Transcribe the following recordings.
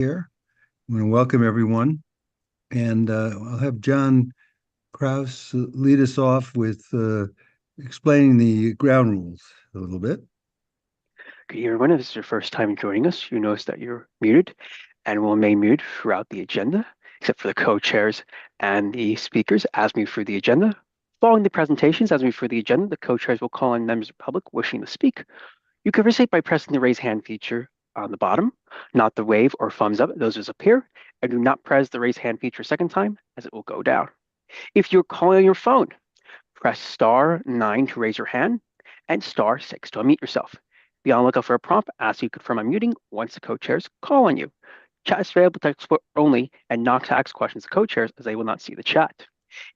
Here. I'm going to welcome everyone, and I'll have John Kraus lead us off with explaining the ground rules a little bit. Good evening, everyone. If this is your first time joining us, you notice that you're muted and will remain muted throughout the agenda, except for the co-chairs and the speakers as we move through the agenda. Following the presentations as we move through the agenda, the co-chairs will call on members of the public wishing to speak. You can participate by pressing the raise hand feature on the bottom, not the wave or thumbs up. Those just appear. And do not press the raise hand feature a second time, as it will go down. If you're calling on your phone, press *9 to raise your hand and *6 to unmute yourself. Be on the lookout for a prompt asking you to confirm unmuting once the co-chairs call on you. Chat is available to export only and not to ask questions to co-chairs as they will not see the chat.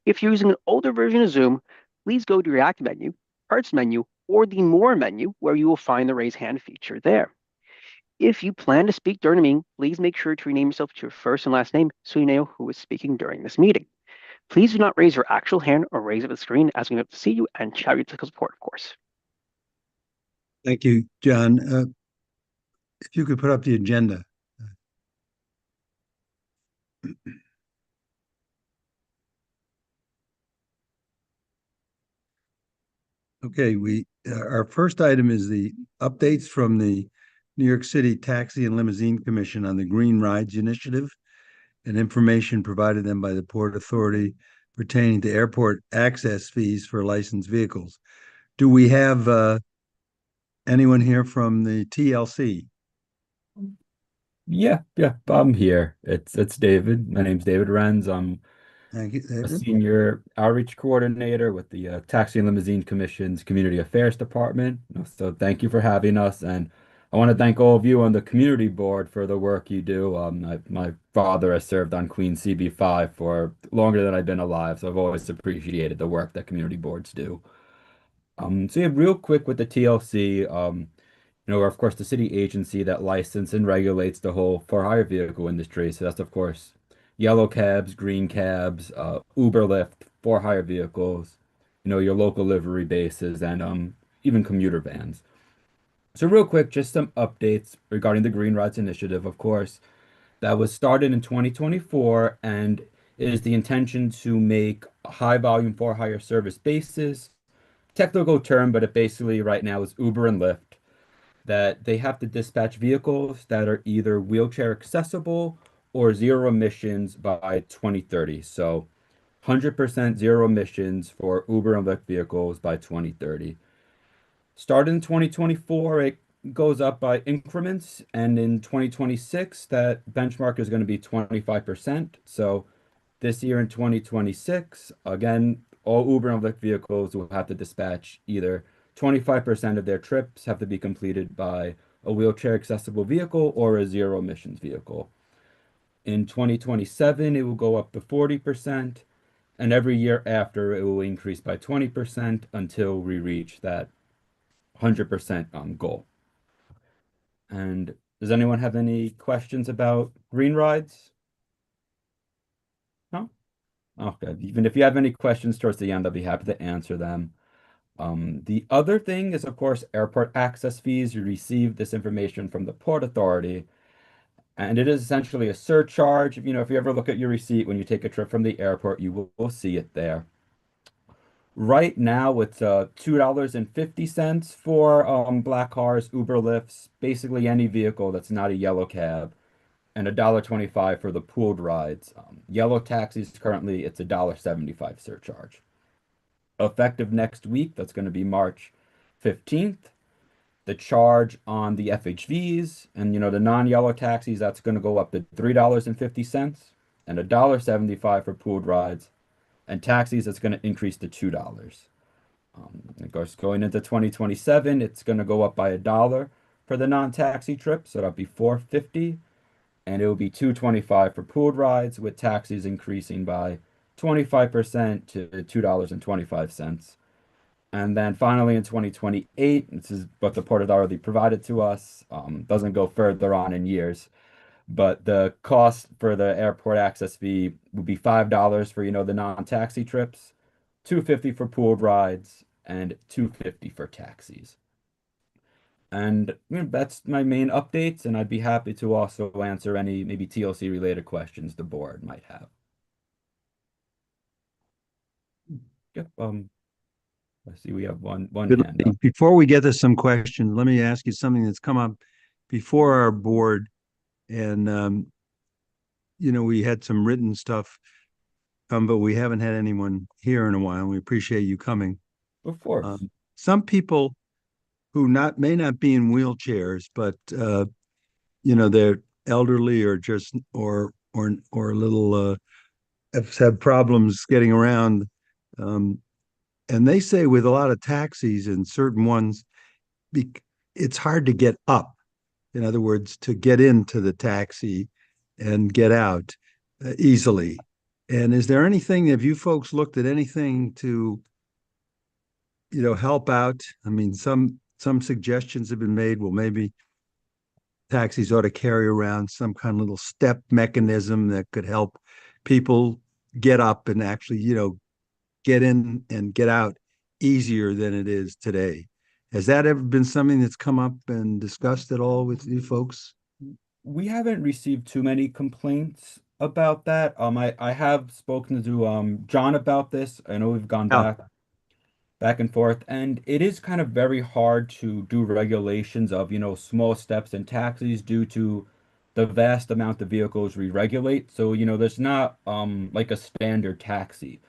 If you're using an older version of Zoom, please go to your Active menu, Parts menu, or the More menu where you will find the raise hand feature there. If you plan to speak during the meeting, please make sure to rename yourself to your first and last name so you know who is speaking during this meeting. Please do not raise your actual hand or raise up the screen as we have to see you and shout your technical support, of course. Thank you, John. If you could put up the agenda. Okay, our first item is the updates from the New York City Taxi and Limousine Commission on the Green Rides Initiative and information provided them by the Port Authority pertaining to airport access fees for licensed vehicles. Do we have anyone here from the TLC? Yeah, I'm here. It's David. My name's David Renz. I'm Thank you, a David. senior outreach coordinator with the Taxi and Limousine Commission's Community Affairs Department. So thank you for having us, and I want to thank all of you on the community board for the work you do. My father has served on Queen CB5 for longer than I've been alive, so I've always appreciated the work that community boards do. So yeah, real quick with the TLC. We're of course the city agency that licenses and regulates the whole for-hire vehicle industry. So that's of course yellow cabs, green cabs, Uber, Lyft, for-hire vehicles, your local livery bases, and even commuter vans. So real quick, just some updates regarding the Green Rides Initiative, of course, that was started in 2024, and it is the intention to make high volume for-hire service bases. Technical term, but it basically right now is Uber and Lyft, that they have to dispatch vehicles that are either wheelchair accessible or zero emissions by 2030. So 100% zero emissions for Uber and Lyft vehicles by 2030. Starting in 2024, it goes up by increments, and in 2026, that benchmark is going to be 25%. So this year in 2026, again, all Uber and Lyft vehicles will have to dispatch either 25% of their trips have to be completed by a wheelchair accessible vehicle or a zero emissions vehicle. In 2027, it will go up to 40%, and every year after it will increase by 20% until we reach that 100% goal. And does anyone have any questions about green rides? No? Okay. Even if you have any questions towards the end, I'll be happy to answer them. The other thing is, of course, airport access fees. You receive this information from the Port Authority, and it is essentially a surcharge. If you ever look at your receipt when you take a trip from the airport, you will see it there. Right now, it's $2.50 for black cars, Uber Lyfts, basically any vehicle that's not a yellow cab, and $1.25 for the pooled rides. Yellow taxis currently it's $1.75 surcharge. Effective next week, that's going to be March 15th. The charge on the FHVs and the non-yellow taxis, that's going to go up to $3.50 and $1.75 for pooled rides. And taxis, it's going to increase to $2. Of course, going into 2027, it's going to go up by $1 for the non-taxi trip, so that'll be $4.50, and it will be $2.25 for pooled rides, with taxis increasing by 25% to $2.25. And then finally in 2028, this is what the port authority provided to us, doesn't go further on in years, but the cost for the airport access fee would be $5 for, the non-taxi trips, $2.50 for pooled rides, and $2.50 for taxis. And that's my main updates, and I'd be happy to also answer any maybe TLC related questions the board might have. Yep. I see we have one Good. hand up. Before we get to some questions, let me ask you something that's come up before our board. And, we had some written stuff come, but we haven't had anyone here in a while. We appreciate you coming. Of course. Some people who may not be in wheelchairs, but they're elderly or just or a little have problems getting around. Um, and they say with a lot of taxis and certain ones, be, it's hard to get up. In other words, to get into the taxi and get out easily. And is there anything, have you folks looked at anything to, help out? I mean, some suggestions have been made. Well, maybe taxis ought to carry around some kind of little step mechanism that could help people get up and actually, get in and get out easier than it is today. Has that ever been something that's come up and discussed at all with you folks? We haven't received too many complaints about that. I have spoken to John about this. I know we've gone Yeah. back and forth, and it is kind of very hard to do regulations of, small steps in taxis due to the vast amount of vehicles we regulate. So, there's not like a standard taxi.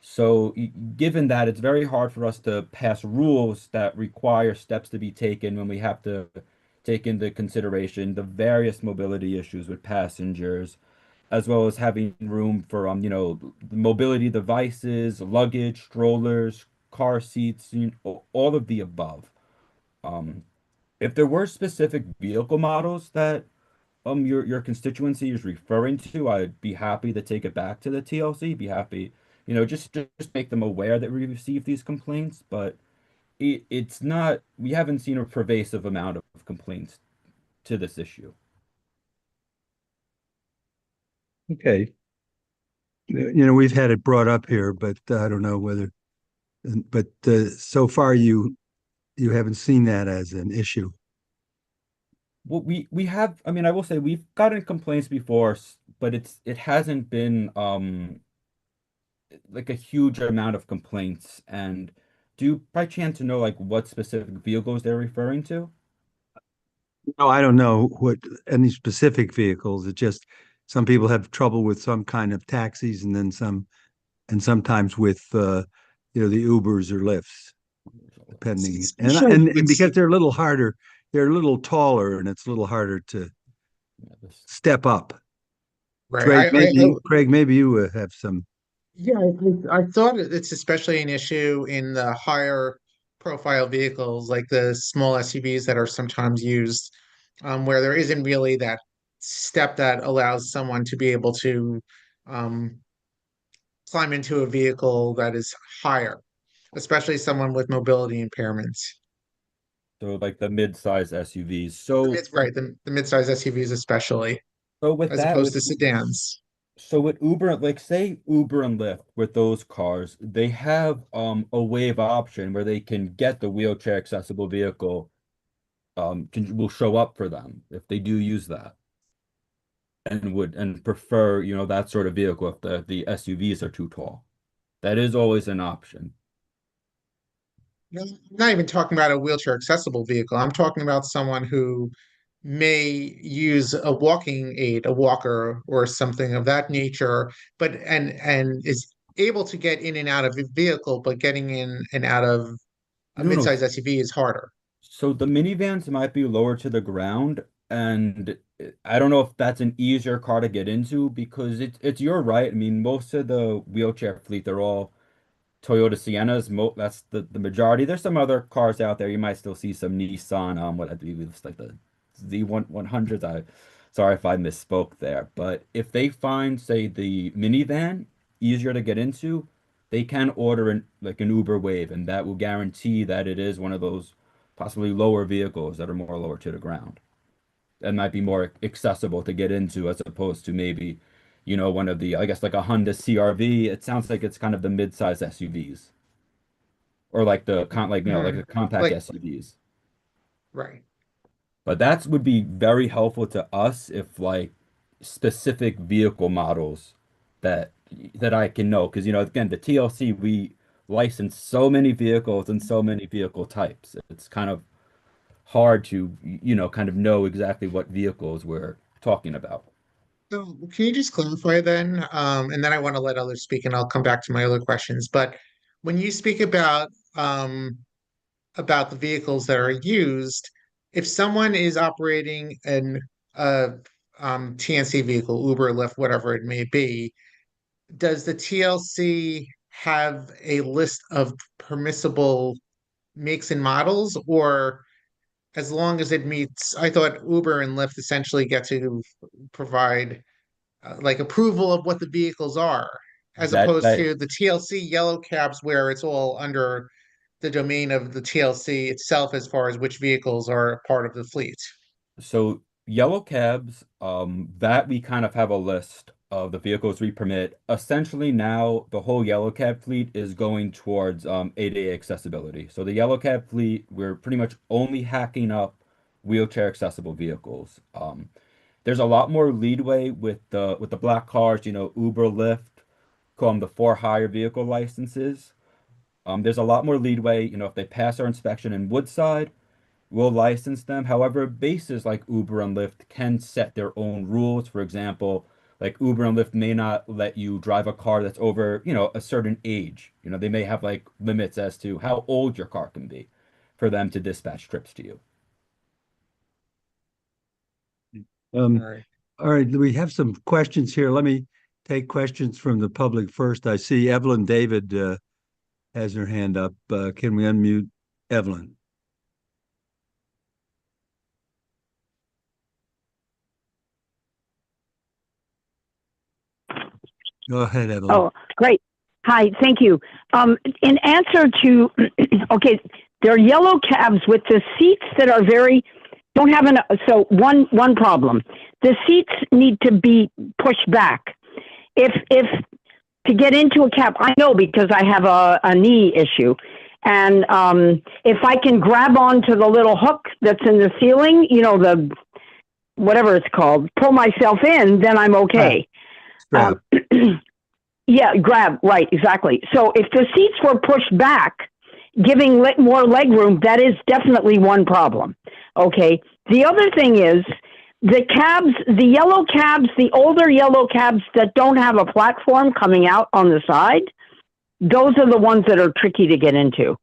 So, given that, it's very hard for us to pass rules that require steps to be taken when we have to take into consideration the various mobility issues with passengers, as well as having room for mobility devices, luggage, strollers, car seats, all of the above. Um, if there were specific vehicle models that your constituency is referring to, I'd be happy to take it back to the TLC. Be happy, just make them aware that we receive these complaints. But it's not, we haven't seen a pervasive amount of complaints to this issue. Okay. We've had it brought up here, but I don't know whether, but so far you haven't seen that as an issue. Well, we have, I mean, I will say we've gotten complaints before, but it hasn't been like a huge amount of complaints. And do you by chance know like what specific vehicles they're referring to? No, I don't know what any specific vehicles. It just some people have trouble with some kind of taxis, and then and sometimes with the Ubers or Lyfts, depending. And Especially and with because they're a little harder, they're a little taller, and it's a little harder to Yeah, this, step up. right. Craig, maybe you have some. Yeah, I thought it's especially an issue in the higher profile vehicles, like the small SUVs that are sometimes used, where there isn't really that step that allows someone to be able to um, climb into a vehicle that is higher, especially someone with mobility impairments. so like the mid-size SUVs. The mid-size SUVs especially, So with as that, opposed to sedans. so with Uber, like say Uber and Lyft with those cars, they have a wave option where they can get the wheelchair accessible vehicle will show up for them if they do use that and would and prefer, that sort of vehicle if the SUVs are too tall. That is always an option. No, I'm not even talking about a wheelchair accessible vehicle. I'm talking about someone who may use a walking aid, a walker or something of that nature, but and is able to get in and out of a vehicle, but getting in and out of a No, no. midsize SUV is harder. So the minivans might be lower to the ground, and I don't know if that's an easier car to get into because you're right. I mean, most of the wheelchair fleet, they're all Toyota Siennas. That's the majority. There's some other cars out there. You might still see some Nissan. What I believe it's like the Z100s. Sorry if I misspoke there. But if they find, say, the minivan easier to get into, they can order like an Uber Wave, and that will guarantee that it is one of those possibly lower vehicles that are more lower to the ground and might be more accessible to get into as opposed to maybe, one of the, I guess like a Honda CRV. It sounds like it's kind of the mid-size SUVs or like the like Hmm. the compact Like SUVs. Right. But that would be very helpful to us if like specific vehicle models that I can know. Because, again, the TLC, we license so many vehicles and so many vehicle types. It's kind of hard to, kind of know exactly what vehicles we're talking about. So can you just clarify then? And then I want to let others speak and I'll come back to my other questions. But when you speak about the vehicles that are used, if someone is operating an a TNC vehicle, Uber, Lyft, whatever it may be, does the TLC have a list of permissible makes and models, or as long as it meets, I thought Uber and Lyft essentially get to provide like approval of what the vehicles are, as opposed That to the TLC yellow cabs where it's all under the domain of the TLC itself as far as which vehicles are part of the fleet. So yellow cabs, that we kind of have a list of the vehicles we permit. Essentially now the whole yellow cab fleet is going towards ADA accessibility. So the yellow cab fleet, we're pretty much only hacking up wheelchair accessible vehicles. There's a lot more leadway with the black cars, Uber, Lyft, call them the for hire vehicle licenses. There's a lot more leadway, if they pass our inspection in Woodside, we'll license them. However, bases like Uber and Lyft can set their own rules. For example, like Uber and Lyft may not let you drive a car that's over, a certain age. They may have like limits as to how old your car can be for them to dispatch trips to you. All Um, right. all right, we have some questions here. Let me take questions from the public first. I see Evelyn David has her hand up. Can we unmute Evelyn? Go ahead, Evelyn. Oh, great. Hi, thank you. In answer to, okay, there are yellow cabs with the seats that are don't have so one problem. The seats need to be pushed back. If to get into a cab, I know because I have a knee issue. And if I can grab onto the little hook that's in the ceiling, the whatever it's called, pull myself in, then I'm okay. Strap. Yeah, grab, right, exactly. So if the seats were pushed back, giving more leg room, that is definitely one problem. Okay. The other thing is the cabs, the yellow cabs, the older yellow cabs that don't have a platform coming out on the side, those are the ones that are tricky to get into.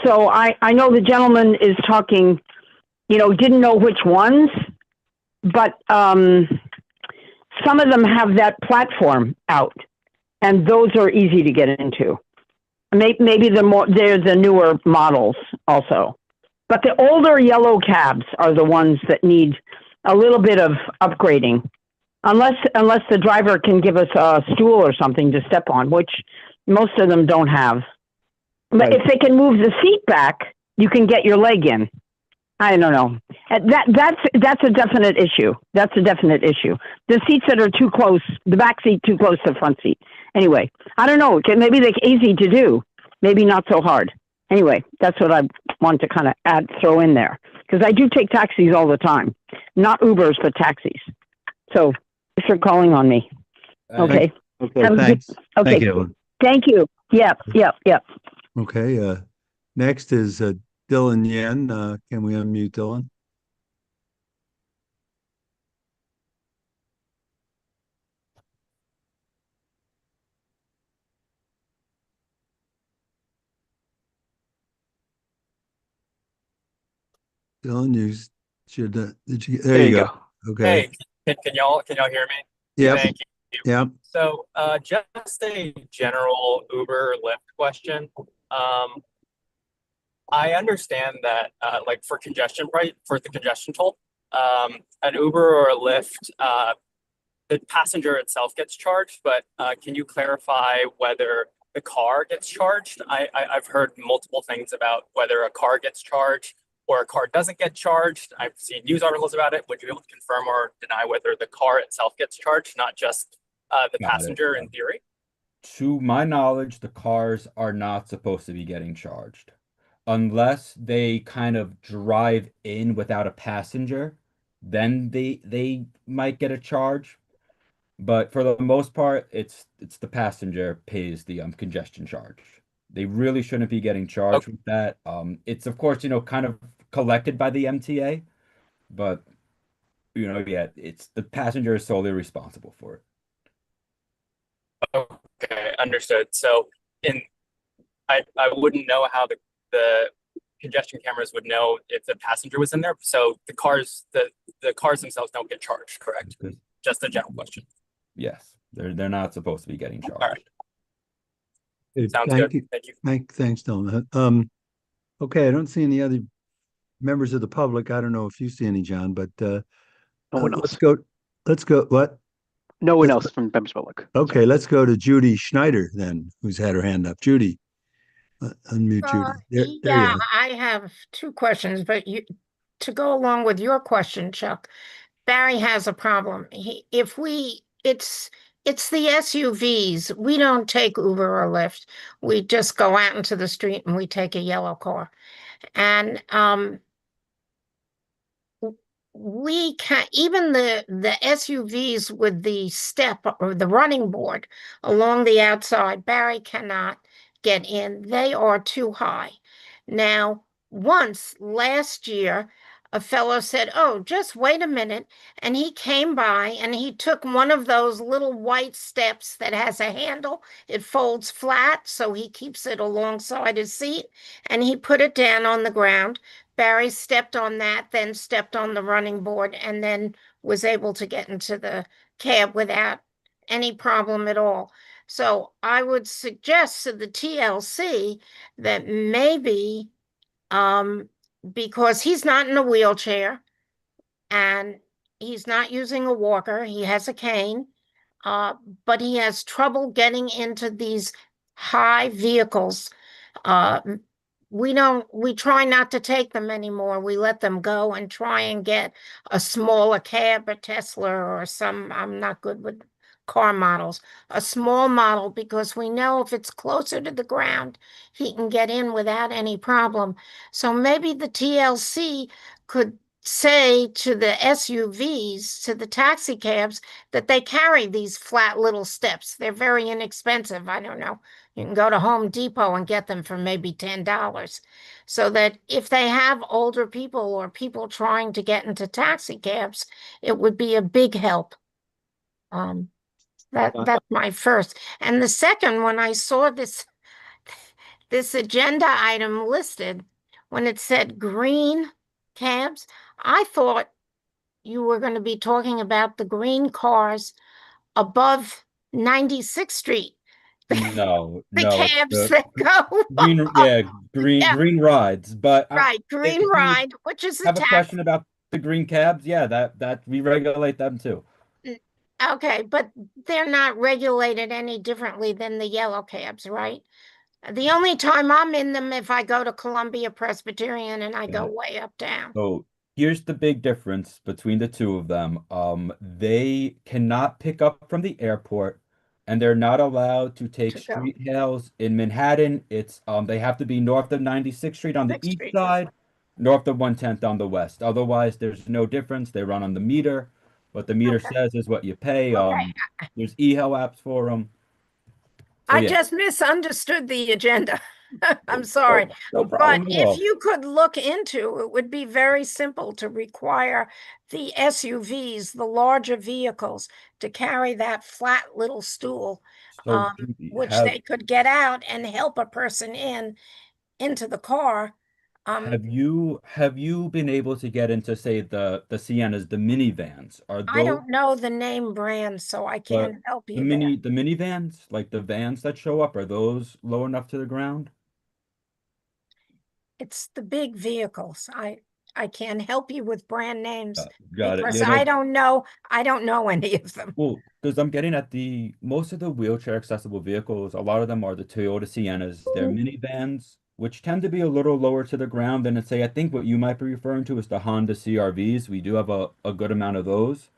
So I know the gentleman is talking, didn't know which ones, but some of them have that platform out. And those are easy to get into. Maybe they're the newer models also. But the older yellow cabs are the ones that need a little bit of upgrading. Unless the driver can give us a stool or something to step on, which most of them don't have. But Right. if they can move the seat back, you can get your leg in. I don't know. That's a definite issue. That's a definite issue. The seats that are too close, the back seat too close to the front seat. Anyway, I don't know. Maybe they're easy to do. Maybe not so hard. Anyway, that's what I want to kind of throw in there. Because I do take taxis all the time. Not Ubers, but taxis. So thanks for calling on me. Okay. Okay, Have a thanks. good- okay. Thank you, Evelyn. Thank you. Yep. Okay, next is Dylan Yen. Can we unmute Dylan? Dylan, you should, there you go. Okay. Hey, can y'all hear me? Yep, Thank you. yep. So, just a general Uber Lyft question. I understand that, like for the congestion toll, an Uber or a Lyft, the passenger itself gets charged, but can you clarify whether the car gets charged? I've heard multiple things about whether a car gets charged or a car doesn't get charged. I've seen news articles about it. Would you be able to confirm or deny whether the car itself gets charged, not just the Got it. passenger in theory? To my knowledge, the cars are not supposed to be getting charged. unless they kind of drive in without a passenger, then they might get a charge. But for the most part, it's the passenger pays the congestion charge. They really shouldn't be getting charged with that. It's of course, kind of collected by the MTA, but yeah, it's the passenger is solely responsible for it. Okay, understood. So in I wouldn't know how the congestion cameras would know if the passenger was in there. So the cars themselves don't get charged, correct? Because Just a general question. yes, they're not supposed to be getting All right, charged. sounds Thank good. you. Thank you. Thanks, Dylan. Okay, I don't see any other members of the public. I don't know if you see any, John, but No one let's else. go. Let's go. What? No one Let's else from members of the public. Okay, let's go to Judy Schneider then, who's had her hand up. Judy, unmute Judy. There you Yeah, are. I have two questions, but to go along with your question, Chuck, Barry has a problem. It's the SUVs. We don't take Uber or Lyft. We just go out into the street and we take a yellow car. And we can even the SUVs with the step or the running board along the outside, Barry cannot get in. They are too high. Now, once last year, a fellow said, "Oh, just wait a minute." And he came by and he took one of those little white steps that has a handle. It folds flat, so he keeps it alongside his seat, and he put it down on the ground. Barry stepped on that, then stepped on the running board, and then was able to get into the cab without any problem at all. So I would suggest to the TLC that maybe, because he's not in a wheelchair and he's not using a walker, he has a cane, uh, but he has trouble getting into these high vehicles. Uh, we try not to take them anymore. We let them go and try and get a smaller cab, a Tesla or some, I'm not good with car models, a small model, because we know if it's closer to the ground, he can get in without any problem. So maybe the TLC could say to the SUVs, to the taxi cabs, that they carry these flat little steps. They're very inexpensive. I don't know. You can go to Home Depot and get them for maybe $10. So that if they have older people or people trying to get into taxi cabs, it would be a big help. That's my first. And the second, when I saw this agenda item listed, when it said green cabs, I thought you were going to be talking about the green cars above 96th Street, No, the no, it's cabs the that go green, up. yeah, Yeah, green rides. But right, green if you ride, which is a have a tax. question about the green cabs, yeah, that we regulate them too. Okay, but they're not regulated any differently than the yellow cabs, right? The only time I'm in them if I go to Columbia Presbyterian and I go Yeah. way uptown. So here's the big difference between the two of them. They cannot pick up from the airport, and they're not allowed to take To go street hails in Manhattan. It's they have to be north of 96th Street on the 6th east Street. side, north of 110th on the west. Otherwise, there's no difference. They run on the meter. What the meter Okay. says is what you pay. Okay. There's e-hail apps for them. So I yeah, just misunderstood the agenda. I'm sorry. no But problem at if all. you could look into, it would be very simple to require the SUVs, the larger vehicles, to carry that flat little stool, So which they could get out and help a person into the car. have you been able to get into, say, the Siennas, the minivans? Are I those don't know the name brand, so I the can't help the you there. minivans, like the vans that show up, are those low enough to the ground? It's the big vehicles. I can't help you with brand names Got it. because You know, I don't know any of them. well, because I'm getting at the most of the wheelchair accessible vehicles, a lot of them are the Toyota Siennas. They're minivans, which tend to be a little lower to the ground than, say, I think what you might be referring to is the Honda CRVs. We do have a good amount of those.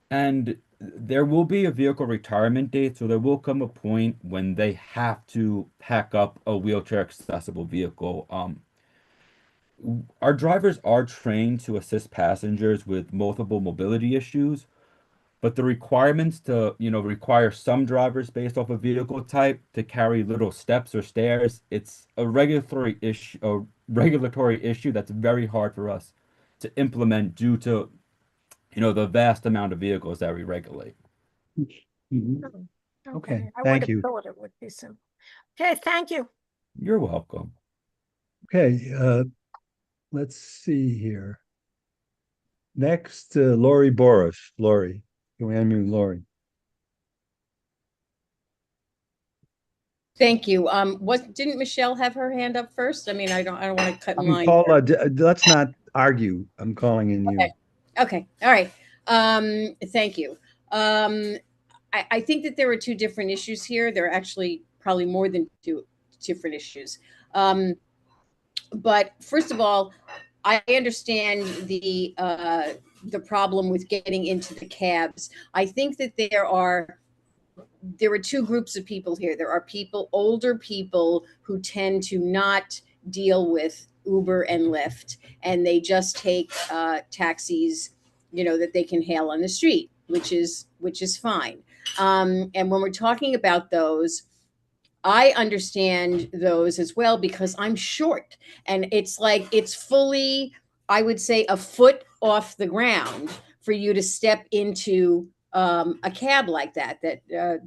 And there will be a vehicle retirement date, so there will come a point when they have to pack up a wheelchair accessible vehicle. our drivers are trained to assist passengers with multiple mobility issues, but the requirements to, require some drivers based off a vehicle type to carry little steps or stairs, it's a regulatory issue that's very hard for us to implement due to, the vast amount of vehicles that we regulate. Mhm. Oh, Okay, I would thank have you. thought it would be simple. Okay, thank you. You're welcome. Okay, let's see here. Next, Lori Boris. Lori, can we unmute Lori? Thank you. Didn't Michelle have her hand up first? I mean, I don't want to cut in line. Paula, let's not argue. I'm calling in you. Okay. All right. Thank you. I think that there are two different issues here. There are actually probably more than two different issues. But first of all, I understand the problem with getting into the cabs. I think that there are two groups of people here. There are older people who tend to not deal with Uber and Lyft, and they just take taxis, that they can hail on the street, which is fine. And when we're talking about those, I understand those as well because I'm short, and it's like it's fully, I would say, a foot off the ground for you to step into a cab like that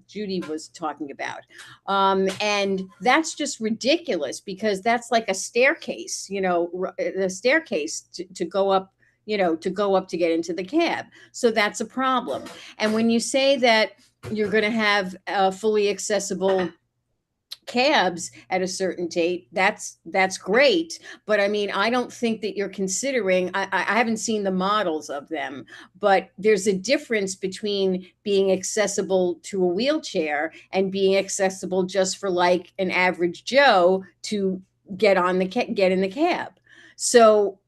Judy was talking about, and that's just ridiculous because that's like a staircase, the staircase to go up, to get into the cab. So that's a problem. And when you say that you're going to have fully accessible cabs at a certain date, that's great, but I mean, I don't think that you're considering, I haven't seen the models of them, but there's a difference between being accessible to a wheelchair and being accessible just for like an average Joe to get in the cab. So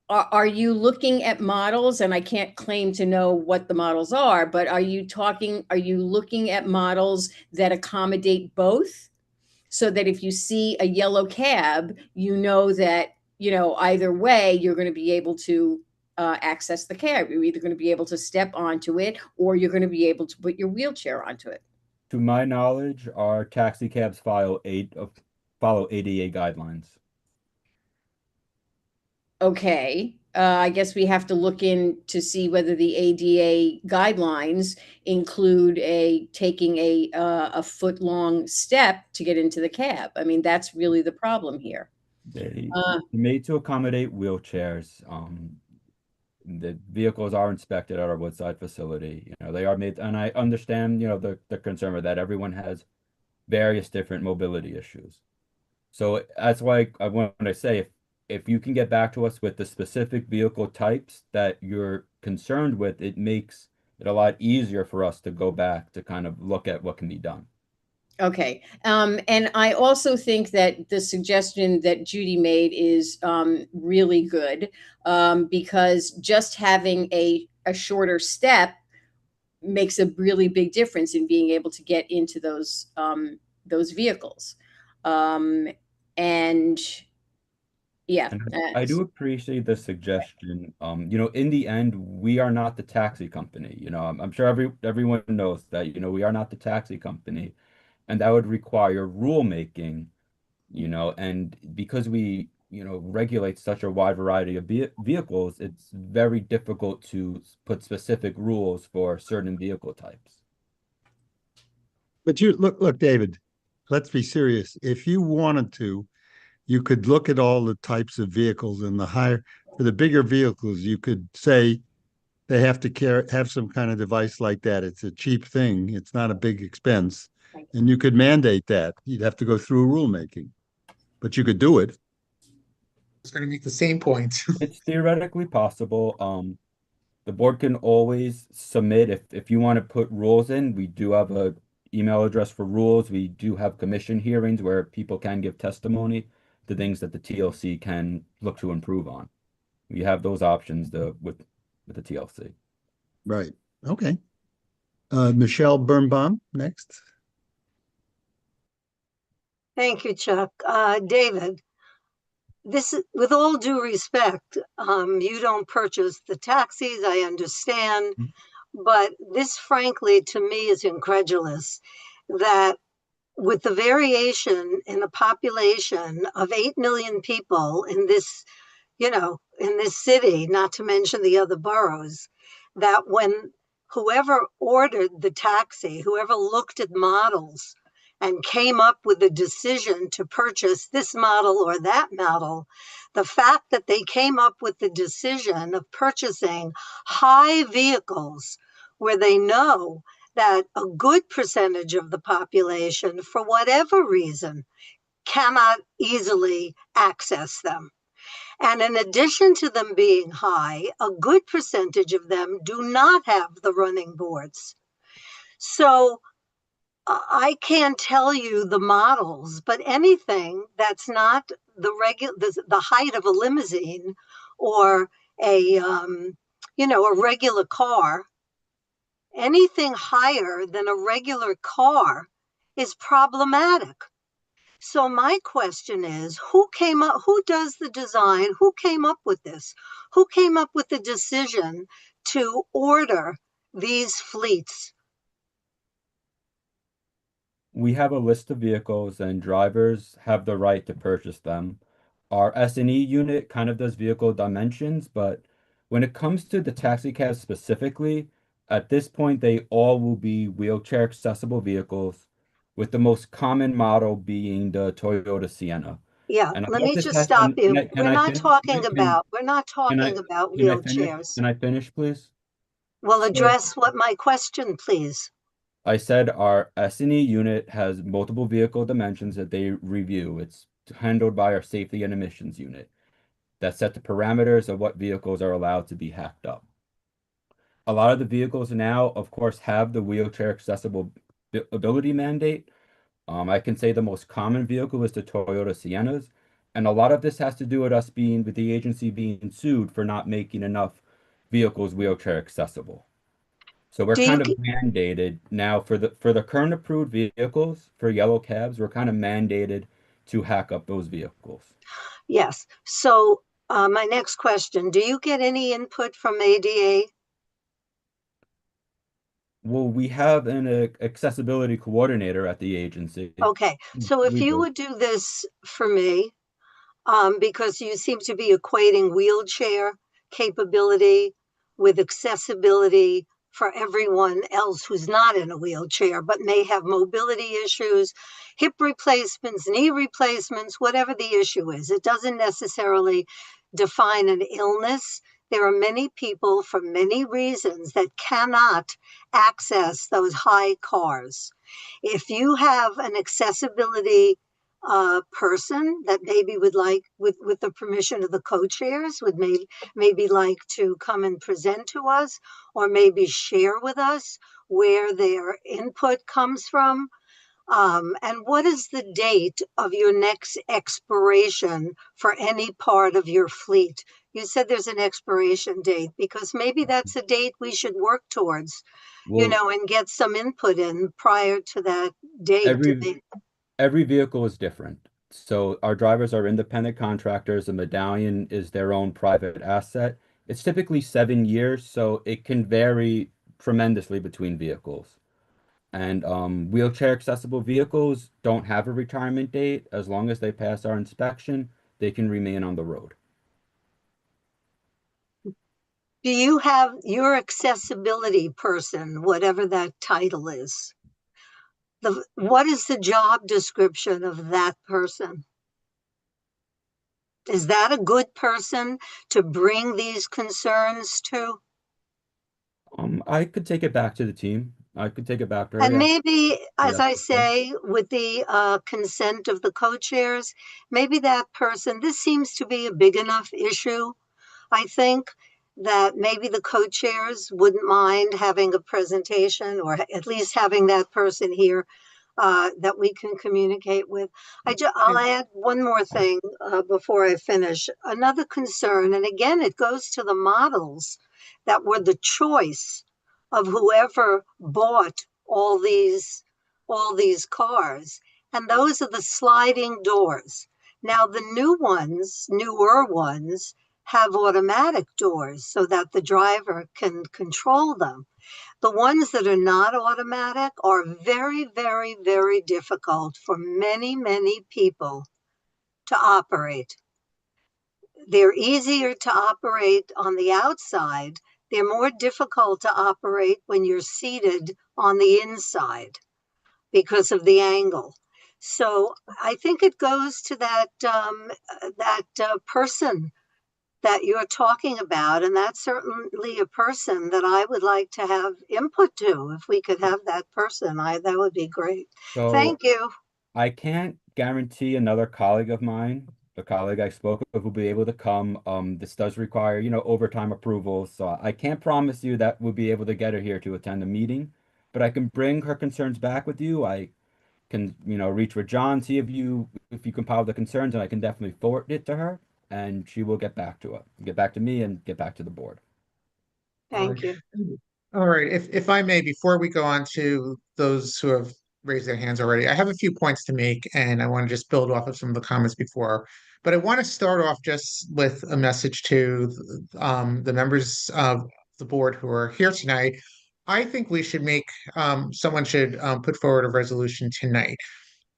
are you looking at models? And I can't claim to know what the models are, but are you looking at models that accommodate both? So that if you see a yellow cab, you know that, either way, you're going to be able to access the cab. You're either going to be able to step onto it or you're going to be able to put your wheelchair onto it. To my knowledge, our taxi cabs follow ADA guidelines. Okay. I guess we have to look in to see whether the ADA guidelines include taking a foot long step to get into the cab. I mean, that's really the problem here. They Uh, made to accommodate wheelchairs. The vehicles are inspected at our Woodside facility. They are made, and I understand, the concern with that everyone has various different mobility issues. So that's why when I say if you can get back to us with the specific vehicle types that you're concerned with, it makes it a lot easier for us to go back to kind of look at what can be done. Okay. And I also think that the suggestion that Judy made is really good, because just having a shorter step makes a really big difference in being able to get into those vehicles. And yeah. And I do appreciate the suggestion. In the end, we are not the taxi company. I'm sure everyone knows that, we are not the taxi company, and that would require rulemaking, and because we, regulate such a wide variety of vehicles, it's very difficult to put specific rules for certain vehicle types. But look, David, let's be serious. If you wanted to, you could look at all the types of vehicles and for the bigger vehicles, you could say they have to have some kind of device like that. It's a cheap thing. It's not a big expense. And you could mandate that. You'd have to go through rulemaking, but you could do it. It's going to make the same point. It's theoretically possible. The board can always submit if you want to put rules in. We do have a email address for rules. We do have commission hearings where people can give testimony to things that the TLC can look to improve on. We have those options with the TLC. Right. Okay. Michelle Birnbaum, next. Thank you, Chuck. David, this, with all due respect, you don't purchase the taxis, I understand, but this frankly to me is incredulous that with the variation in the population of 8 million people in this, in this city, not to mention the other boroughs, that when whoever ordered the taxi, whoever looked at models and came up with a decision to purchase this model or that model, the fact that they came up with the decision of purchasing high vehicles where they know that a good percentage of the population, for whatever reason, cannot easily access them. And in addition to them being high, a good percentage of them do not have the running boards. So I can't tell you the models, but anything that's not the height of a limousine or a a regular car, anything higher than a regular car is problematic. So my question is, who does the design? Who came up with this? Who came up with the decision to order these fleets? We have a list of vehicles and drivers have the right to purchase them. Our S&E unit kind of does vehicle dimensions, but when it comes to the taxi cabs specifically, at this point, they all will be wheelchair accessible vehicles, with the most common model being the Toyota Sienna. Yeah, And a let lot of me this just has, stop can you. I, can I finish? We're not Can talking I, about can I finish? wheelchairs. Can I finish, please? Well, So address what my question, please. I said our S&E unit has multiple vehicle dimensions that they review. It's handled by our safety and emissions unit that set the parameters of what vehicles are allowed to be hacked up. A lot of the vehicles now, of course, have the wheelchair accessible ability mandate. I can say the most common vehicle is the Toyota Siennas, and a lot of this has to do with us being, with the agency being sued for not making enough vehicles wheelchair accessible. So we're Do you kind of mandated now for the current approved vehicles for yellow cabs, we're kind of mandated to hack up those vehicles. Yes. So my next question, do you get any input from ADA? Well, we have an accessibility coordinator at the agency. Okay. So if We you do. would do this for me, because you seem to be equating wheelchair capability with accessibility for everyone else who's not in a wheelchair but may have mobility issues, hip replacements, knee replacements, whatever the issue is. It doesn't necessarily define an illness. There are many people for many reasons that cannot access those high cars. If you have an accessibility person that maybe would like, with the permission of the co-chairs, would maybe like to come and present to us, or maybe share with us where their input comes from. And what is the date of your next expiration for any part of your fleet? You said there's an expiration date, because maybe that's a date we should work towards, Well, and get some input in prior to that date to every make. every vehicle is different. So our drivers are independent contractors. A medallion is their own private asset. It's typically 7 years, so it can vary tremendously between vehicles. And wheelchair accessible vehicles don't have a retirement date. As long as they pass our inspection, they can remain on the road. Do you have your accessibility person, whatever that title is? What is the job description of that person? Is that a good person to bring these concerns to? I could take it back to the team. I could take it back to her, And yeah. maybe, as Yes, I okay. say, with the consent of the co-chairs, maybe that person, this seems to be a big enough issue, I think, that maybe the co-chairs wouldn't mind having a presentation, or at least having that person here that we can communicate with. I'll add one more thing before I finish. Another concern, and again, it goes to the models that were the choice of whoever bought all these cars, and those are the sliding doors. Now, the newer ones, have automatic doors so that the driver can control them. The ones that are not automatic are very, very, very difficult for many, many people to operate. They're easier to operate on the outside. They're more difficult to operate when you're seated on the inside because of the angle. So I think it goes to that person that you're talking about, and that's certainly a person that I would like to have input to. If we could have that person, that would be great. So Thank you. I can't guarantee another colleague of mine, the colleague I spoke with, will be able to come. This does require, overtime approval. So I can't promise you that we'll be able to get her here to attend the meeting, but I can bring her concerns back with you. I can, reach with John, see if you compile the concerns, and I can definitely forward it to her, and she will get back to me and get back to the board. All Thank you. right. All right. If I may, before we go on to those who have raised their hands already, I have a few points to make, and I want to just build off of some of the comments before. But I want to start off just with a message to the members of the board who are here tonight. I think we should someone should put forward a resolution tonight.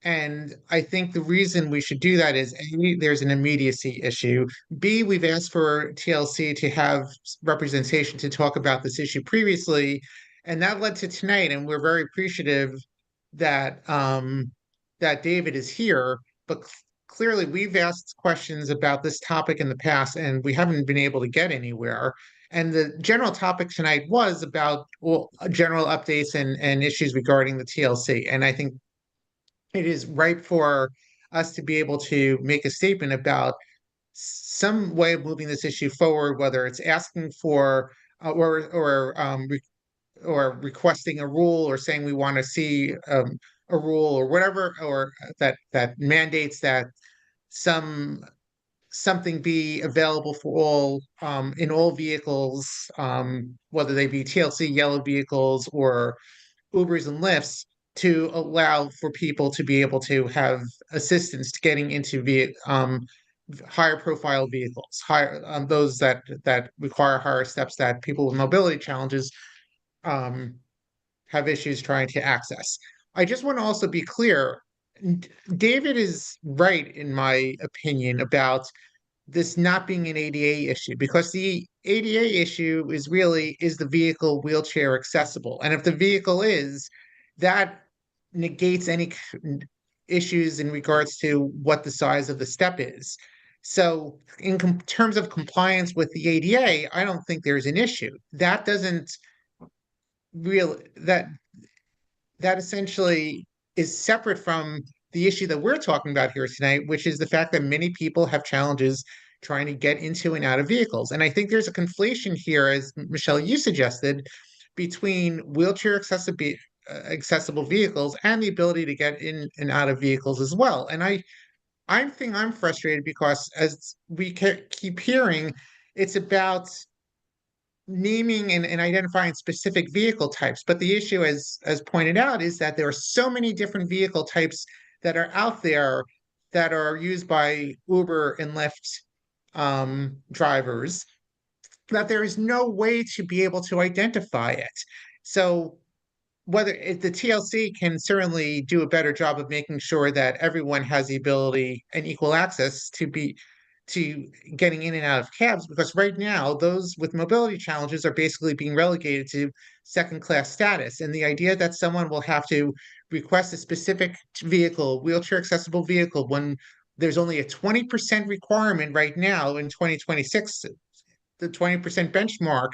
And I think the reason we should do that is A, there's an immediacy issue. B, we've asked for TLC to have representation to talk about this issue previously, and that led to tonight. And we're very appreciative that David is here. But clearly, we've asked questions about this topic in the past, and we haven't been able to get anywhere. And the general topic tonight was about general updates and issues regarding the TLC. And I think it is ripe for us to be able to make a statement about some way of moving this issue forward, whether it's asking for or requesting a rule or saying we want to see a rule or whatever, or that mandates that something be available for all in all vehicles, whether they be TLC yellow vehicles or Ubers and Lyfts, to allow for people to be able to have assistance to getting into higher profile vehicles, higher those that require higher steps that people with mobility challenges um, have issues trying to access. I just want to also be clear. David is right, in my opinion, about this not being an ADA issue, because the ADA issue is the vehicle wheelchair accessible? And if the vehicle is, that negates any issues in regards to what the size of the step is. So in terms of compliance with the ADA, I don't think there's an issue. That doesn't real that essentially is separate from the issue that we're talking about here tonight, which is the fact that many people have challenges trying to get into and out of vehicles. And I think there's a conflation here, as Michelle, you suggested, between wheelchair accessible vehicles and the ability to get in and out of vehicles as well. And I think I'm frustrated because, as we keep hearing, it's about naming and identifying specific vehicle types. But the issue, as pointed out, is that there are so many different vehicle types that are out there that are used by Uber and Lyft drivers, that there is no way to be able to identify it. So the TLC can certainly do a better job of making sure that everyone has the ability and equal access to getting in and out of cabs, because right now those with mobility challenges are basically being relegated to second class status. And the idea that someone will have to request a specific vehicle, wheelchair accessible vehicle, when there's only a 20% requirement right now in 2026, the 20% benchmark,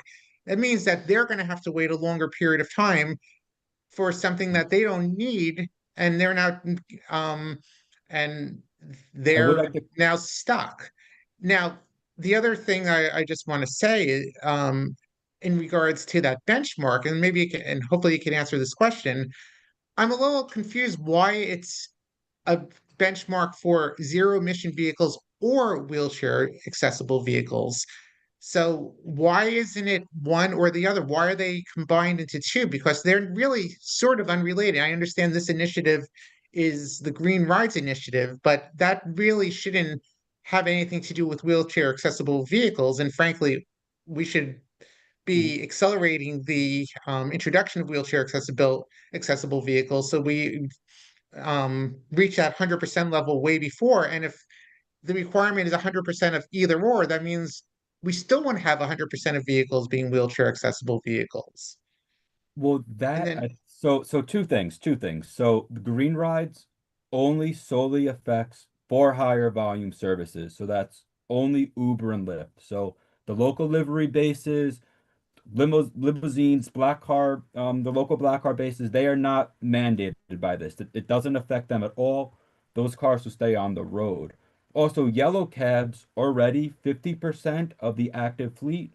that means that they're going to have to wait a longer period of time for something that they don't need, and they're not and I would they're like to now stuck. Now, the other thing I just want to say, in regards to that benchmark, and and hopefully you can answer this question, I'm a little confused why it's a benchmark for zero emission vehicles or wheelchair accessible vehicles. So why isn't it one or the other? Why are they combined into two? Because they're really sort of unrelated. I understand this initiative is the Green Rides Initiative, but that really shouldn't have anything to do with wheelchair accessible vehicles. And frankly, we should be accelerating the introduction of wheelchair accessible vehicles so we reach that 100% level way before. And if the requirement is 100% of either or, that means we still want to have 100% of vehicles being wheelchair accessible vehicles. Well, And that then, so two things. So the green rides only solely affects for higher volume services. So that's only Uber and Lyft. So the local livery bases, limousines, black car, the local black car bases, they are not mandated by this. It doesn't affect them at all. Those cars will stay on the road. Also, yellow cabs already 50% of the active fleet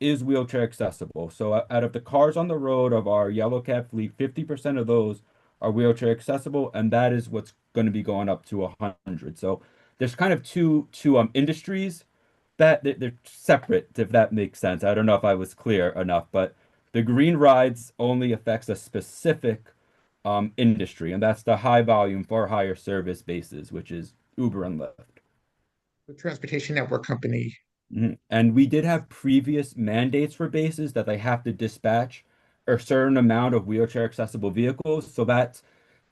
is wheelchair accessible. So out of the cars on the road of our yellow cab fleet, 50% of those are wheelchair accessible, and that is what's going to be going up to 100. So there's kind of two industries that they're separate, if that makes sense. I don't know if I was clear enough, but the green rides only affects a specific industry, and that's the high volume for higher service bases, which is Uber and Lyft. the transportation network company. And we did have previous mandates for bases that they have to dispatch a certain amount of wheelchair accessible vehicles. So that's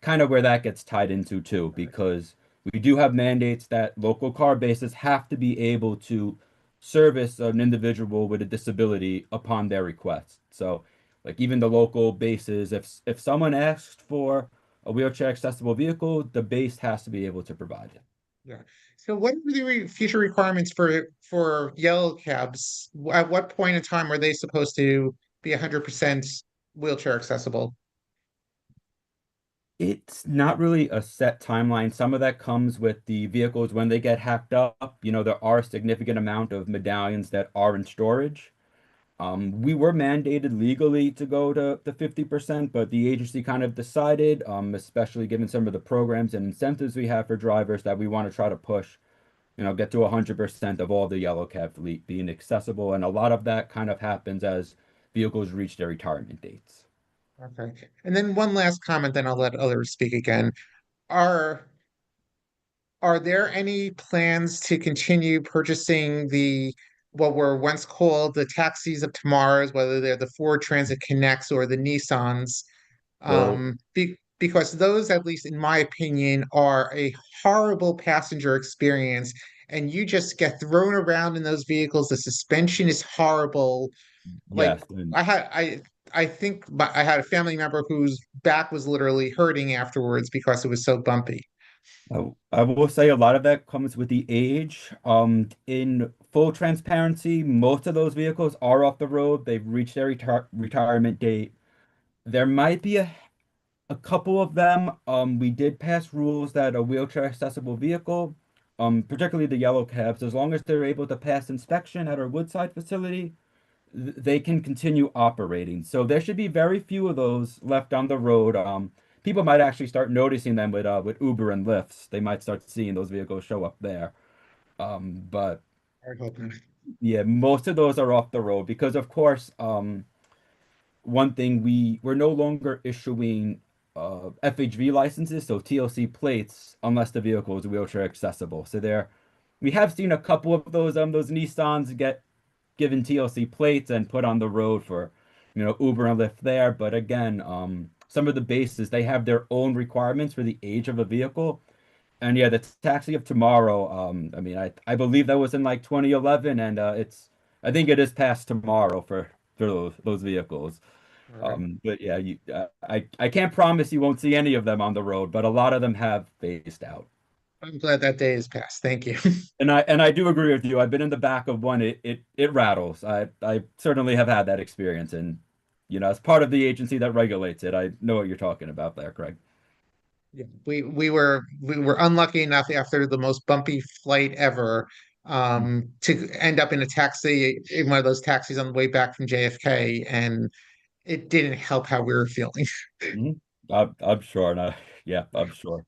kind of where that gets tied into too, because we do have mandates that local car bases have to be able to service an individual with a disability upon their request. So like even the local bases, if someone asked for a wheelchair accessible vehicle, the base has to be able to provide it. Yeah. So what are the future requirements for yellow cabs? At what point in time are they supposed to be 100% wheelchair accessible? It's not really a set timeline. Some of that comes with the vehicles when they get hacked up. You know, there are a significant amount of medallions that are in storage. We were mandated legally to go to the 50%, but the agency kind of decided, especially given some of the programs and incentives we have for drivers, that we want to try to push, get to 100% of all the yellow cab fleet being accessible. And a lot of that kind of happens as vehicles reach their retirement dates. Okay. And then one last comment, then I'll let others speak again. Are are there any plans to continue purchasing the what were once called the taxis of tomorrows, whether they're the Ford Transit Connects or the Nissans? So Because those, at least in my opinion, are a horrible passenger experience, and you just get thrown around in those vehicles. The suspension is horrible. Like yes, and I had I think I had a family member whose back was literally hurting afterwards because it was so bumpy. I will say a lot of that comes with the age. In full transparency, most of those vehicles are off the road. They've reached their retirement date. There might be a couple of them. We did pass rules that a wheelchair accessible vehicle, particularly the yellow cabs, as long as they're able to pass inspection at our Woodside facility, they can continue operating. So there should be very few of those left on the road. People might actually start noticing them with Uber and Lyfts. They might start seeing those vehicles show up there. But I hope not. yeah, most of those are off the road because, of course, one thing we're no longer issuing FHV licenses, so TLC plates, unless the vehicle is wheelchair accessible. So we have seen a couple of those Nissans get given TLC plates and put on the road for, Uber and Lyft there. But again, some of the bases, they have their own requirements for the age of a vehicle. And yeah, the taxi of tomorrow, I mean, I believe that was in like 2011, and I think it is past tomorrow for those vehicles. All right. But yeah, I can't promise you won't see any of them on the road, but a lot of them have phased out. I'm glad that day has passed. Thank you. And I do agree with you. I've been in the back of one. It rattles. I certainly have had that experience, and as part of the agency that regulates it, I know what you're talking about there, Craig. Yeah, we were unlucky enough after the most bumpy flight ever to end up in a taxi in one of those taxis on the way back from JFK, and it didn't help how we were feeling. Mhm. I'm sure. And yeah, I'm sure.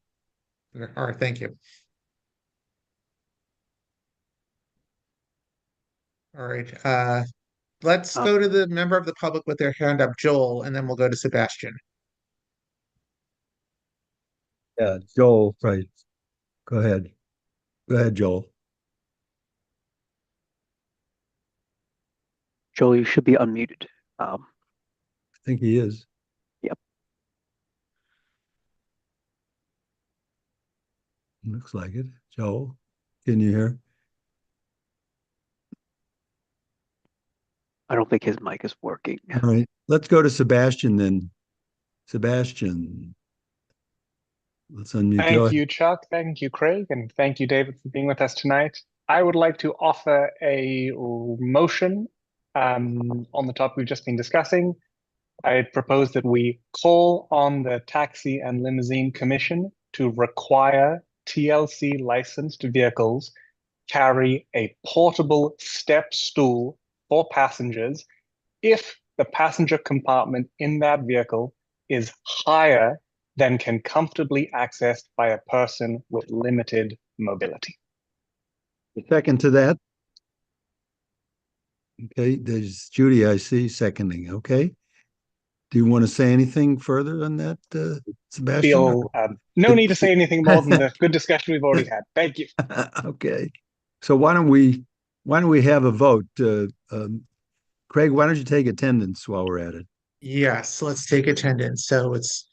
All right, thank you. All right, let's Um, go to the member of the public with their hand up, Joel, and then we'll go to Sebastian. uh, All right, thank you. All right, let's go to the member of the public with their hand up, Joel, and then we'll go to Sebastian. um, All right, thank you. All right, let's go to the member of the public with their hand up, Joel, and then we'll go to Sebastian. Yeah, Joel, right. Go ahead. Go ahead, Joel. Joel, you should be unmuted. I think he is. Yep. Looks like it. Joel, can you hear? I don't think his mic is working. All right, let's go to Sebastian then. Sebastian, let's unmute. Go Thank ahead. you, Chuck. Thank you, Craig. And thank you, David, for being with us tonight. I would like to offer a motion on the topic we've just been discussing. I propose that we call on the Taxi and Limousine Commission to require TLC licensed vehicles carry a portable step stool for passengers if the passenger compartment in that vehicle is higher than can comfortably accessed by a person with limited mobility. Second to that. Okay, there's Judy, I see, seconding. Okay. Do you want to say anything further on that, Sebastian? Feel no need to say anything more than the good discussion we've already had. Thank you. Okay. So why don't we have a vote? Craig, why don't you take attendance while we're at it? Yes, let's take attendance. So it's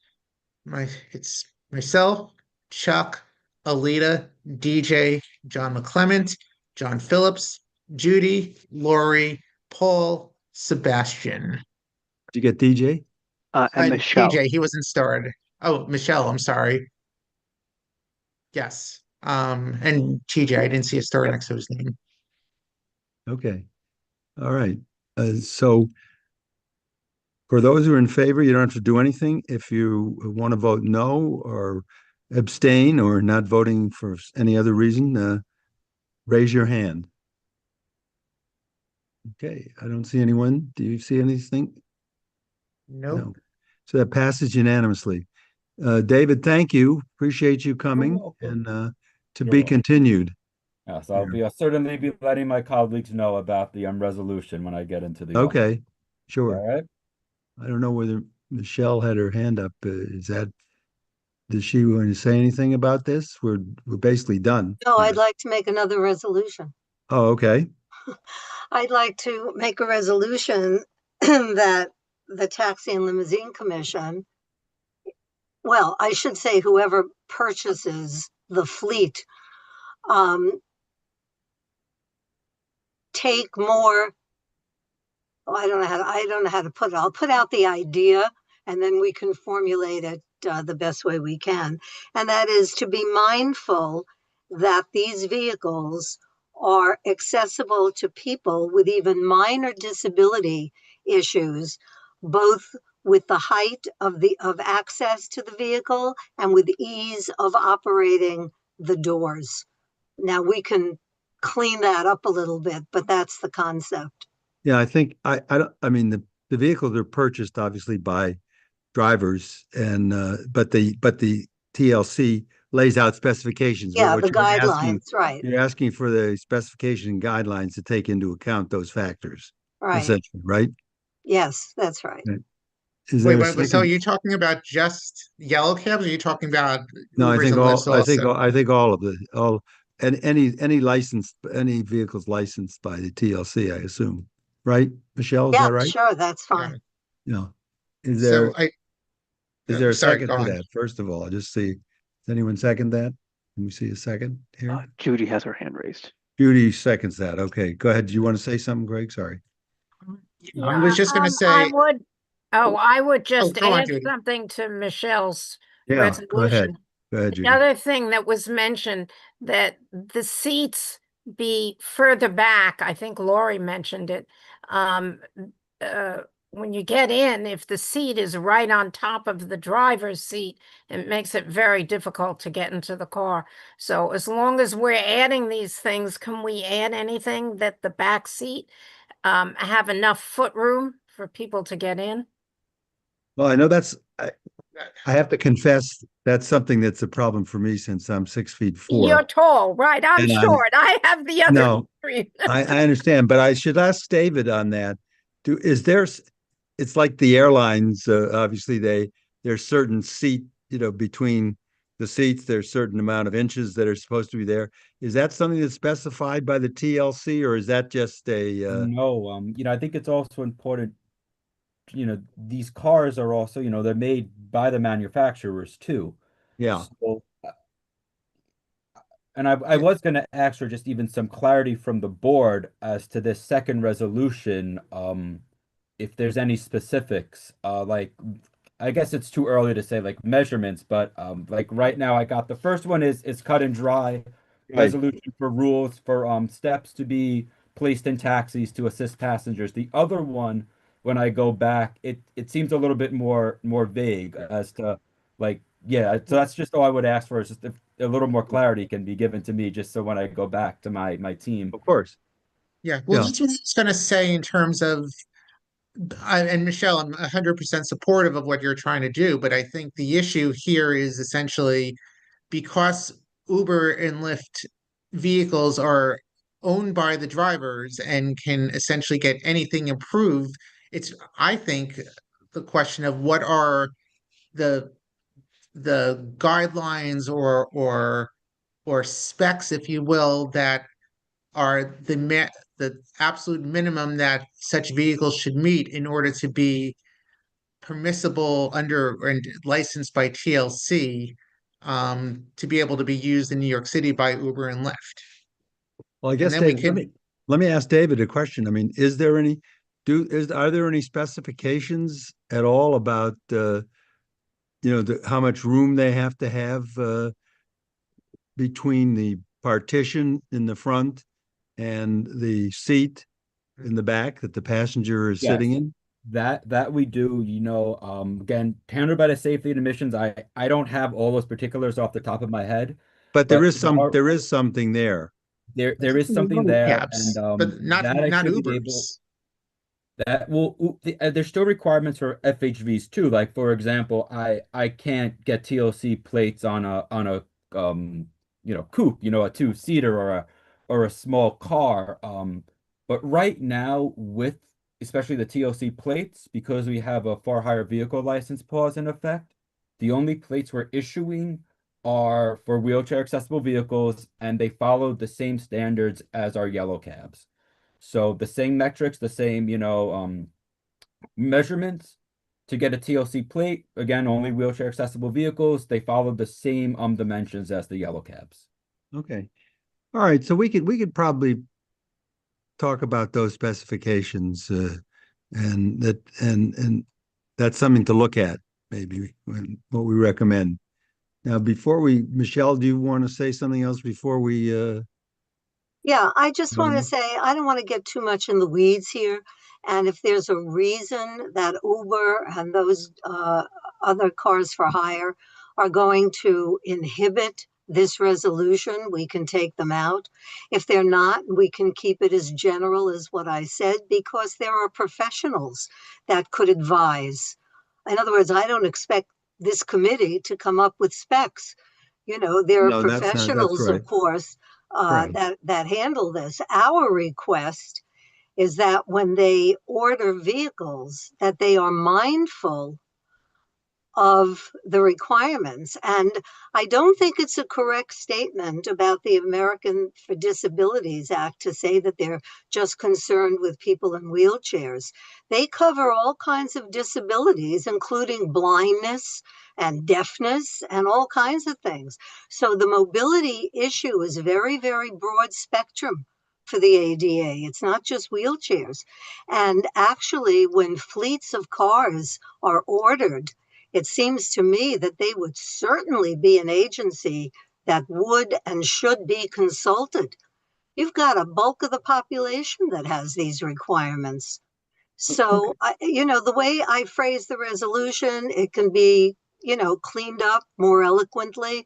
myself, Chuck, Alita, DJ, John McClement, John Phillips, Judy, Lori, Paul, Sebastian. Did you get DJ? And Michelle. DJ, he wasn't starred. Oh, Michelle, I'm sorry. Yes. And TJ, I didn't see a star next to his name. Okay. All right. So for those who are in favor, you don't have to do anything. If you want to vote no or abstain or not voting for any other reason, raise your hand. Okay. I don't see anyone. Do you see anything? Nope. No. So that passes unanimously. David, thank you. Appreciate you coming and to be continued. Yes, I'll certainly be letting my colleagues know about the resolution when I get into the office. Okay, sure. All right. I don't know whether Michelle had her hand up. Does she want to say anything about this? We're basically done. No, I'd like to make another resolution. Oh, okay. I'd like to make a resolution that the Taxi and Limousine Commission, well, I should say whoever purchases the fleet, take more. I don't know how to put it. I'll put out the idea and then we can formulate it the best way we can. And that is to be mindful that these vehicles are accessible to people with even minor disability issues, both with the height of access to the vehicle and with ease of operating the doors. Now we can clean that up a little bit, but that's the concept. Yeah, I think I mean the vehicles are purchased obviously by drivers and but the TLC lays out specifications. Yeah, the guidelines, right. You're asking for the specification guidelines to take into account those factors. Right. Essentially, right? Yes, that's right. Wait, so are you talking about just yellow cabs? Or are you talking about No, I Ubers think and Lyfts also? I think all of and any vehicles licensed by the TLC, I assume. Right, Michelle? Is that right? Sure, that's fine. Yeah. Is there a sorry, second go to on. that? First of all, I'll just see. Does anyone second that? Can we see a second here? Judy has her hand raised. Judy seconds that. Okay, go ahead. Do you want to say something, Greg? Sorry. I was just going to say. I would just go on, add Judy. something to Michelle's Yeah, resolution. go ahead. Go ahead, Judy. Another thing that was mentioned, that the seats be further back. I think Lori mentioned it. When you get in, if the seat is right on top of the driver's seat, it makes it very difficult to get into the car. So as long as we're adding these things, can we add anything that the back seat have enough foot room for people to get in? Well, I know I have to confess that's something that's a problem for me since I'm 6'4". You're tall, right? I'm And short. I have the other no, extreme. I understand, but I should ask David on that. It's like the airlines, obviously there's certain seat, between the seats, there's a certain amount of inches that are supposed to be there. Is that something that's specified by the TLC, or is that just a, No, I think it's also important, these cars are also, they're made by the manufacturers too. yeah, So, and I was going to ask for just even some clarity from the board as to this second resolution, if there's any specifics, like I guess it's too early to say like measurements, but like right now I got the first one is cut and dry right. resolution for rules for steps to be placed in taxis to assist passengers. The other one, when I go back, it seems a little bit more vague as to like yeah. So that's just all I would ask for is just if a little more clarity can be given to me, just so when I go back to my team. Of course. Yeah, well, Yeah. that's what I was going to say in terms of, and Michelle, I'm 100% supportive of what you're trying to do, but I think the issue here is essentially because Uber and Lyft vehicles are owned by the drivers and can essentially get anything approved, it's, I think, the question of what are the guidelines or specs, if you will, that are the absolute minimum that such vehicles should meet in order to be permissible under and licensed by TLC, to be able to be used in New York City by Uber and Lyft. Well, I And guess, then we David, can, let me ask David a question. I mean, are there any specifications at all about, how much room they have to have between the partition in the front and the seat in the back that the passenger is sitting Yes. in? That we do, again, handled by the safety and admissions. I don't have all those particulars off the top of my head, But but there is something there. there is something there, and cabs, but that I not should be able. Ubers. That will there's still requirements for FHVs too. Like for example, I can't get TLC plates on a coupe, a two-seater or a small car. But right now with especially the TLC plates, because we have a far higher vehicle license clause in effect, the only plates we're issuing are for wheelchair accessible vehicles, and they follow the same standards as our yellow cabs. So the same metrics, the same, measurements to get a TLC plate. Again, only wheelchair accessible vehicles. They follow the same dimensions as the yellow cabs. Okay. All right. So we could probably talk about those specifications, and that's something to look at maybe when what we recommend. Now, Michelle, do you want to say something else before we Yeah, I just want to go? say I don't want to get too much in the weeds here. And if there's a reason that Uber and those other cars for hire are going to inhibit this resolution, we can take them out. If they're not, we can keep it as general as what I said, because there are professionals that could advise. In other words, I don't expect this committee to come up with specs. There are No, that's professionals, right. of course, Right. that handle this. Our request is that when they order vehicles, that they are mindful of the requirements. And I don't think it's a correct statement about the American for Disabilities Act to say that they're just concerned with people in wheelchairs. They cover all kinds of disabilities, including blindness and deafness and all kinds of things. So the mobility issue is very, very broad spectrum for the ADA. It's not just wheelchairs. And actually, when fleets of cars are ordered, it seems to me that they would certainly be an agency that would and should be consulted. You've got a bulk of the population that has these requirements. So, the way I phrase the resolution, it can be, cleaned up more eloquently,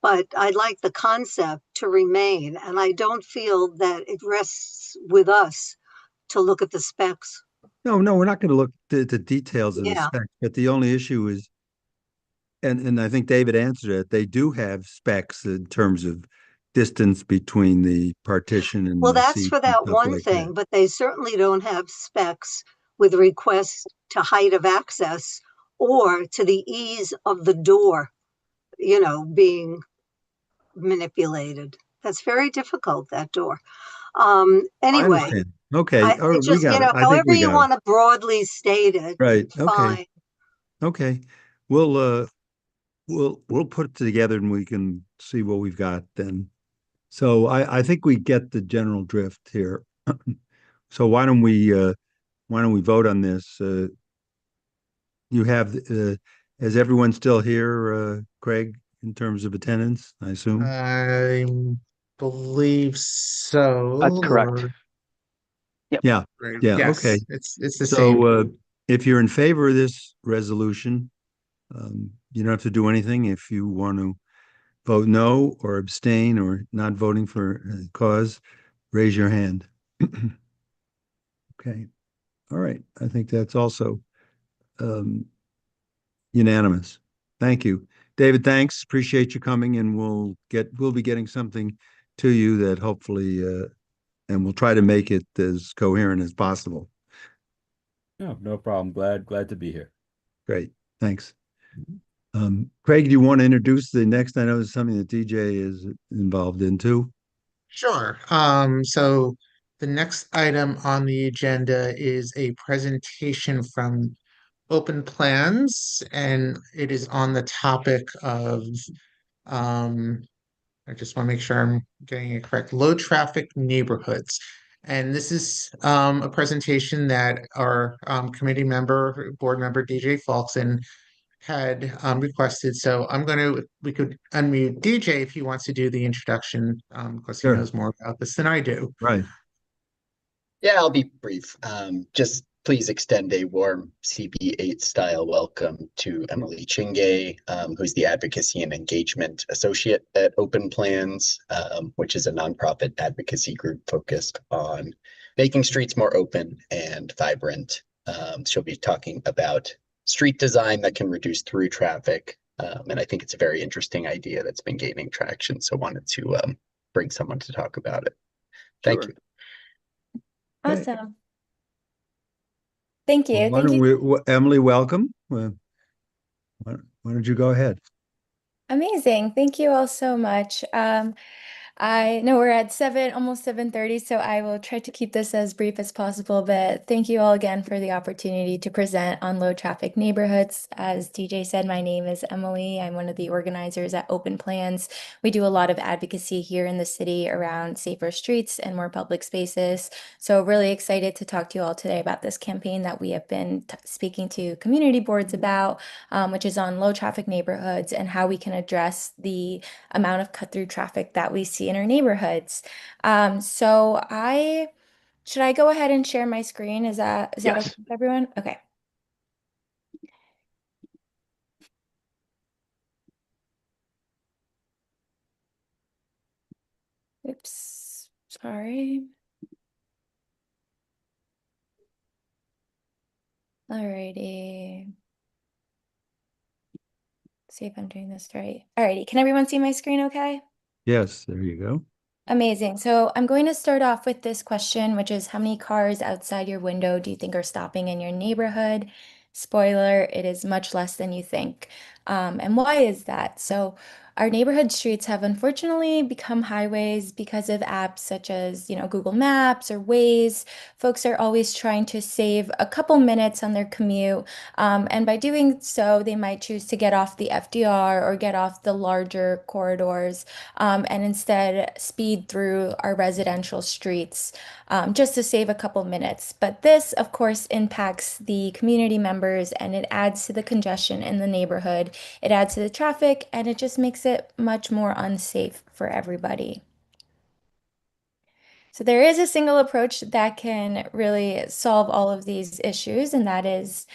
but I'd like the concept to remain. And I don't feel that it rests with us to look at the specs. No, we're not going to look at the details of the Yeah. specs, but the only issue is, and I think David answered it, they do have specs in terms of distance between the partition and Well, the that's seat for and that stuff one like that. thing, but they certainly don't have specs with request to height of access or to the ease of the door. being manipulated. That's very difficult, that door. I Anyway, understand. Okay, I all right, we just, got it. I think however we you got it. want to broadly state it, Right, okay, fine. okay. We'll we'll put it together and we can see what we've got then. So I think we get the general drift here. So why don't we vote on this? You have is everyone still here, Craig, in terms of attendance, I assume? I believe so. That's correct. Or Yep. Yeah, right. yeah, okay. Yes, it's the same. So if you're in favor of this resolution, you don't have to do anything. If you want to vote no or abstain or not voting for a cause, raise your hand. Okay. All right. I think that's also um, unanimous. Thank you. David, thanks. Appreciate you coming, and we'll be getting something to you that hopefully and we'll try to make it as coherent as possible. No, no problem. Glad to be here. Great. Thanks. Craig, do you want to introduce the next? I know it's something that DJ is involved in too. Sure. So the next item on the agenda is a presentation from Open Plans, and it is on the topic of, um, I just want to make sure I'm getting it correct, low traffic neighborhoods. And this is a presentation that our board member DJ Falkson had requested. So we could unmute DJ if he wants to do the introduction, because he Sure. knows more about this than I do. Right. Yeah, I'll be brief. Just please extend a warm CB8 style welcome to Emily Chingay, who's the Advocacy and Engagement Associate at Open Plans, which is a nonprofit advocacy group focused on making streets more open and vibrant. She'll be talking about street design that can reduce through traffic. And I think it's a very interesting idea that's been gaining traction. So wanted to bring someone to talk about it. Thank Sure. you. Awesome. Thank you. Well, why Thank don't you. we, Emily, welcome. Why don't you go ahead? Amazing. Thank you all so much. I know we're at almost 7:30, so I will try to keep this as brief as possible, but thank you all again for the opportunity to present on low traffic neighborhoods. As DJ said, my name is Emily. I'm one of the organizers at Open Plans. We do a lot of advocacy here in the city around safer streets and more public spaces. So really excited to talk to you all today about this campaign that we have been speaking to community boards about, which is on low traffic neighborhoods and how we can address the amount of cut through traffic that we see in our neighborhoods. Should I go ahead and share my screen? Is that okay Yes. with everyone? Okay. Oops, sorry. Alrighty. See if I'm doing this right. Alrighty, can everyone see my screen okay? Yes, there you go. Amazing. So I'm going to start off with this question, which is how many cars outside your window do you think are stopping in your neighborhood? Spoiler, it is much less than you think. And why is that? So our neighborhood streets have unfortunately become highways because of apps such as, Google Maps or Waze. Folks are always trying to save a couple minutes on their commute. And by doing so, they might choose to get off the FDR or get off the larger corridors and instead speed through our residential streets just to save a couple minutes. But this, of course, impacts the community members and it adds to the congestion in the neighborhood. It adds to the traffic and it just makes it much more unsafe for everybody. So there is a single approach that can really solve all of these issues, and that is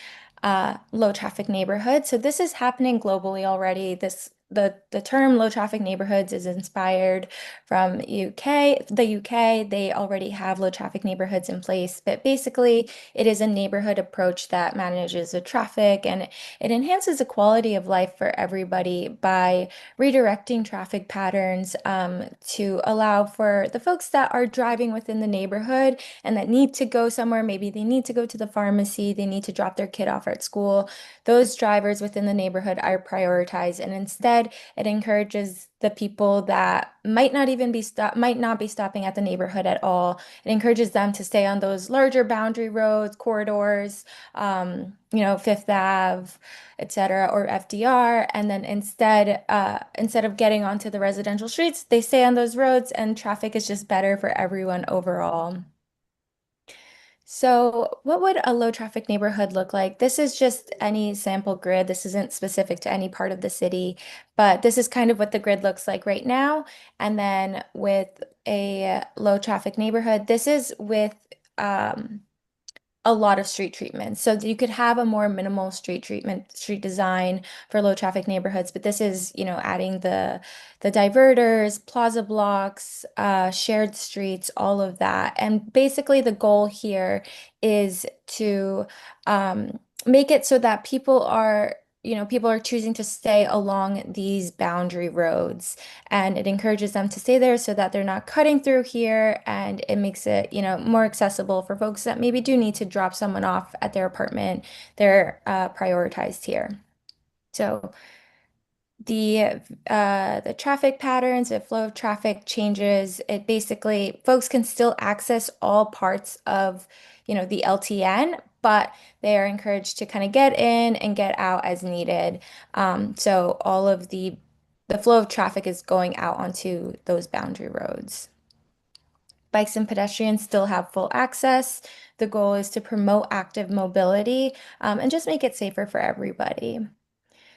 low traffic neighborhoods. So this is happening globally already. The term low traffic neighborhoods is inspired from the UK. They already have low traffic neighborhoods in place, but basically it is a neighborhood approach that manages the traffic and it enhances the quality of life for everybody by redirecting traffic patterns to allow for the folks that are driving within the neighborhood and that need to go somewhere. Maybe they need to go to the pharmacy, they need to drop their kid off at school. Those drivers within the neighborhood are prioritized, and instead neighborhood. It encourages the people that might not be stopping at the neighborhood at all. It encourages them to stay on those larger boundary roads, corridors, Fifth Ave, etc., or FDR, and then instead of getting onto the residential streets, they stay on those roads, and traffic is just better for everyone overall. So, what would a low traffic neighborhood look like? This is just any sample grid. This isn't specific to any part of the city, but this is kind of what the grid looks like right now. And then with a low traffic neighborhood, this is with a lot of street treatment. So you could have a more minimal street design for low traffic neighborhoods, but this is, adding the diverters, plaza blocks, shared streets, all of that. And basically the goal here is to make it so that people are choosing to stay along these boundary roads, and it encourages them to stay there so that they're not cutting through here, and it makes it, more accessible for folks that maybe do need to drop someone off at their apartment. They're prioritized here. So the traffic patterns, the flow of traffic changes. It basically, folks can still access all parts of, the LTN, but they are encouraged to kind of get in and get out as needed. So all of the flow of traffic is going out onto those boundary roads. Bikes and pedestrians still have full access. The goal is to promote active mobility, and just make it safer for everybody.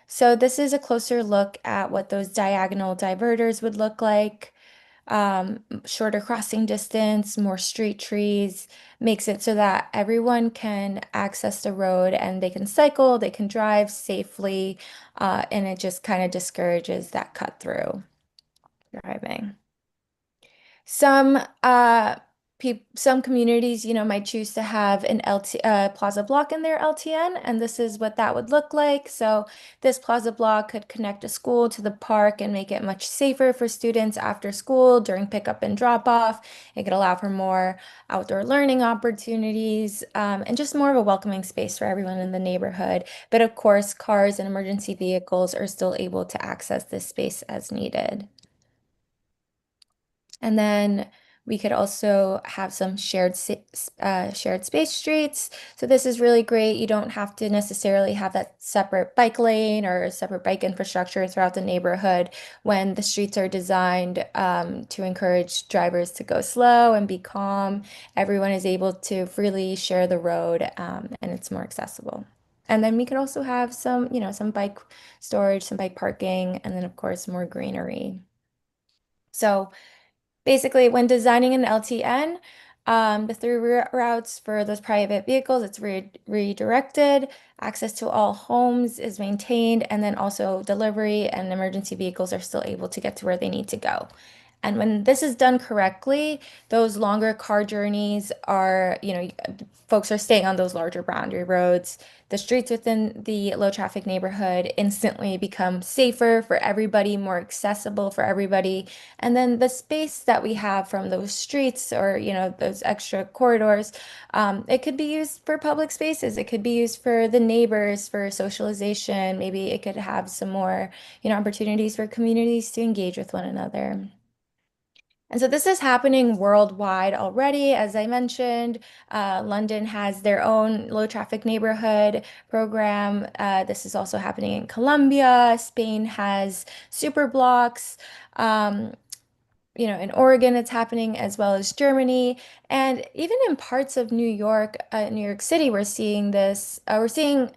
So this is a closer look at what those diagonal diverters would look like. Shorter crossing distance, more street trees, makes it so that everyone can access the road and they can cycle, they can drive safely, and it just kind of discourages that cut through driving. Some some communities, might choose to have an plaza block in their LTN, and this is what that would look like. So this plaza block could connect a school to the park and make it much safer for students after school during pickup and drop off. It could allow for more outdoor learning opportunities, and just more of a welcoming space for everyone in the neighborhood. But of course, cars and emergency vehicles are still able to access this space as needed. And then we could also have some shared space streets. So this is really great. You don't have to necessarily have that separate bike lane or separate bike infrastructure throughout the neighborhood when the streets are designed to encourage drivers to go slow and be calm. Everyone is able to freely share the road, and it's more accessible. And then we could also have some bike storage, some bike parking, and then of course more greenery. So basically, when designing an LTN, the through routes for those private vehicles, it's redirected, access to all homes is maintained, and then also delivery and emergency vehicles are still able to get to where they need to go. And when this is done correctly, those longer car journeys are, folks are staying on those larger boundary roads. The streets within the low traffic neighborhood instantly become safer for everybody, more accessible for everybody. And then the space that we have from those streets or, those extra corridors, it could be used for public spaces. It could be used for the neighbors, for socialization. Maybe it could have some more, opportunities for communities to engage with one another. And so this is happening worldwide already. As I mentioned, London has their own low traffic neighborhood program. This is also happening in Colombia. Spain has super blocks. In Oregon, it's happening as well as Germany. And even in parts of New York City, we're seeing this. We're seeing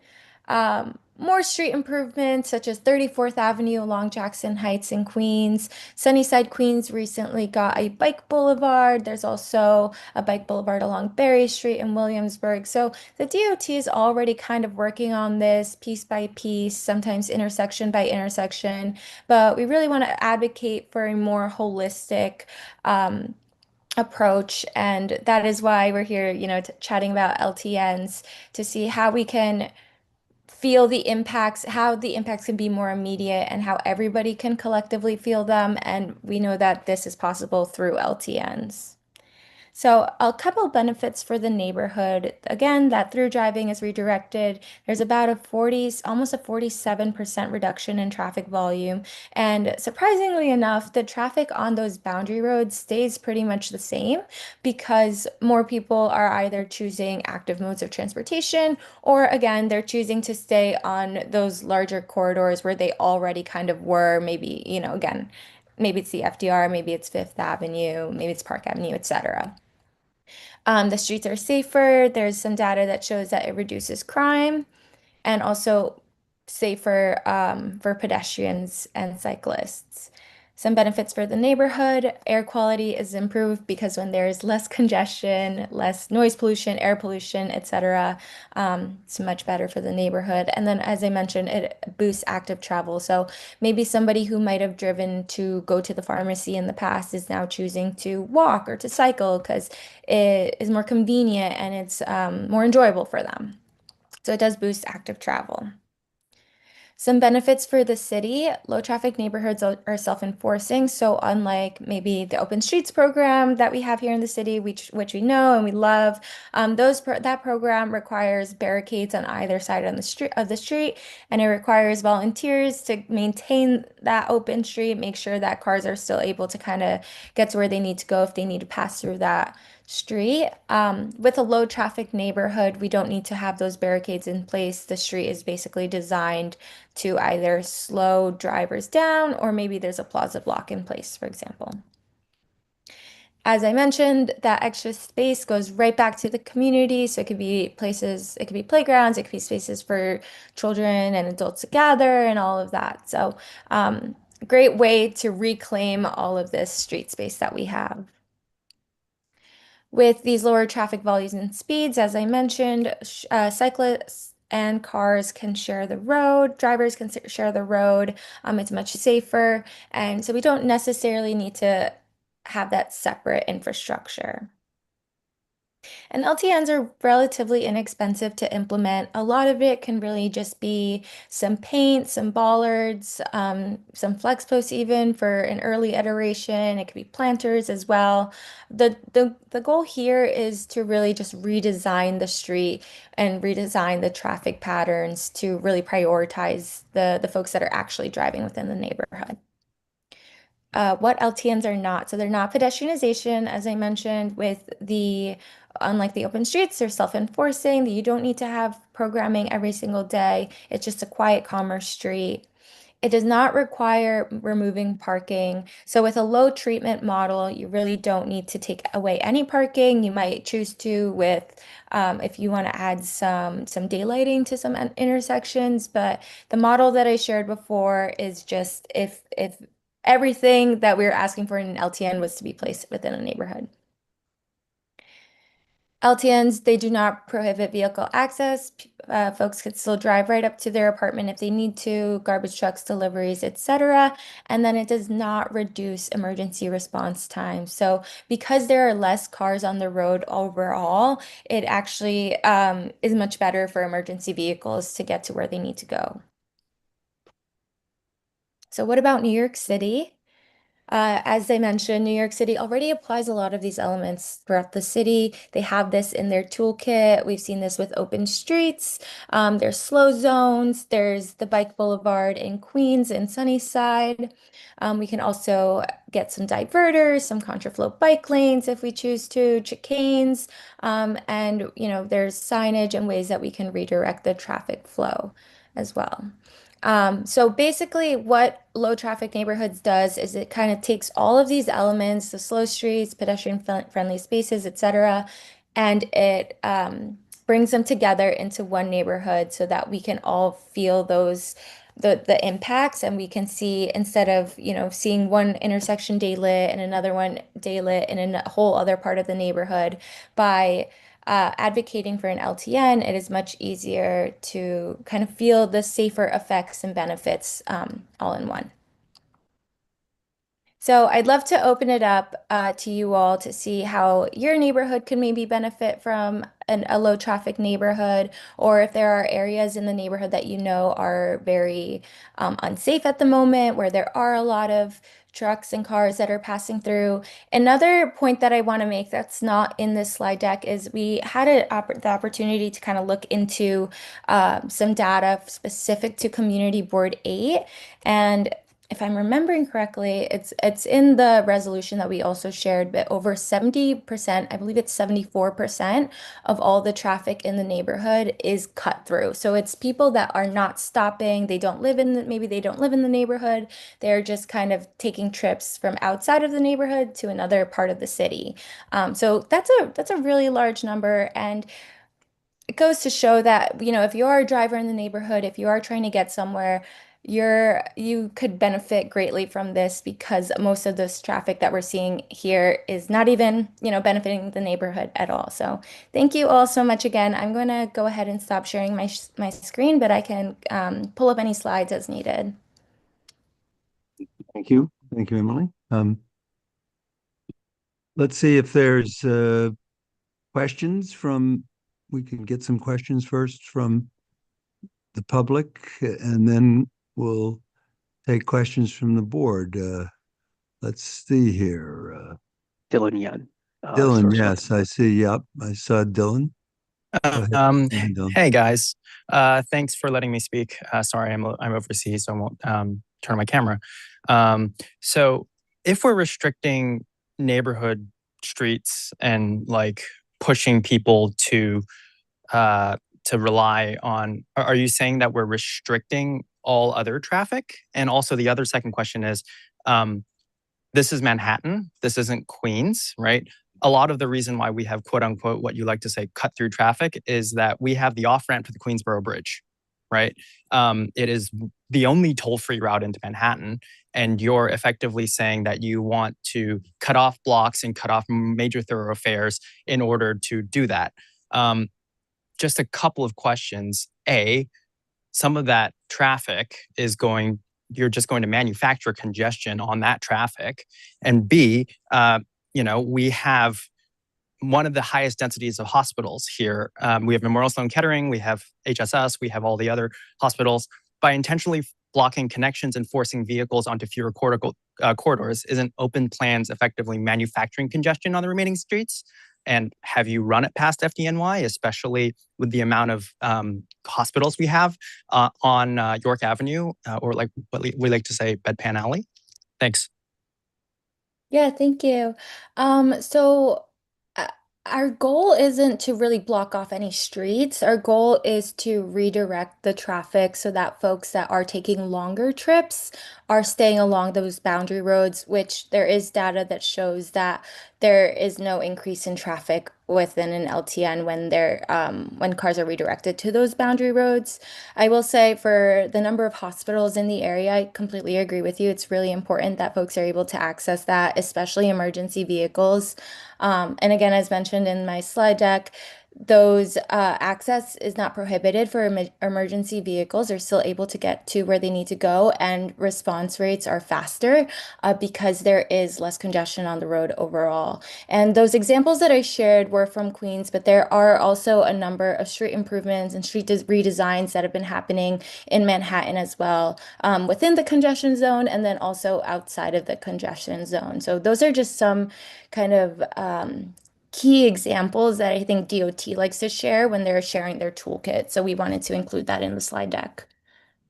more street improvements, such as 34th Avenue along Jackson Heights in Queens. Sunnyside, Queens recently got a bike boulevard. There's also a bike boulevard along Berry Street in Williamsburg. So the DOT is already kind of working on this piece by piece, sometimes intersection by intersection. But we really want to advocate for a more holistic approach, and that is why we're here, chatting about LTNs to see how we can feel the impacts, how the impacts can be more immediate, and how everybody can collectively feel them. And we know that this is possible through LTNs. So a couple benefits for the neighborhood. Again, that through driving is redirected. There's about a 40, almost a 47% reduction in traffic volume. And surprisingly enough, the traffic on those boundary roads stays pretty much the same because more people are either choosing active modes of transportation or again, they're choosing to stay on those larger corridors where they already kind of were, maybe, again, maybe it's the FDR, maybe it's Fifth Avenue, maybe it's Park Avenue, etc. The streets are safer. There's some data that shows that it reduces crime and also safer for pedestrians and cyclists. Some benefits for the neighborhood. Air quality is improved because when there's less congestion, less noise pollution, air pollution, etc., it's much better for the neighborhood. And then, as I mentioned, it boosts active travel. So maybe somebody who might have driven to go to the pharmacy in the past is now choosing to walk or to cycle because it is more convenient and it's more enjoyable for them. So it does boost active travel. Some benefits for the city, low traffic neighborhoods are self-enforcing. So unlike maybe the open streets program that we have here in the city, which we know and we love, that program requires barricades on either side of the street, and it requires volunteers to maintain that open street, make sure that cars are still able to kind of get to where they need to go if they need to pass through that street. With a low traffic neighborhood, we don't need to have those barricades in place. The street is basically designed to either slow drivers down or maybe there's a plaza block in place, for example. As I mentioned, that extra space goes right back to the community. So it could be places, it could be playgrounds, it could be spaces for children and adults to gather and all of that. So great way to reclaim all of this street space that we have. With these lower traffic volumes and speeds, as I mentioned, cyclists and cars can share the road, drivers can share the road. It's much safer. And so we don't necessarily need to have that separate infrastructure. And LTNs are relatively inexpensive to implement. A lot of it can really just be some paint, some bollards, some flex posts even for an early iteration. It could be planters as well. The goal here is to really just redesign the street and redesign the traffic patterns to really prioritize the folks that are actually driving within the neighborhood. What LTNs are not. So they're not pedestrianization, as I mentioned, unlike the open streets, they're self-enforcing. You don't need to have programming every single day. It's just a quiet, calmer street. It does not require removing parking. So with a low treatment model, you really don't need to take away any parking. You might choose to if you want to add some daylighting to some intersections. But the model that I shared before is just if everything that we were asking for in an LTN was to be placed within a neighborhood. LTNs, they do not prohibit vehicle access. Folks could still drive right up to their apartment if they need to, garbage trucks, deliveries, etc. And then it does not reduce emergency response time. So because there are less cars on the road overall, it actually is much better for emergency vehicles to get to where they need to go. So what about New York City? As I mentioned, New York City already applies a lot of these elements throughout the city. They have this in their toolkit. We've seen this with open streets. There's slow zones. There's the bike boulevard in Queens and Sunnyside. We can also get some diverters, some contraflow bike lanes if we choose to, chicanes, and there's signage and ways that we can redirect the traffic flow as well. So basically what low traffic neighborhoods does is it kind of takes all of these elements, the slow streets, pedestrian friendly spaces, etc., and it brings them together into one neighborhood so that we can all feel the impacts, and we can see, instead of seeing one intersection daylit and another one daylit in a whole other part of the neighborhood, by advocating for an LTN, it is much easier to kind of feel the safer effects and benefits all in one. So I'd love to open it up to you all to see how your neighborhood could maybe benefit from a low traffic neighborhood, or if there are areas in the neighborhood that you know are very unsafe at the moment, where there are a lot of trucks and cars that are passing through. Another point that I want to make that's not in this slide deck is we had the opportunity to kind of look into some data specific to Community Board 8. And if I'm remembering correctly, it's in the resolution that we also shared, but over 70%, I believe it's 74% of all the traffic in the neighborhood is cut through. So it's people that are not stopping. They don't live in maybe they don't live in the neighborhood. They're just kind of taking trips from outside of the neighborhood to another part of the city. So that's a really large number, and it goes to show that, if you're a driver in the neighborhood, if you are trying to get somewhere, you could benefit greatly from this, because most of this traffic that we're seeing here is not even, benefiting the neighborhood at all. So thank you all so much again. I'm going to go ahead and stop sharing my screen, but I can pull up any slides as needed. Thank you. Thank you, Emily. Let's see if there's questions we can get some questions first from the public, and then we'll take questions from the board. Let's see here. Dylan Yan. Dylan, first up. yes, I see. Yep, I saw Dylan. Go ahead, Dylan. Hey guys, thanks for letting me speak. Sorry, I'm overseas, so I won't turn on my camera. So if we're restricting neighborhood streets and like pushing people to rely on, are you saying that we're restricting all other traffic? And also the other second question is, this is Manhattan, this isn't Queens, right? A lot of the reason why we have quote unquote, what you like to say, cut through traffic is that we have the off ramp to the Queensboro Bridge, right? It is the only toll-free route into Manhattan. And you're effectively saying that you want to cut off blocks and cut off major thoroughfares in order to do that. Just a couple of questions. A, some of that traffic you're just going to manufacture congestion on that traffic. And B, we have one of the highest densities of hospitals here. We have Memorial Sloan Kettering, we have HSS, we have all the other hospitals. By intentionally blocking connections and forcing vehicles onto fewer corridors, isn't open plans effectively manufacturing congestion on the remaining streets? And have you run it past FDNY, especially with the amount of hospitals we have on York Avenue, or like what we like to say, Bedpan Alley? Thanks. Yeah, thank you. So uh, our goal isn't to really block off any streets. Our goal is to redirect the traffic so that folks that are taking longer trips are staying along those boundary roads, which there is data that shows that there is no increase in traffic within an LTN when cars are redirected to those boundary roads. I will say, for the number of hospitals in the area, I completely agree with you. It's really important that folks are able to access that, especially emergency vehicles. And again, as mentioned in my slide deck, those access is not prohibited for emergency vehicles. They're still able to get to where they need to go, and response rates are faster because there is less congestion on the road overall. And those examples that I shared were from Queens, but there are also a number of street improvements and street redesigns that have been happening in Manhattan as well, within the congestion zone and then also outside of the congestion zone. So those are just some kind of key examples that I think DOT likes to share when they're sharing their toolkit. So we wanted to include that in the slide deck.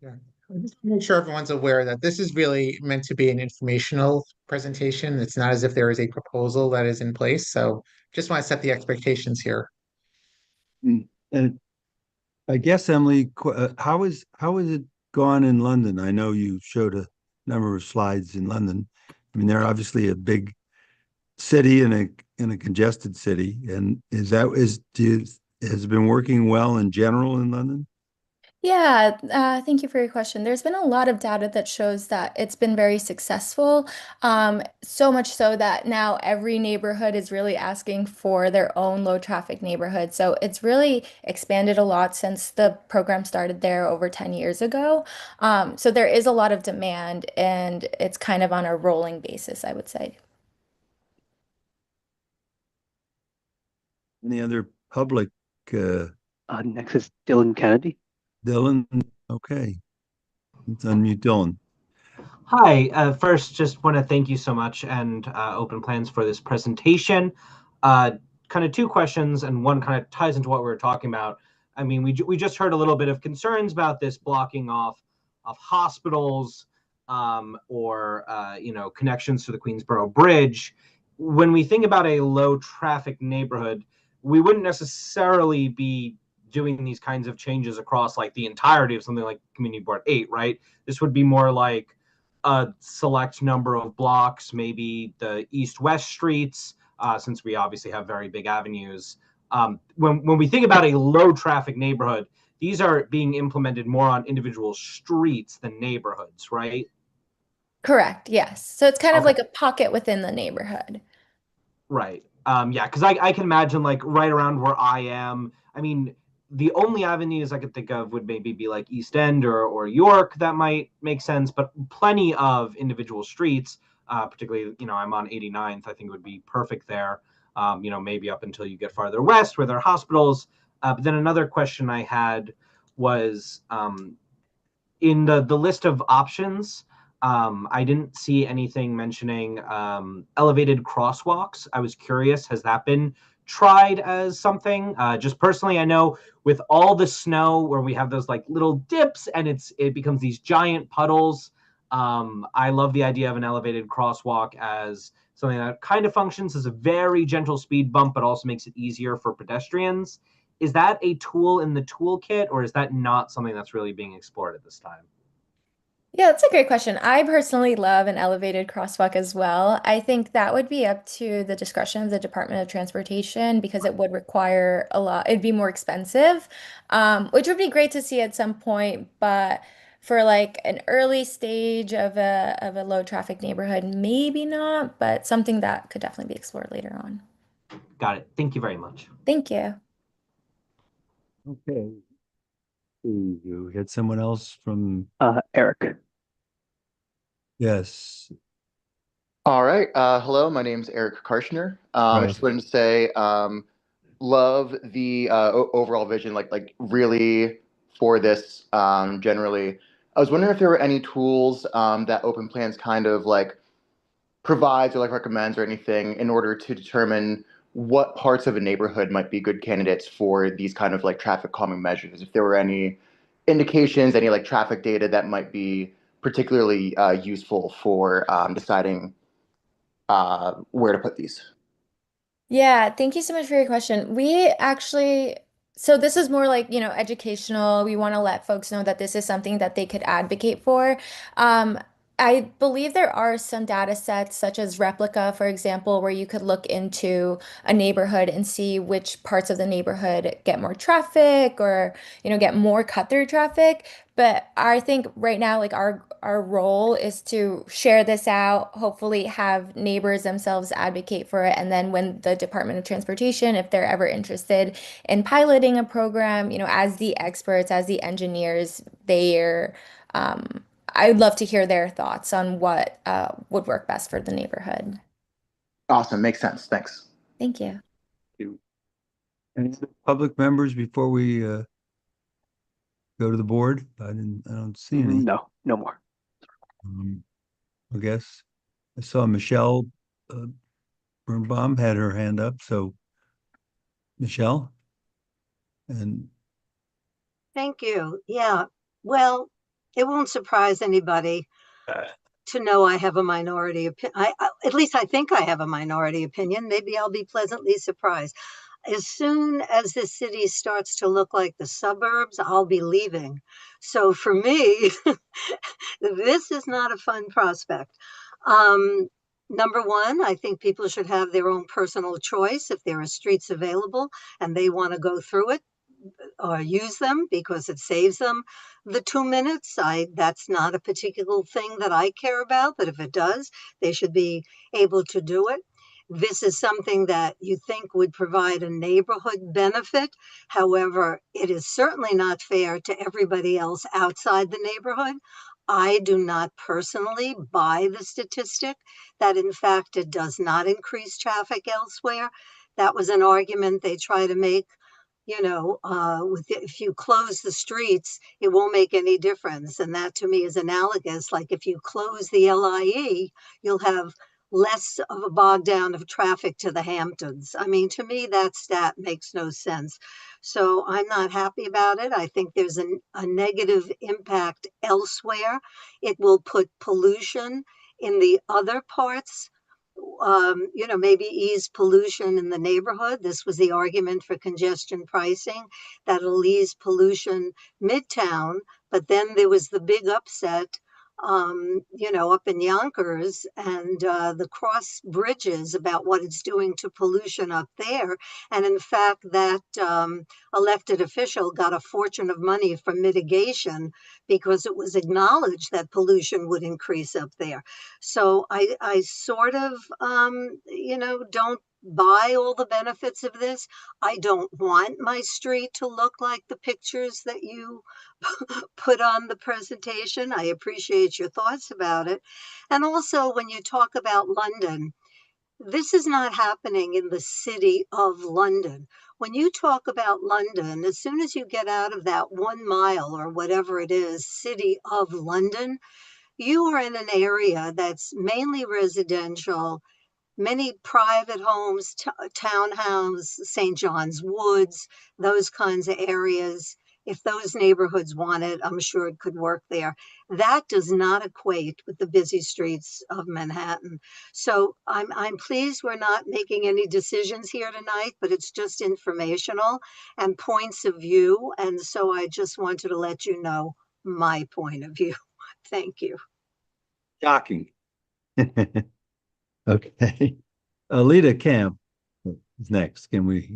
Yeah, I just want to make sure everyone's aware that this is really meant to be an informational presentation. It's not as if there is a proposal that is in place. So just want to set the expectations here. And I guess, Emily, how is it gone in London? I know you showed a number of slides in London. I mean, they're obviously a big city and a congested city. And has it been working well in general in London? Yeah, thank you for your question. There's been a lot of data that shows that it's been very successful. So much so that now every neighborhood is really asking for their own low traffic neighborhood. So it's really expanded a lot since the program started there over 10 years ago. So there is a lot of demand and it's kind of on a rolling basis, I would say. Any other public, Next is Dylan Kennedy. Dylan? Okay, let's unmute Dylan. Hi, first, just want to thank you so much and Open Plans for this presentation. Kind of two questions, and one kind of ties into what we were talking about. I mean, we just heard a little bit of concerns about this blocking off of hospitals or connections to the Queensboro Bridge. When we think about a low traffic neighborhood, we wouldn't necessarily be doing these kinds of changes across like the entirety of something like Community Board 8, right? This would be more like a select number of blocks, maybe the east-west streets, since we obviously have very big avenues. When we think about a low traffic neighborhood, these are being implemented more on individual streets than neighborhoods, right? Correct, yes. So it's kind of Okay. like a pocket within the neighborhood. Right. Yeah, because I can imagine like right around where I am. I mean, the only avenues I could think of would maybe be like East End or York. That might make sense, but plenty of individual streets, particularly, I'm on 89th. I think it would be perfect there. Maybe up until you get farther west where there are hospitals. But then another question I had was in the list of options, I didn't see anything mentioning elevated crosswalks. I was curious, has that been tried as something? Just personally, I know with all the snow where we have those like little dips and it becomes these giant puddles. I love the idea of an elevated crosswalk as something that kind of functions as a very gentle speed bump, but also makes it easier for pedestrians. Is that a tool in the toolkit, or is that not something that's really being explored at this time? Yeah, that's a great question. I personally love an elevated crosswalk as well. I think that would be up to the discretion of the Department of Transportation because it would require a lot, it'd be more expensive, which would be great to see at some point, but for like an early stage of a low traffic neighborhood, maybe not, but something that could definitely be explored later on. Got it. Thank you very much. Thank you. Okay. You had someone else from, Eric. yes, All right. Hello, my name's Eric Karshner. I Right. just wanted to say, love the overall vision, like really for this generally. I was wondering if there were any tools that Open Plans kind of like provides or like recommends or anything in order to determine what parts of a neighborhood might be good candidates for these kind of like traffic calming measures. If there were any indications, any like traffic data that might be particularly useful for deciding where to put these. Yeah, thank you so much for your question. We actually, so this is more like, educational. We want to let folks know that this is something that they could advocate for. Um, I believe there are some data sets, such as Replica, for example, where you could look into a neighborhood and see which parts of the neighborhood get more traffic or, get more cut-through traffic. But I think right now, like our role is to share this out, hopefully have neighbors themselves advocate for it, and then when the Department of Transportation, if they're ever interested in piloting a program, as the experts, as the engineers, they're I'd love to hear their thoughts on what would work best for the neighborhood. Awesome. Makes sense. Thanks. Thank you. Any other public members before we go to the board? I don't see any. No more. I guess I saw Michelle Birnbaum had her hand up, so Michelle? And Thank you. Yeah. Well, it won't surprise anybody to know I have a minority opinion. At least I think I have a minority opinion. Maybe I'll be pleasantly surprised. As soon as the city starts to look like the suburbs, I'll be leaving. So for me, this is not a fun prospect. Number one, I think people should have their own personal choice. If there are streets available and they want to go through it, use them because it saves them the 2 minutes. That's not a particular thing that I care about, but if it does, they should be able to do it. This is something that you think would provide a neighborhood benefit. However, it is certainly not fair to everybody else outside the neighborhood. I do not personally buy the statistic that, in fact, it does not increase traffic elsewhere. That was an argument they try to make. If you close the streets, it won't make any difference. And that to me is analogous. Like if you close the LIE, you'll have less of a bog down of traffic to the Hamptons. I mean, to me, that stat makes no sense. So I'm not happy about it. I think there's a negative impact elsewhere. It will put pollution in the other parts, maybe ease pollution in the neighborhood. This was the argument for congestion pricing, that it'll ease pollution midtown. But then there was the big upset, up in Yonkers and the cross bridges about what it's doing to pollution up there. And in fact, that elected official got a fortune of money for mitigation because it was acknowledged that pollution would increase up there. So I sort of, don't buy all the benefits of this. I don't want my street to look like the pictures that you put on the presentation. I appreciate your thoughts about it. And also, when you talk about London, this is not happening in the city of London. When you talk about London, as soon as you get out of that 1 mile or whatever it is, city of London, you are in an area that's mainly residential, many private homes, townhomes, St. John's Woods, those kinds of areas. If those neighborhoods want it, I'm sure it could work there. That does not equate with the busy streets of Manhattan. So I'm pleased we're not making any decisions here tonight, but it's just informational and points of view. And so I just wanted to let you know my point of view. Thank you. Shocking. Okay. Alita Camp is next. Can we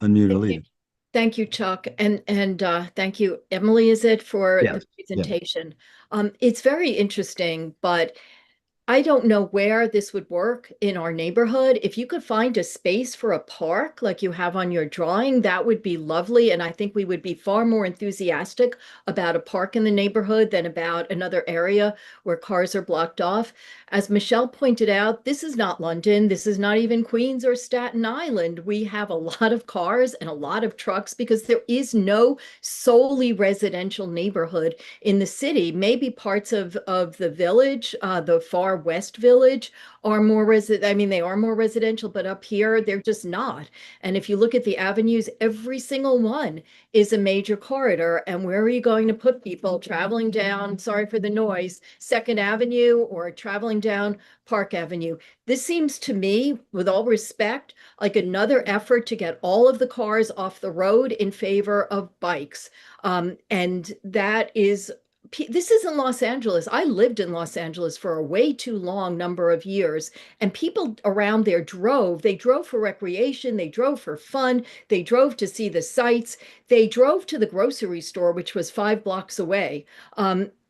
unmute Alita? Thank you, Chuck. And thank you, Emily, is it, for Yes, the presentation. It's very interesting, but I don't know where this would work in our neighborhood. If you could find a space for a park like you have on your drawing, that would be lovely. And I think we would be far more enthusiastic about a park in the neighborhood than about another area where cars are blocked off. As Michelle pointed out, this is not London. This is not even Queens or Staten Island. We have a lot of cars and a lot of trucks because there is no solely residential neighborhood in the city. Maybe parts of the village, the far West Village, are more they are more residential, but up here they're just not. And if you look at the avenues, every single one is a major corridor. And where are you going to put people traveling down, sorry for the noise, Second Avenue or traveling down Park Avenue? This seems to me, with all respect, like another effort to get all of the cars off the road in favor of bikes. And that is this isn't Los Angeles. I lived in Los Angeles for a way too long number of years, and people around there drove. They drove for recreation. They drove for fun. They drove to see the sights. They drove to the grocery store, which was 5 blocks away.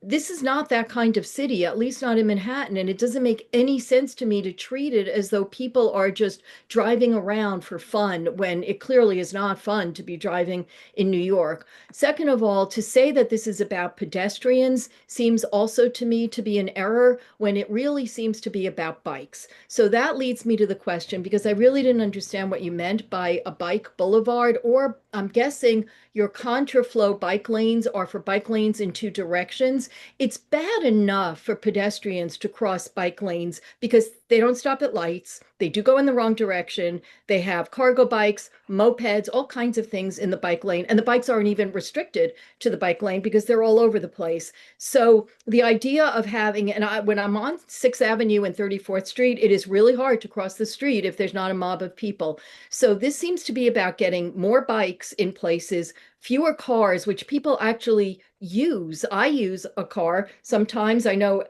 This is not that kind of city, at least not in Manhattan, and it doesn't make any sense to me to treat it as though people are just driving around for fun when it clearly is not fun to be driving in New York. Second of all, to say that this is about pedestrians seems also to me to be an error when it really seems to be about bikes. So that leads me to the question, because I really didn't understand what you meant by a bike boulevard, or I'm guessing your contraflow bike lanes are for bike lanes in 2 directions. It's bad enough for pedestrians to cross bike lanes because they don't stop at lights. They do go in the wrong direction. They have cargo bikes, mopeds, all kinds of things in the bike lane. And the bikes aren't even restricted to the bike lane because they're all over the place. So the idea of having, when I'm on 6th Avenue and 34th Street, it is really hard to cross the street if there's not a mob of people. So this seems to be about getting more bikes in places, fewer cars, which people actually use. I use a car. Sometimes I know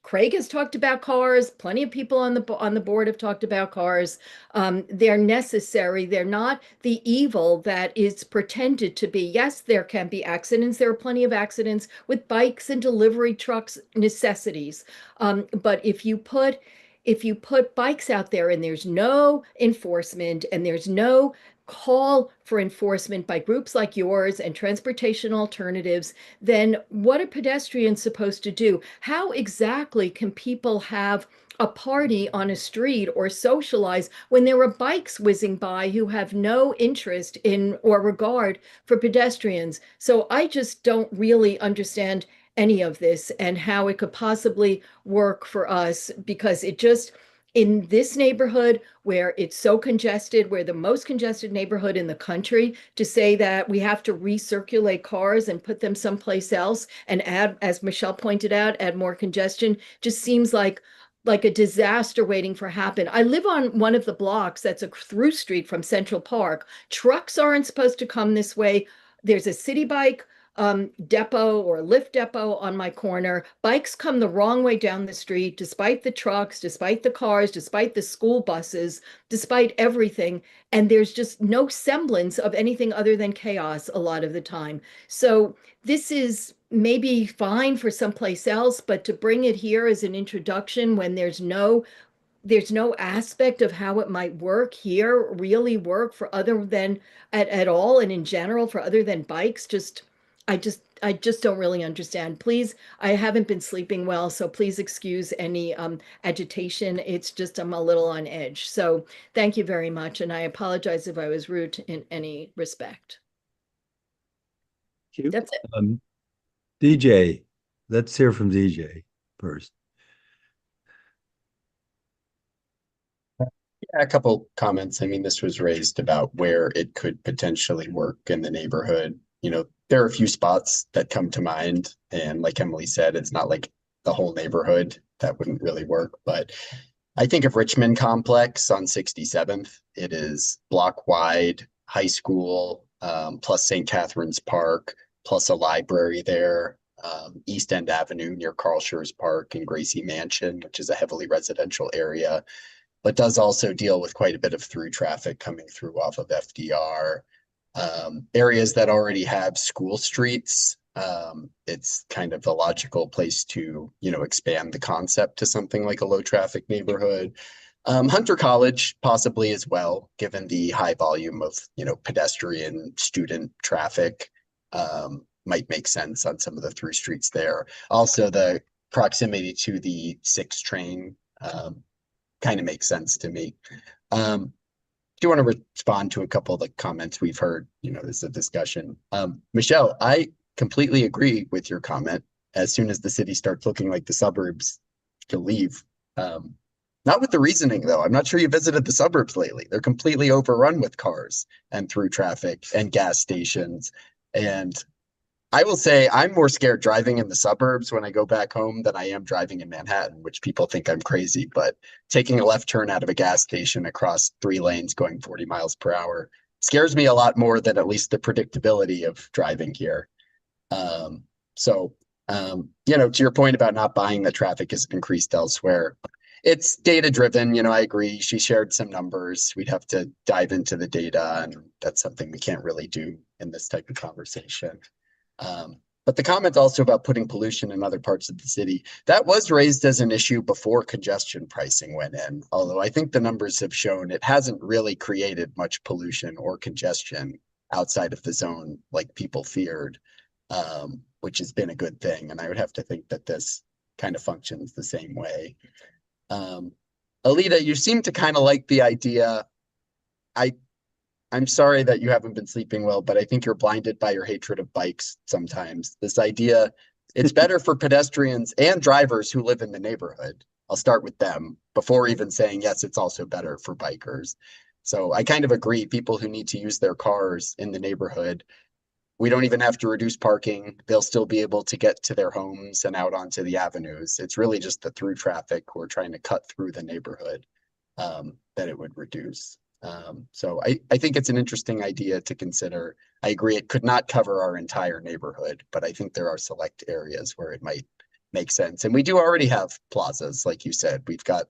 Craig has talked about cars. Plenty of people on the board have talked about cars. They're necessary. They're not the evil that is pretended to be. Yes, there can be accidents. There are plenty of accidents with bikes and delivery trucks, necessities. But if you put bikes out there and there's no enforcement and there's no call for enforcement by groups like yours and transportation alternatives, then what are pedestrians supposed to do? How exactly can people have a party on a street or socialize when there are bikes whizzing by who have no interest in or regard for pedestrians? So I just don't really understand any of this and how it could possibly work for us, because it just, in this neighborhood where it's so congested, we're the most congested neighborhood in the country, to say that we have to recirculate cars and put them someplace else and add, as Michelle pointed out, add more congestion, just seems like a disaster waiting for happen. I live on one of the blocks that's a through street from Central Park. Trucks aren't supposed to come this way. There's a city bike depot or lift depot on my corner. Bikes come the wrong way down the street, despite the trucks, despite the cars, despite the school buses, despite everything. And there's just no semblance of anything other than chaos a lot of the time. So this is maybe fine for someplace else, but to bring it here as an introduction when there's no aspect of how it might work here, really work for other than at all and in general for other than bikes, I just don't really understand. Please, I haven't been sleeping well, so please excuse any agitation. It's just I'm a little on edge. So thank you very much, and I apologize if I was rude in any respect. That's it. DJ, let's hear from DJ first. Yeah, a couple comments. I mean, this was raised about where it could potentially work in the neighborhood. There are a few spots that come to mind, and like Emily said, it's not like the whole neighborhood that wouldn't really work. But I think of Richmond Complex on 67th. It is block wide, high school, plus St. Catherine's Park, plus a library there. East End Avenue near Carl Schurz Park and Gracie Mansion, which is a heavily residential area, but does also deal with quite a bit of through traffic coming through off of FDR. Areas that already have school streets, it's kind of the logical place to, expand the concept to something like a low traffic neighborhood. Hunter College possibly as well, given the high volume of, pedestrian student traffic, might make sense on some of the through streets there. Also, the proximity to the 6 train kind of makes sense to me. Do you want to respond to a couple of the comments we've heard? This is a discussion. Michelle, I completely agree with your comment. As soon as the city starts looking like the suburbs, you'll leave. Not with the reasoning, though. I'm not sure you visited the suburbs lately. They're completely overrun with cars and through traffic and gas stations. And I will say I'm more scared driving in the suburbs when I go back home than I am driving in Manhattan, which people think I'm crazy. But taking a left turn out of a gas station across 3 lanes going 40 miles per hour scares me a lot more than at least the predictability of driving here. To your point about not buying that traffic has increased elsewhere, it's data driven. I agree. She shared some numbers. We'd have to dive into the data, and that's something we can't really do in this type of conversation. But the comment also about putting pollution in other parts of the city, that was raised as an issue before congestion pricing went in. Although I think the numbers have shown it hasn't really created much pollution or congestion outside of the zone like people feared, which has been a good thing. And I would have to think that this kind of functions the same way. Alita, you seem to kind of like the idea. I'm sorry that you haven't been sleeping well, but I think you're blinded by your hatred of bikes sometimes. This idea, it's better for pedestrians and drivers who live in the neighborhood. I'll start with them before even saying, yes, it's also better for bikers. So I kind of agree. People who need to use their cars in the neighborhood, we don't even have to reduce parking. They'll still be able to get to their homes and out onto the avenues. It's really just the through traffic we're trying to cut through the neighborhood that it would reduce. So I think it's an interesting idea to consider. I agree it could not cover our entire neighborhood, but I think there are select areas where it might make sense. And we do already have plazas, like you said. We've got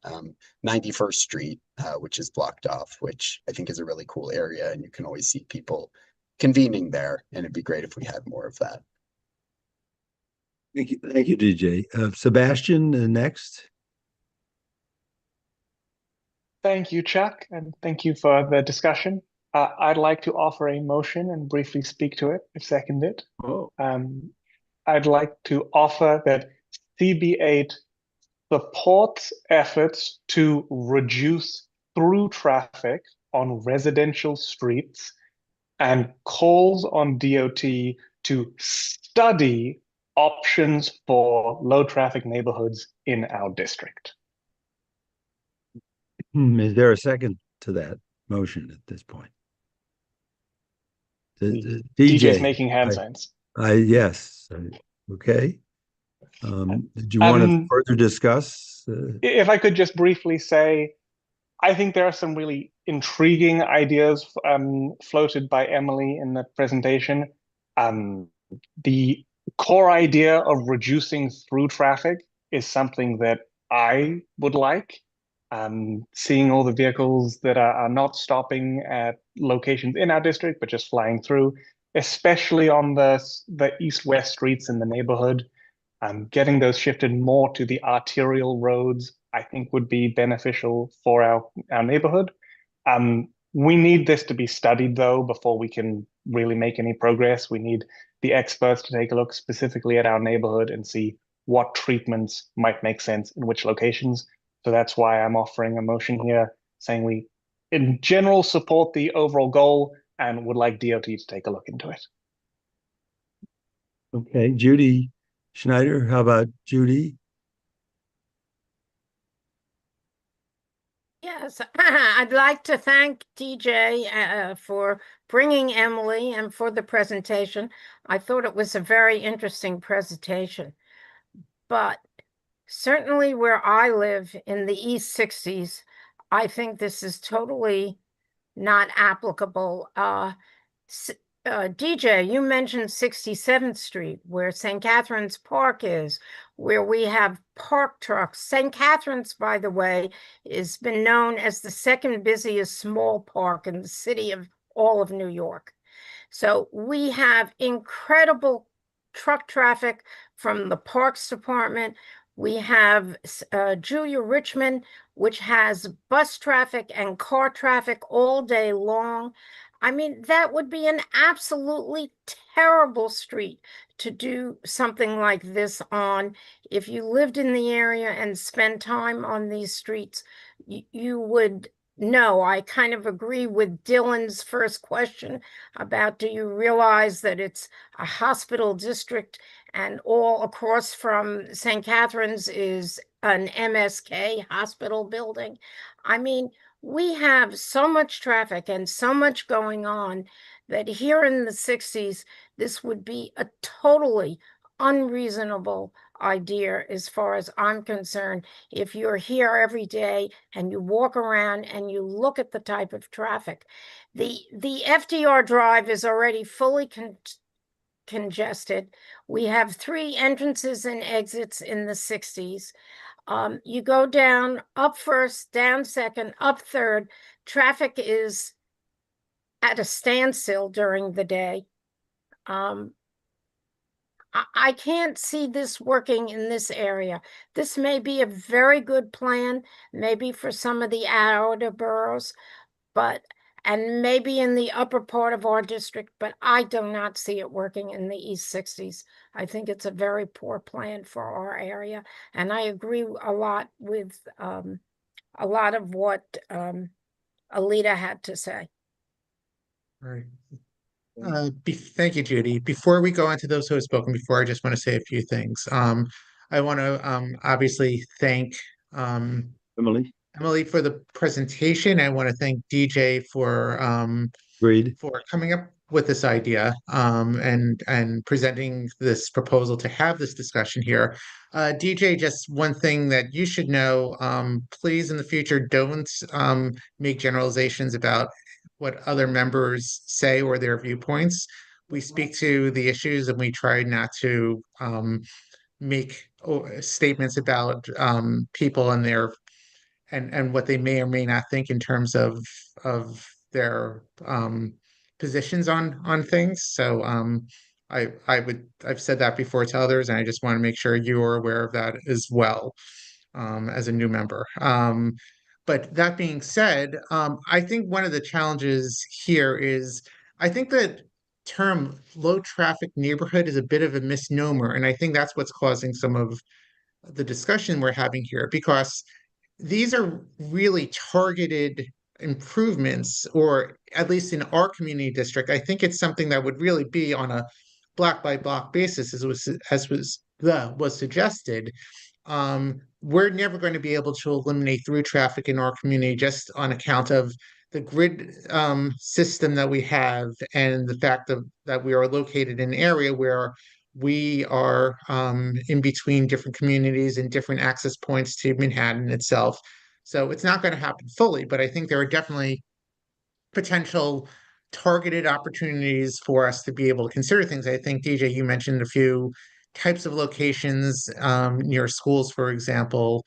91st Street, which is blocked off, which I think is a really cool area, and you can always see people convening there, and it'd be great if we had more of that. Thank you, DJ. Sebastian, next. Thank you, Chuck, and thank you for the discussion. I'd like to offer a motion and briefly speak to it, if seconded. Oh. I'd like to offer that CB8 supports efforts to reduce through traffic on residential streets and calls on DOT to study options for low traffic neighborhoods in our district. Is there a second to that motion at this point? DJ's making hand signs. Yes. Okay. Did you want to further discuss? If I could just briefly say, I think there are some really intriguing ideas floated by Emily in the presentation. The core idea of reducing through traffic is something that I would like. Seeing all the vehicles that are not stopping at locations in our district, but just flying through, especially on the east-west streets in the neighborhood. Getting those shifted more to the arterial roads, I think would be beneficial for our neighborhood. We need this to be studied, though, before we can really make any progress. We need the experts to take a look specifically at our neighborhood and see what treatments might make sense in which locations. So that's why I'm offering a motion here saying we, in general, support the overall goal and would like DOT to take a look into it. Okay, Judy Schneider, how about Judy? Yes, I'd like to thank DJ for bringing Emily and for the presentation. I thought it was a very interesting presentation, but certainly where I live in the East 60s, I think this is totally not applicable. DJ, you mentioned 67th Street, where St. Catherine's Park is, where we have park trucks. St. Catherine's, by the way, has been known as the second busiest small park in the city of all of New York. So we have incredible truck traffic from the Parks Department. We have Julia Richmond, which has bus traffic and car traffic all day long. I mean, that would be an absolutely terrible street to do something like this on. If you lived in the area and spent time on these streets, you would know. I kind of agree with Dylan's first question about, do you realize that it's a hospital district and all across from St. Catherine's is an MSK hospital building? I mean, we have so much traffic and so much going on that here in the 60s, this would be a totally unreasonable idea as far as I'm concerned. If you're here every day and you walk around and you look at the type of traffic, the FDR Drive is already fully congested. We have 3 entrances and exits in the 60s. You go down, up first, down second, up third. Traffic is at a standstill during the day. I can't see this working in this area. This may be a very good plan, maybe for some of the outer boroughs, and maybe in the upper part of our district, but I do not see it working in the East 60s. I think it's a very poor plan for our area. And I agree a lot with a lot of what Alita had to say. All right. Thank you, Judy. Before we go into those who have spoken before, I just want to say a few things. I want to obviously thank Emily for the presentation. I want to thank DJ for coming up with this idea and presenting this proposal to have this discussion here. DJ, just one thing that you should know, please in the future don't make generalizations about what other members say or their viewpoints. We speak to the issues and we try not to make statements about people and their and what they may or may not think in terms of their positions on things. So I've said that before to others, and I just want to make sure you are aware of that as well, as a new member. But that being said, I think one of the challenges here is I think that term low traffic neighborhood is a bit of a misnomer, and I think that's what's causing some of the discussion we're having here, because these are really targeted improvements, or at least in our community district, I think it's something that would really be on a block by block basis, was suggested. We're never going to be able to eliminate through traffic in our community just on account of the grid system that we have, and the fact that we are located in an area where we are in between different communities and different access points to Manhattan itself. So it's not going to happen fully, but I think there are definitely potential targeted opportunities for us to be able to consider things. I think, DJ, you mentioned a few types of locations near schools, for example,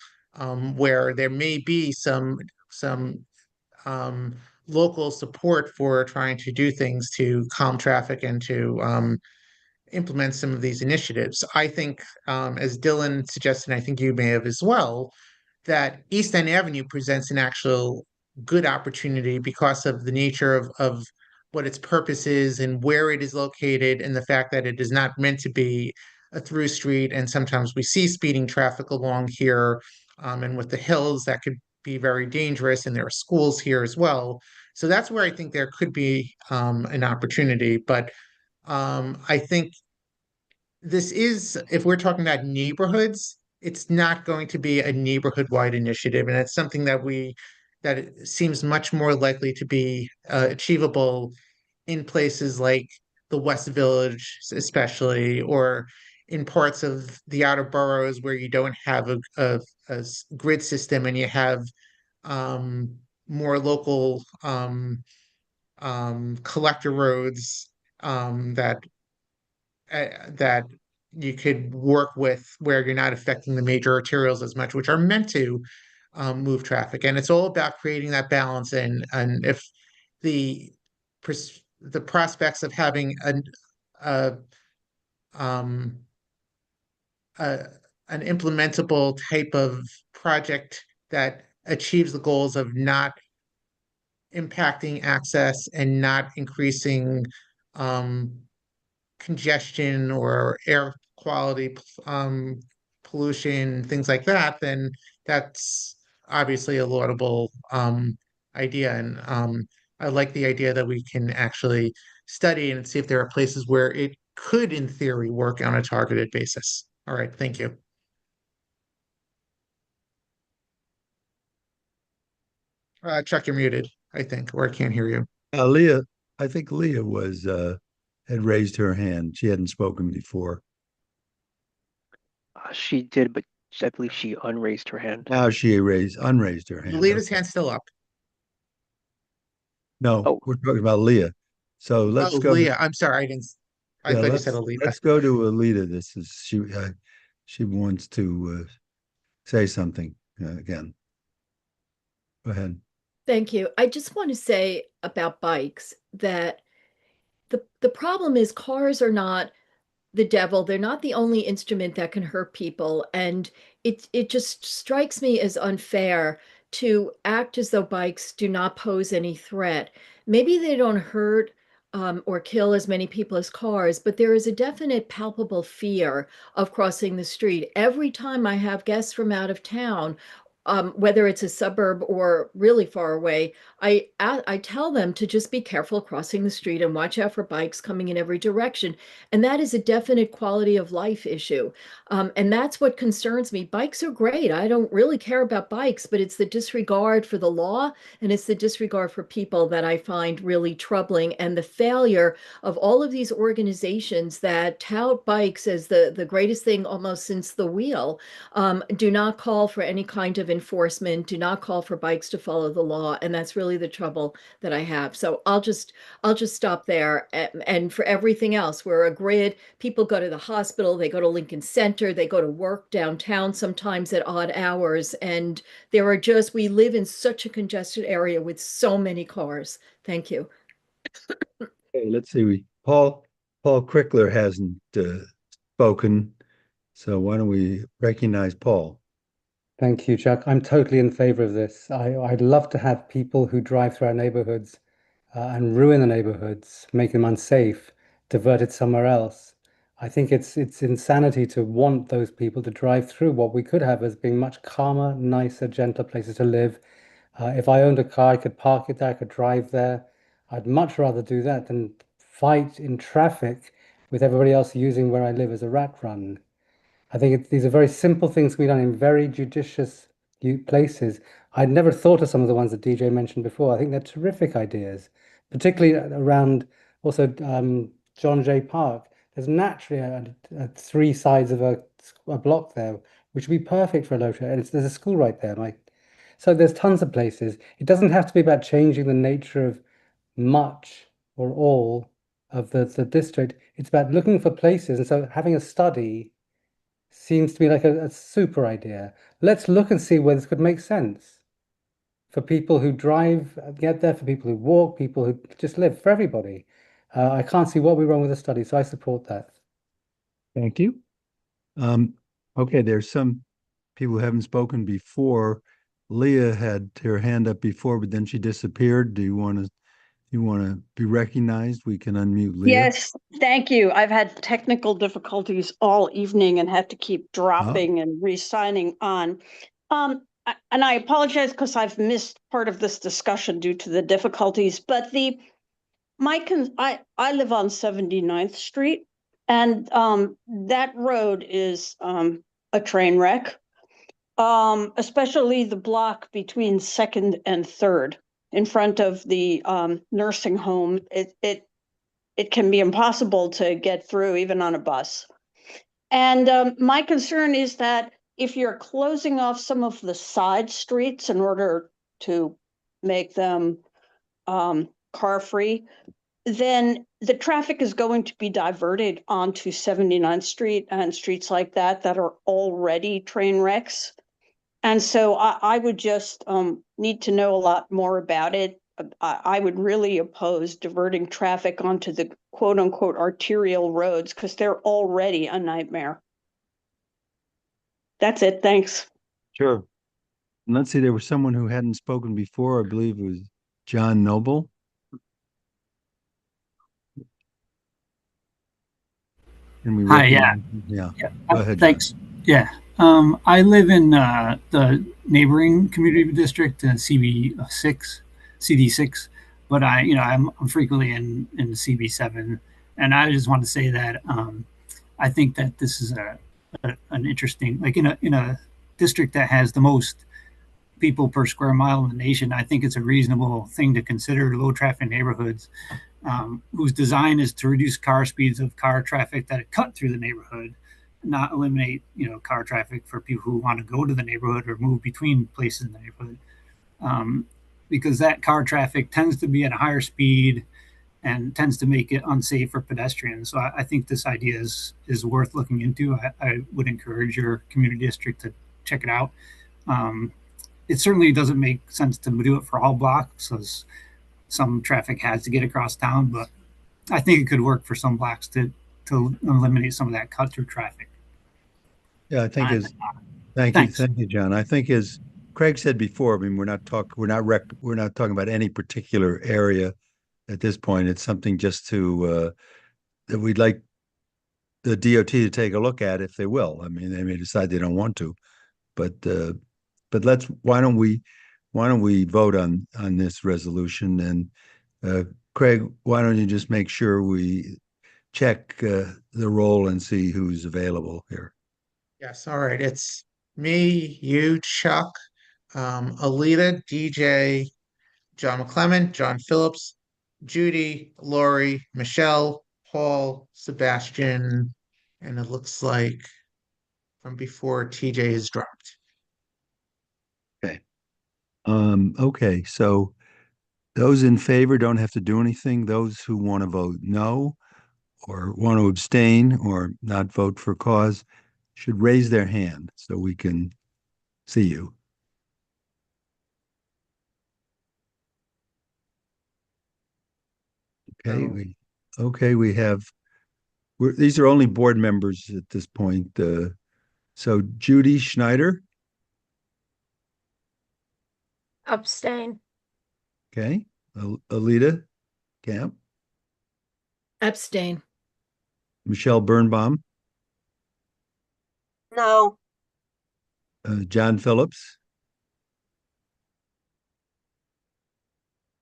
where there may be some local support for trying to do things to calm traffic and to implement some of these initiatives. I think, as Dylan suggested, I think you may have as well, that East End Avenue presents an actual good opportunity because of the nature of what its purpose is and where it is located, and the fact that it is not meant to be a through street. And sometimes we see speeding traffic along here, and with the hills, that could be very dangerous. And there are schools here as well. So that's where I think there could be an opportunity. But I think this is, if we're talking about neighborhoods, it's not going to be a neighborhood-wide initiative, and it's something that it seems much more likely to be achievable in places like the West Village, especially, or in parts of the outer boroughs where you don't have a grid system, and you have um, more local collector roads that you could work with, where you're not affecting the major arterials as much, which are meant to move traffic. And it's all about creating that balance. And if the the prospects of having a, um, a an implementable type of project that achieves the goals of not impacting access and not increasing um, congestion or air quality, pollution, things like that, then that's obviously a laudable idea. And I like the idea that we can actually study and see if there are places where it could, in theory, work on a targeted basis. All right, thank you. Chuck, you're muted, I think, or I can't hear you. Leah, I think Leah had raised her hand. She hadn't spoken before. She did, but I believe she unraised her hand. Now she unraised her hand. Leah's hand's still up. No, Oh. we're talking about Leah. So let's go. Leah, I'm sorry, I thought you said Alita. Let's go to Alita. She wants to say something again. Go ahead. Thank you. I just want to say about bikes that the problem is cars are not the devil. They're not the only instrument that can hurt people. And it just strikes me as unfair to act as though bikes do not pose any threat. Maybe they don't hurt or kill as many people as cars, but there is a definite palpable fear of crossing the street. Every time I have guests from out of town, whether it's a suburb or really far away, I tell them to just be careful crossing the street and watch out for bikes coming in every direction. And that is a definite quality of life issue. And that's what concerns me. Bikes are great. I don't really care about bikes, but it's the disregard for the law and it's the disregard for people that I find really troubling. And the failure of all of these organizations that tout bikes as the greatest thing almost since the wheel do not call for any kind of enforcement, do not call for bikes to follow the law, and that's really the trouble that I have. So I'll just stop there. And for everything else, we're a grid. People go to the hospital, they go to Lincoln Center, they go to work downtown sometimes at odd hours, and we live in such a congested area with so many cars. Thank you. Okay, let's see. Paul Crickler hasn't spoken, so why don't we recognize Paul? Thank you, Chuck. I'm totally in favor of this. I'd love to have people who drive through our neighborhoods and ruin the neighborhoods, make them unsafe, diverted somewhere else. I think it's insanity to want those people to drive through what we could have as being much calmer, nicer, gentler places to live. If I owned a car, I could park it there, I could drive there. I'd much rather do that than fight in traffic with everybody else using where I live as a rat run. I think these are very simple things to be done in very judicious places. I'd never thought of some of the ones that DJ mentioned before. I think they're terrific ideas, particularly around also John Jay Park. There's naturally three sides of a block there, which would be perfect for a low traffic. There's a school right there. So there's tons of places. It doesn't have to be about changing the nature of much or all of the district. It's about looking for places. And so having a study seems to be like a super idea. Let's look and see where this could make sense for people who drive, get there, for people who walk, people who just live, for everybody. I can't see what would be wrong with the study, so I support that. Thank you. Okay, there's some people who haven't spoken before. Leah had her hand up before, but then she disappeared. Do you want to be recognized? We can unmute Leah. Yes, thank you. I've had technical difficulties all evening and had to keep dropping and re-signing on. And I apologize because I've missed part of this discussion due to the difficulties, but I live on 79th Street, and that road is a train wreck, especially the block between 2nd and 3rd in front of the nursing home. It can be impossible to get through even on a bus. And my concern is that if you're closing off some of the side streets in order to make them car-free, then the traffic is going to be diverted onto 79th Street and streets like that are already train wrecks. And so I would just need to know a lot more about it. I would really oppose diverting traffic onto the quote unquote arterial roads because they're already a nightmare. That's it. Thanks. Sure. And let's see, there was someone who hadn't spoken before. I believe it was John Noble. Hi, yeah. Go ahead, thanks. John. Yeah. I live in the neighboring community district, CD6, but I'm frequently in CB7, and I just want to say that I think that this is an interesting, like in a district that has the most people per square mile in the nation. I think it's a reasonable thing to consider low traffic neighborhoods whose design is to reduce car speeds of car traffic that cut through the neighborhood, not eliminate car traffic for people who want to go to the neighborhood or move between places in the neighborhood, because that car traffic tends to be at a higher speed and tends to make it unsafe for pedestrians. So I think this idea is worth looking into. I would encourage your community district to check it out. It certainly doesn't make sense to do it for all blocks, because some traffic has to get across town, but I think it could work for some blocks to eliminate some of that cut through traffic. Yeah, I think thank you, John. I think as Craig said before, I mean, we're not talking about any particular area at this point. It's something just to that we'd like the DOT to take a look at if they will. I mean, they may decide they don't want to, but why don't we vote on this resolution? And Craig, why don't you just make sure we check the roll and see who's available here? Yes, all right. It's me, you, Chuck, Alita, DJ, John McClement, John Phillips, Judy, Lori, Michelle, Paul, Sebastian, and it looks like from before TJ has dropped. Okay, so those in favor don't have to do anything. Those who want to vote no or want to abstain or not vote for cause should raise their hand so we can see you. Okay, we have, these are only board members at this point. So Judy Schneider, Abstain. okay. Alita Camp, Abstain. Michelle Birnbaum, No, John Phillips,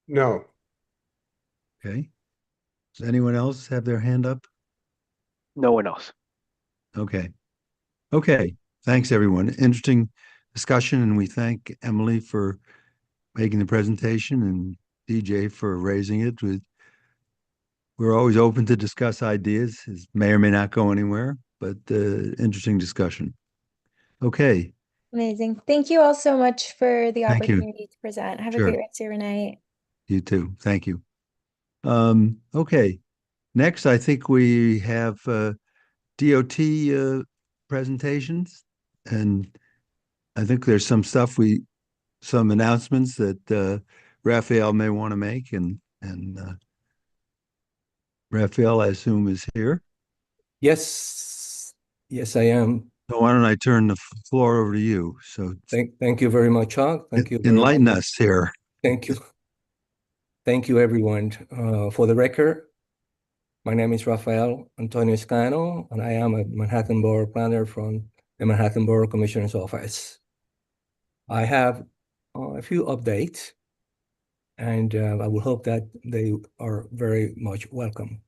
No. okay. Does anyone else have their hand up? No one else. Okay. Okay. Thanks, everyone. Interesting discussion, and we thank Emily for making the presentation and DJ for raising it. We're always open to discuss ideas. It may or may not go anywhere, but interesting discussion. Okay. Amazing. Thank you all so much for the Thank you. opportunity to present. Have a Sure. great rest of your night. You too. Thank you. Okay. Next, I think we have DOT presentations, and I think there's some announcements that Raphael may want to make, and Raphael, I assume, is here. Yes, yes, I am. So why don't I turn the floor over to you? So Thank you very much, Chuck. Thank you very enlighten much. us here. Thank you. Thank you, everyone. For the record, my name is Rafael Antonio Escano, and I am a Manhattan Borough Planner from the Manhattan Borough Commissioner's Office. I have a few updates, and I will hope that they are very much welcome.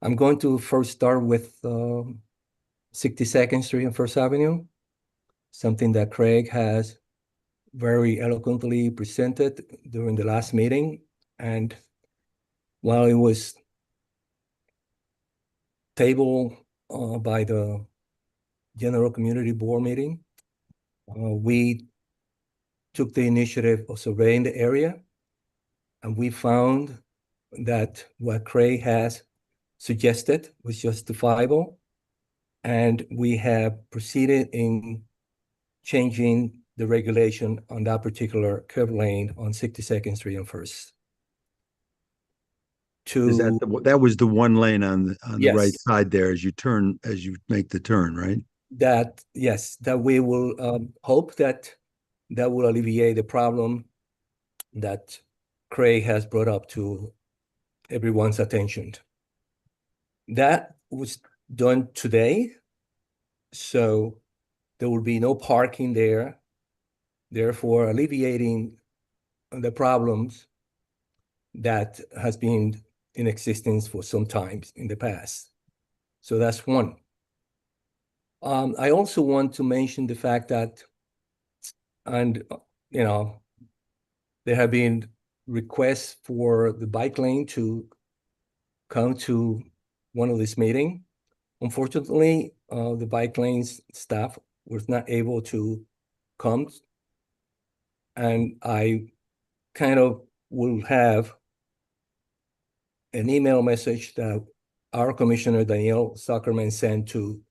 I'm going to first start with 62nd Street and First Avenue, something that Craig has very eloquently presented during the last meeting. And while it was tabled by the General Community Board meeting, we took the initiative of surveying the area, and we found that what Craig has suggested was justifiable, and we have proceeded in changing the regulation on that particular curb lane on 62nd Street and First. Is that was the one lane on the right Yes. side there as you make the turn, right? Yes, that we will hope that will alleviate the problem that Craig has brought up to everyone's attention. That was done today, so there will be no parking there, therefore alleviating the problems that has been in existence for some time in the past. So that's one. I also want to mention the fact that, and there have been requests for the bike lane to come to one of these meetings. Unfortunately, the bike lanes staff was not able to come, and I kind of will have an email message that our Commissioner Danielle Zuckerman sent to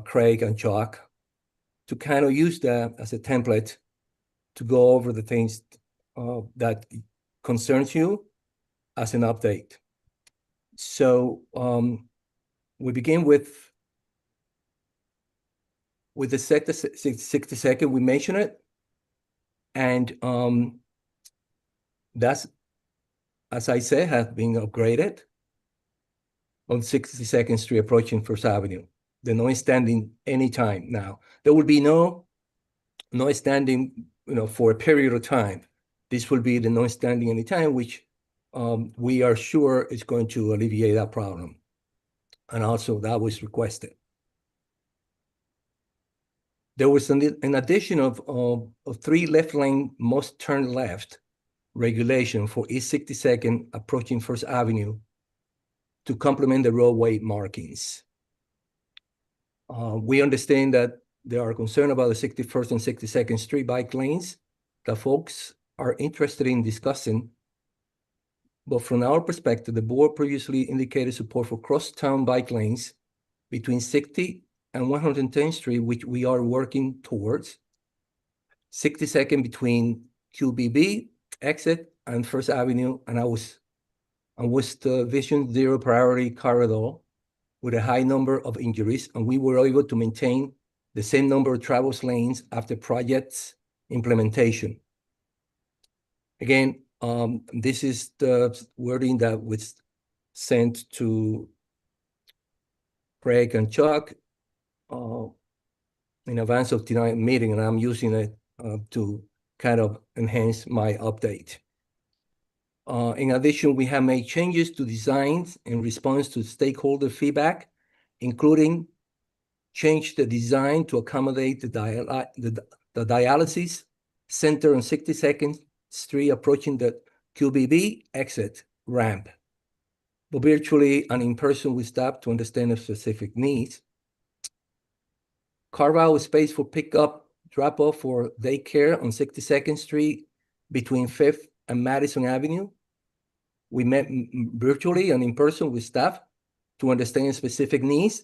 Craig and Chuck to kind of use that as a template to go over the things that concerns you as an update. So we begin with the 62nd, we mentioned it, and that's, as I said, has been upgraded on 62nd Street approaching First Avenue. The noise standing anytime now. There will be no noise standing, for a period of time. This will be the noise standing anytime, which we are sure is going to alleviate that problem. And also that was requested. There was an addition of 3 left lane must turn left regulation for East 62nd approaching First Avenue to complement the roadway markings. We understand that there are concerns about the 61st and 62nd Street bike lanes that folks are interested in discussing. But from our perspective, the board previously indicated support for cross-town bike lanes between 60 and 110th Street, which we are working towards. 62nd between QBB exit and First Avenue, and was the Vision Zero priority corridor with a high number of injuries, and we were able to maintain the same number of travel lanes after project's implementation. Again, this is the wording that was sent to Craig and Chuck in advance of tonight's meeting, and I'm using it to kind of enhance my update. In addition, we have made changes to designs in response to stakeholder feedback, including change the design to accommodate the dialysis center on 62nd Street approaching the QBB exit ramp, but virtually and in person with staff to understand the specific needs. Carve out space for pickup, drop-off for daycare on 62nd Street between 5th and Madison Avenue. We met virtually and in person with staff to understand specific needs,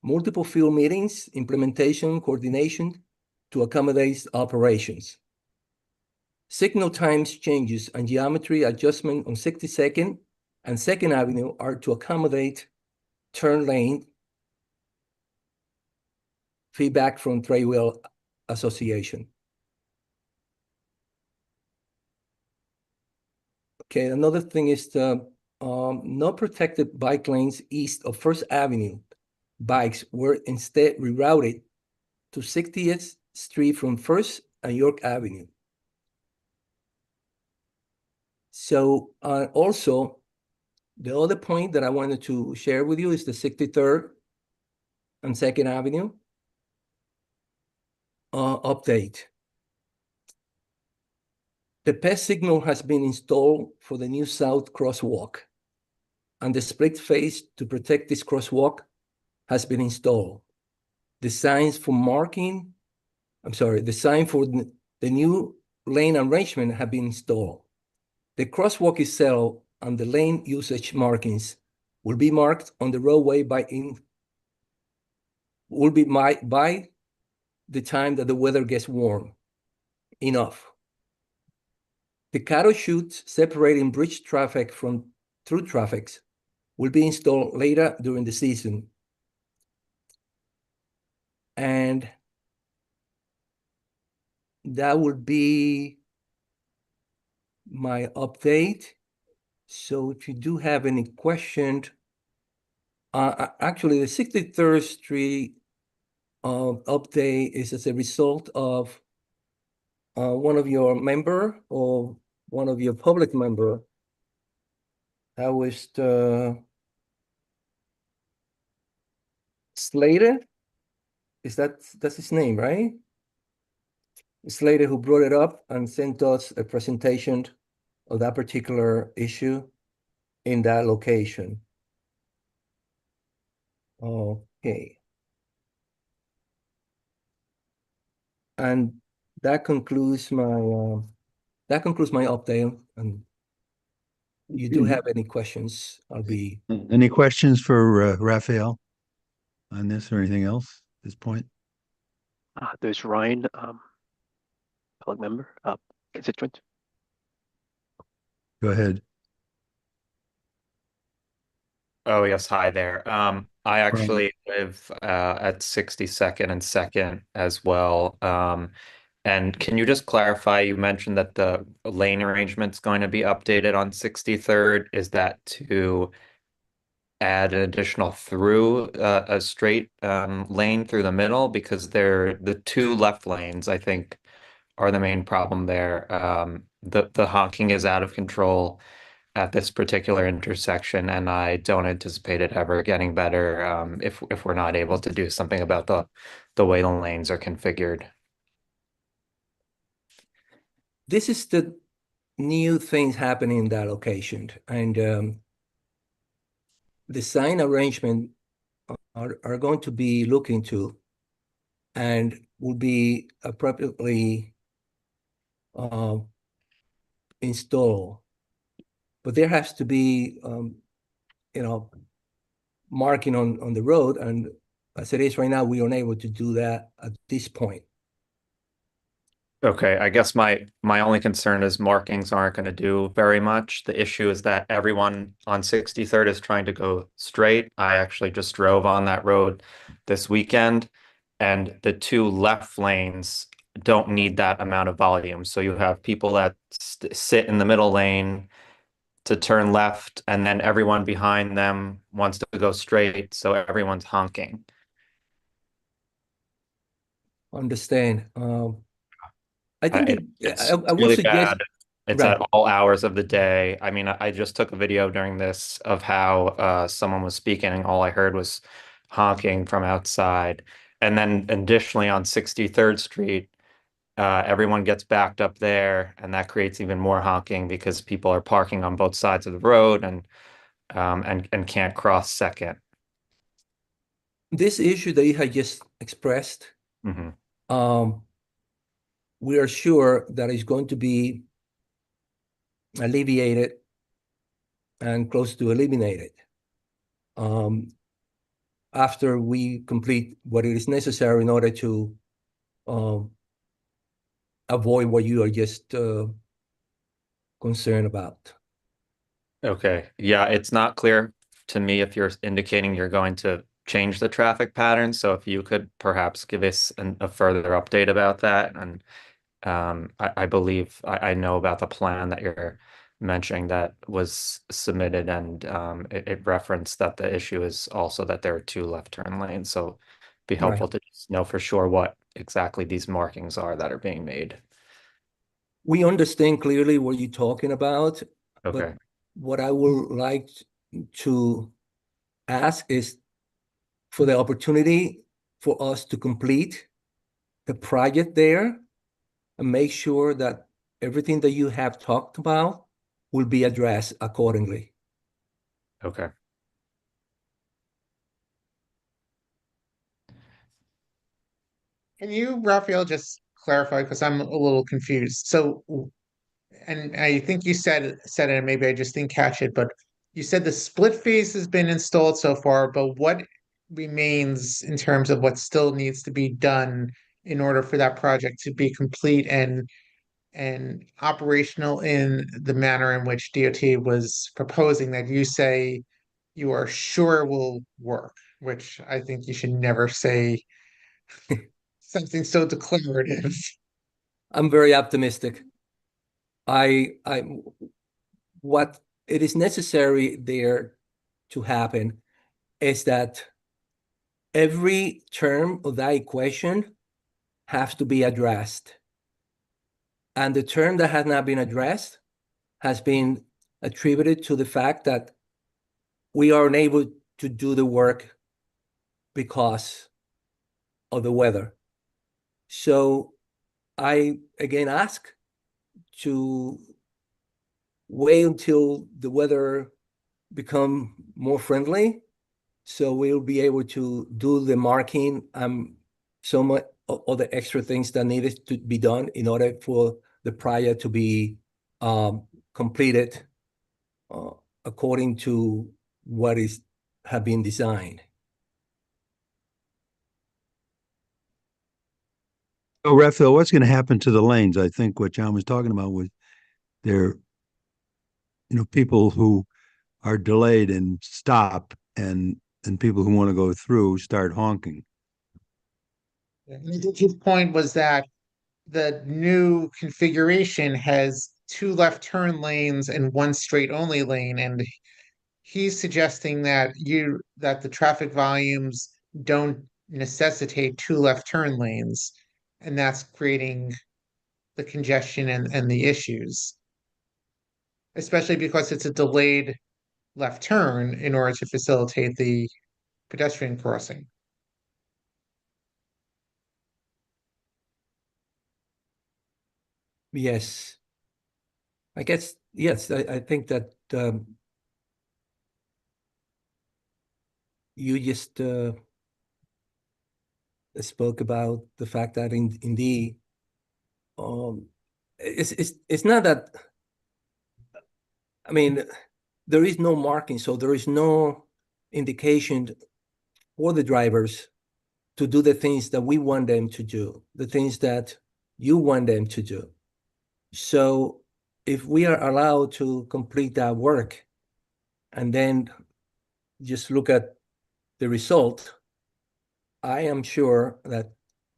multiple field meetings, implementation, coordination to accommodate operations. Signal times changes and geometry adjustment on 62nd and 2nd Avenue are to accommodate turn lane feedback from Trailwheel Association. Okay, another thing is the no protected bike lanes east of First Avenue. Bikes were instead rerouted to 60th Street from First and York Avenue. So also, the other point that I wanted to share with you is the 63rd and 2nd Avenue update. The PES signal has been installed for the new south crosswalk, and the split face to protect this crosswalk has been installed. The signs for the sign for the new lane arrangement have been installed. The crosswalk itself and the lane usage markings will be marked on the roadway by the time that the weather gets warm enough. The cattle chutes separating bridge traffic from through traffics will be installed later during the season. And that would be my update. So if you do have any questions, actually the 63rd Street update is as a result of one of your member or one of your public member. That was Slater. That's his name, right? Slater, who brought it up and sent us a presentation of that particular issue in that location. Okay. And that concludes my update. And you do have any questions, I'll be. Any questions for Raphael on this or anything else at this point? There's Ryan, public member, constituent. Go ahead. Oh, yes. Hi there. I actually live at 62nd and 2nd as well. And can you just clarify, you mentioned that the lane arrangement's going to be updated on 63rd. Is that to add an additional through a straight lane through the middle? Because the two left lanes, I think, are the main problem there. The honking is out of control at this particular intersection, and I don't anticipate it ever getting better if we're not able to do something about the way the lanes are configured. This is the new things happening in that location, and the sign arrangement are going to be looked into and will be appropriately install, but there has to be, marking on the road, and as it is right now, we are unable to do that at this point. Okay, I guess my only concern is markings aren't going to do very much. The issue is that everyone on 63rd is trying to go straight. I actually just drove on that road this weekend, and the two left lanes don't need that amount of volume. So you have people that sit in the middle lane to turn left, and then everyone behind them wants to go straight, so everyone's honking. Understand. I think It's I would really suggest, bad. It's right. at all hours of the day. I mean, I just took a video during this of how someone was speaking, and all I heard was honking from outside. And then additionally on 63rd Street, everyone gets backed up there, and that creates even more honking because people are parking on both sides of the road and can't cross second. This issue that you had just expressed, Mhm. we are sure that it's going to be alleviated and close to eliminated after we complete what is necessary in order to avoid what you are just concerned about. Okay. Yeah, it's not clear to me if you're indicating you're going to change the traffic pattern. So if you could perhaps give us a further update about that. And I believe I know about the plan that you're mentioning that was submitted, and it referenced that the issue is also that there are two left turn lanes. So it'd be helpful Right. to just know for sure what exactly these markings are that are being made. We understand clearly what you're talking about, Okay. but what I would like to ask is for the opportunity for us to complete the project there and make sure that everything that you have talked about will be addressed accordingly. Okay. Can you, Raphael, just clarify because I'm a little confused. So, and I think you said it, and maybe I just didn't catch it, but you said the split phase has been installed so far, but what remains in terms of what still needs to be done in order for that project to be complete and operational in the manner in which DOT was proposing that you say you are sure will work, which I think you should never say something so declarative. I'm very optimistic. What it is necessary there to happen is that every term of that equation has to be addressed. And the term that has not been addressed has been attributed to the fact that we are unable to do the work because of the weather. So I again ask to wait until the weather become more friendly, so we'll be able to do the marking and so much all the extra things that needed to be done in order for the project to be completed uh, according to what is have been designed. So, Raphael, what's going to happen to the lanes? I think what John was talking about was there, people who are delayed and stop, and people who want to go through start honking. And I think his point was that the new configuration has two left turn lanes and one straight only lane, and he's suggesting that the traffic volumes don't necessitate two left turn lanes, and that's creating the congestion and the issues, especially because it's a delayed left turn in order to facilitate the pedestrian crossing. Yes, I guess, yes, I think that you just spoke about the fact that indeed it's not that I mean, there is no marking, so there is no indication for the drivers to do the things that we want them to do, the things that you want them to do. So if we are allowed to complete that work and then just look at the result, I am sure that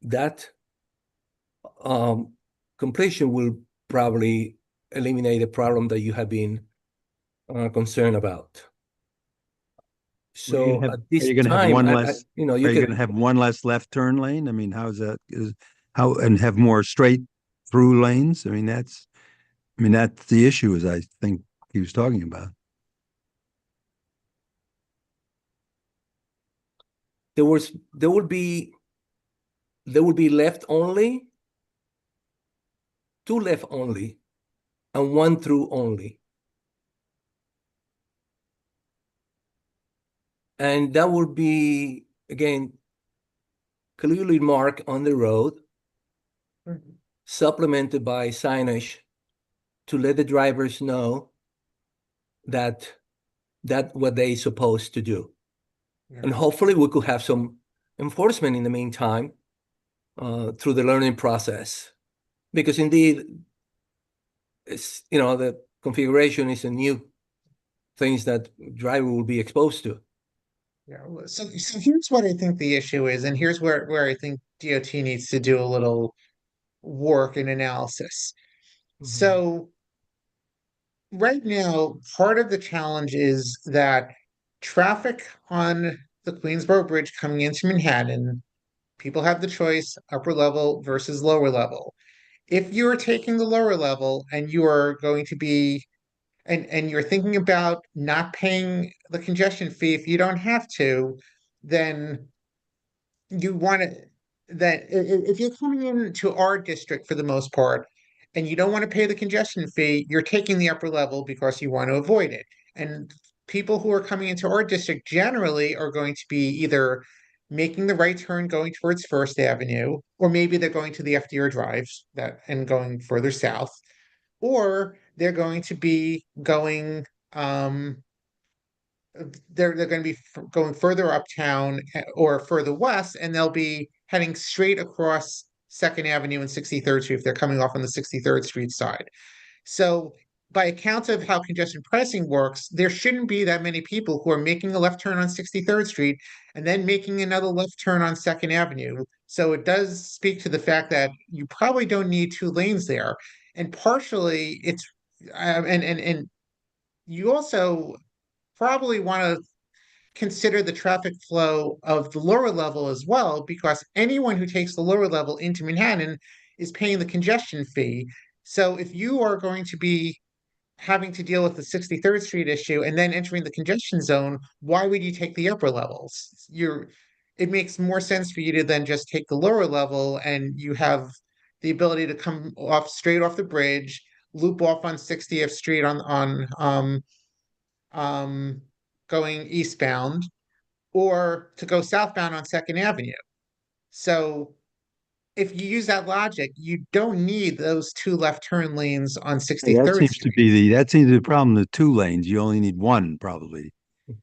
that completion will probably eliminate the problem that you have been concerned about. So at are this you going to have time, one less? you Are you going to have one less left turn lane? I mean, how's that? And have more straight through lanes? I mean, that's the issue, as I think he was talking about. there will be left only, two left only, and one through only. And that will be, again, clearly marked on the road, supplemented by signage to let the drivers know that what they're supposed to do. Yeah. And hopefully we could have some enforcement in the meantime through the learning process. Because indeed, it's, the configuration is a new things that driver will be exposed to. Yeah. So here's what I think the issue is, and here's where I think DOT needs to do a little work and analysis. So right now, part of the challenge is that traffic on the Queensboro Bridge coming into Manhattan, people have the choice upper level versus lower level. If you're taking the lower level and you are going to be and you're thinking about not paying the congestion fee if you don't have to, then you want to if you're coming into our district for the most part and you don't want to pay the congestion fee, you're taking the upper level because you want to avoid it. And people who are coming into our district generally are going to be either making the right turn going towards First Avenue, or maybe they're going to the FDR drives that and going further south, or they're going to be going they're going to be going further uptown or further west, and they'll be heading straight across Second Avenue and 63rd Street if they're coming off on the 63rd Street side. So, by account of how congestion pricing works, there shouldn't be that many people who are making a left turn on 63rd Street and then making another left turn on Second Avenue. So, it does speak to the fact that you probably don't need two lanes there. And partially, it's and you also probably want to consider the traffic flow of the lower level as well, because anyone who takes the lower level into Manhattan is paying the congestion fee. So if you are going to be having to deal with the 63rd Street issue and then entering the congestion zone, why would you take the upper levels? It makes more sense for you to then just take the lower level, and you have the ability to come off straight off the bridge, loop off on 60th Street um, going eastbound, or to go southbound on Second Avenue. So if you use that logic, you don't need those two left turn lanes on 63rd Street. That seems to be the problem. The two lanes, you only need one probably.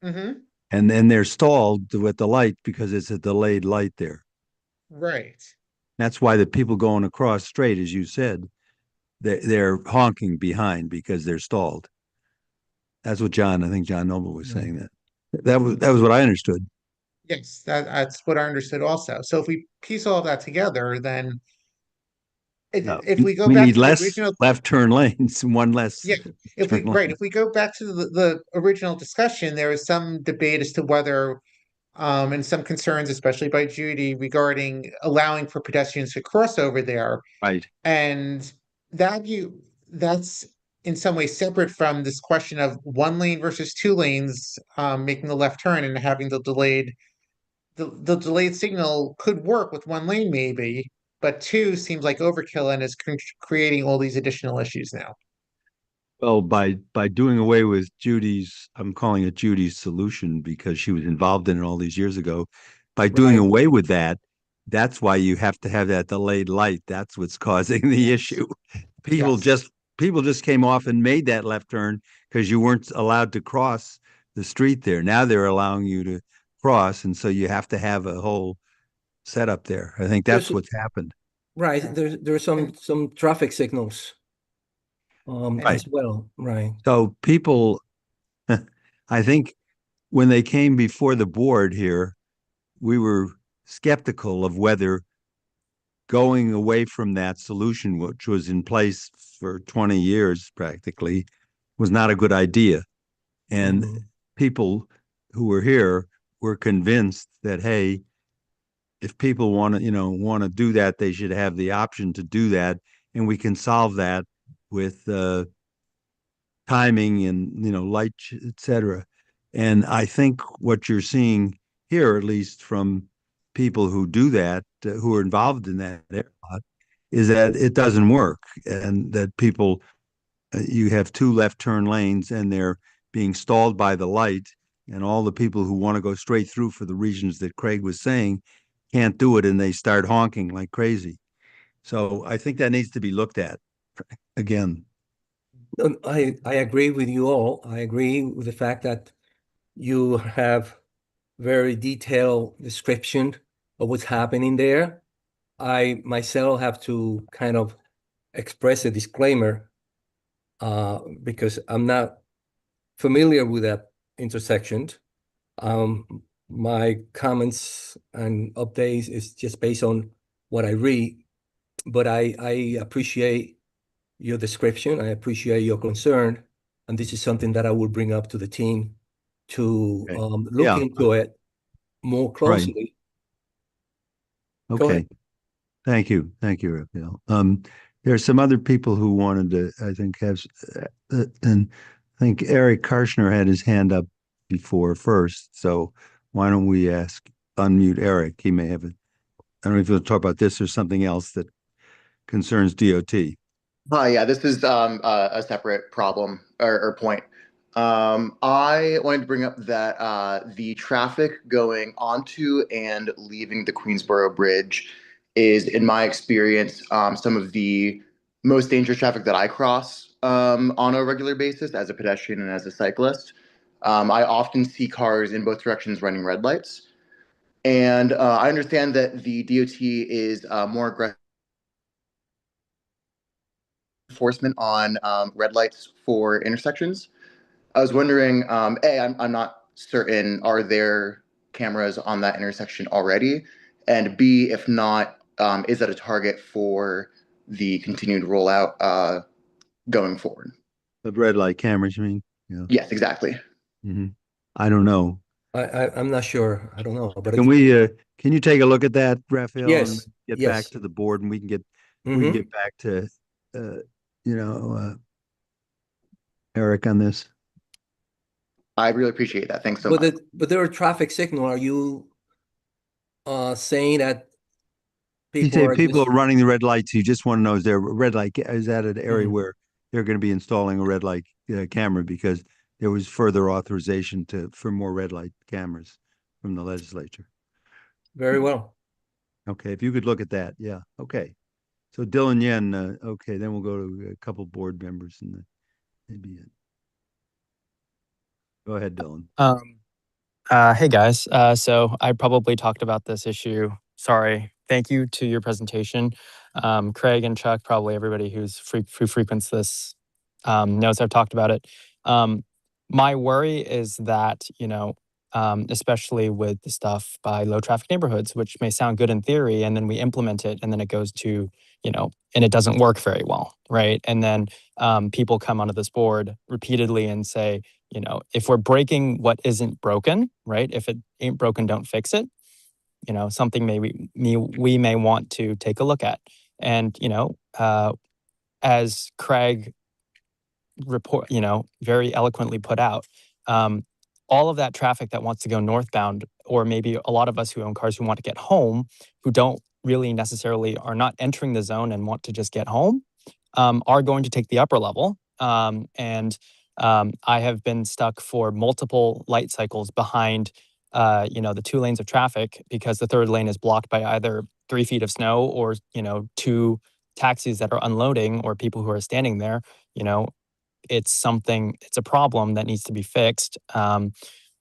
Mm-hmm. And then they're stalled with the light because it's a delayed light there. Right. That's why the people going across straight, as you said, they're honking behind because they're stalled. That's what I think John Noble was saying that. That was what I understood. Yes, that's what I understood also. So if we piece all of that together, then No, if we go we back need to the less original, left turn lanes and one less yeah, turn lane. if we go back to the original discussion, there is some debate as to whether and some concerns, especially by Judy, regarding allowing for pedestrians to cross over there. Right. And that's in some ways separate from this question of one lane versus two lanes, making the left turn and having the delayed signal could work with one lane maybe, but two seems like overkill and is creating all these additional issues now. Well, by doing away with I'm calling it Judy's solution because she was involved in it all these years ago. By doing away with that, that's why you have to have that delayed light. That's what's causing the issue. People just people just came off and made that left turn because you weren't allowed to cross the street there. Now they're allowing you to cross, and so you have to have a whole setup there. I think that's There's- what's happened. Right. There are some traffic signals as well. Right. So people, I think when they came before the board here, we were skeptical of whether going away from that solution, which was in place for 20 years practically, was not a good idea. And people who were here were convinced that, hey, if people want to do that, they should have the option to do that, and we can solve that with timing and light, etc. And I think what you're seeing here, at least from people who do that, who are involved in that lot, is that it doesn't work, and that people, you have two left turn lanes, and they're being stalled by the light, and all the people who want to go straight through for the reasons that Craig was saying can't do it, and they start honking like crazy. So I think that needs to be looked at again. I agree with you all. I agree with the fact that you have very detailed description of what's happening there. I myself have to kind of express a disclaimer because I'm not familiar with that intersection. My comments and updates is just based on what I read, but I appreciate your description. I appreciate your concern, and this is something that I will bring up to the team to look into it more closely. Go Okay. ahead. Thank you. Thank you, Raphael. There are some other people who wanted to, I think, have, and I think Eric Karshner had his hand up before first. So why don't we unmute Eric? He may have it. I don't know if you'll talk about this or something else that concerns DOT. Yeah, this is a separate problem or point. I wanted to bring up that the traffic going onto and leaving the Queensboro Bridge is, in my experience, some of the most dangerous traffic that I cross on a regular basis as a pedestrian and as a cyclist. I often see cars in both directions running red lights. And I understand that the DOT is more aggressive enforcement on red lights for intersections. I was wondering, A, I'm not certain, are there cameras on that intersection already? And B, if not, is that a target for the continued rollout going forward? The red light cameras, you mean? Yeah. Yes, exactly. I don't know. I'm not sure. I don't know. But Can you take a look at that, Raphael? Yes, and get yes. back to the board, and we can get back to Eric on this. I really appreciate that. Thanks so much. But there are traffic signal. Are you saying that people are running the red lights? You just want to know, is there a red light? Is that an area where they're going to be installing a red light camera, because there was further authorization for more red light cameras from the legislature? Very well. Okay, if you could look at that. Yeah. Okay. So Dylan Yen. Okay, then we'll go to a couple board members and maybe. Go ahead, Dylan. Hey guys. So I probably talked about this issue. Sorry. Thank you to your presentation. Craig and Chuck, probably everybody who frequents this knows I've talked about it. My worry is that, especially with the stuff by low traffic neighborhoods, which may sound good in theory, and then we implement it, and then it goes to, and it doesn't work very well, right? And then people come onto this board repeatedly and say, if we're breaking what isn't broken, right? If it ain't broken, don't fix it. Something we may want to take a look at. And, as Craig very eloquently put out, all of that traffic that wants to go northbound, or maybe a lot of us who own cars who want to get home, who don't really necessarily are not entering the zone and want to just get home, are going to take the upper level. And I have been stuck for multiple light cycles behind, the 2 lanes of traffic, because the third lane is blocked by either 3 feet of snow or, 2 taxis that are unloading or people who are standing there, it's a problem that needs to be fixed.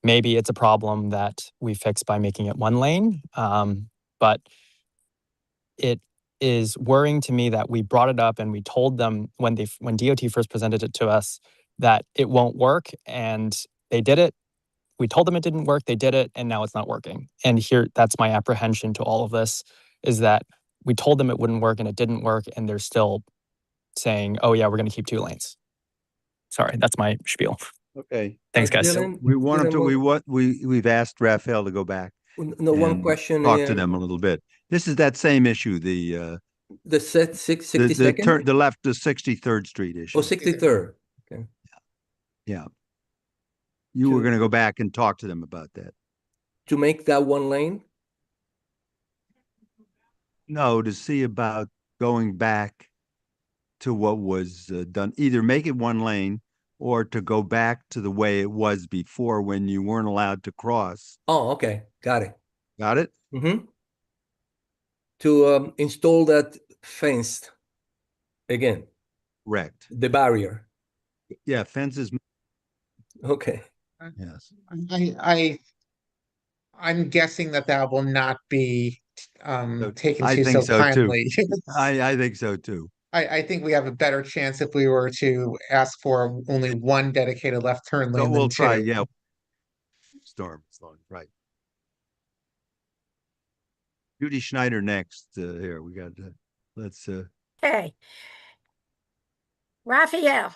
Maybe it's a problem that we fix by making it one lane. But it is worrying to me that we brought it up and we told them when DOT first presented it to us that it won't work, and they did it. We told them it didn't work, they did it, and now it's not working. And that's my apprehension to all of this, is that we told them it wouldn't work and it didn't work, and they're still saying, oh yeah, we're going to keep 2 lanes. Sorry, that's my spiel. Okay. Thanks, guys. We've asked Raphael to go back. No, one and question. Talk to them a little bit. This is that same issue, the 62nd? the left, the 63rd Street issue. Oh, 63rd. Okay. Yeah. You were going to go back and talk to them about that. To make that one lane? No, to see about going back to what was done. Either make it one lane or to go back to the way it was before when you weren't allowed to cross. Oh, okay. Got it. Got it? Mm-hmm. To install that fence again. Correct. The barrier. Yeah, fences. Okay. Yes. I'm guessing that will not be taken I to think so so too. kindly. I think so too. I think we have a better chance if we were to ask for only one dedicated left turn lane So we'll than try, two. yeah. Storm, right. Judy Schneider next. Here we got. Let's. Hey, Raphael.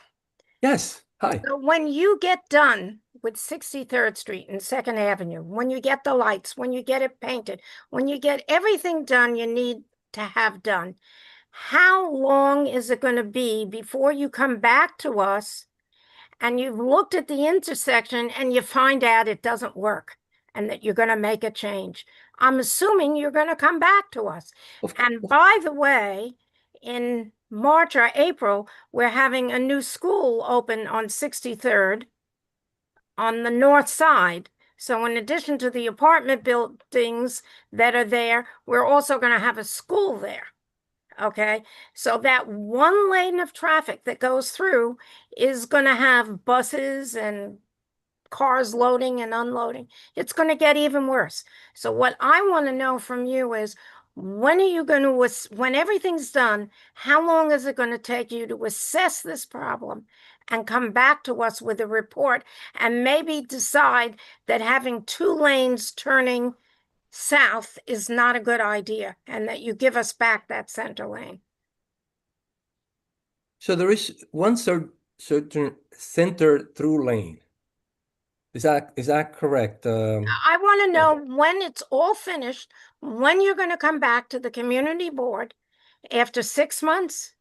Yes. Hi. So when you get done with 63rd Street and 2nd Avenue, when you get the lights, when you get it painted, when you get everything done you need to have done, how long is it going to be before you come back to us and you've looked at the intersection and you find out it doesn't work and that you're going to make a change? I'm assuming you're going to come back to us. And by the way, in March or April, we're having a new school open on 63rd on the north side. So in addition to the apartment buildings that are there, we're also going to have a school there. Okay, so that one lane of traffic that goes through is going to have buses and cars loading and unloading. It's going to get even worse. So what I want to know from you is, when are you going to, when everything's done, how long is it going to take you to assess this problem and come back to us with a report and maybe decide that having 2 lanes turning south is not a good idea and that you give us back that center lane? So there is one certain center through lane. Is that correct? I want to know when it's all finished, when you're going to come back to the community board after 6 months,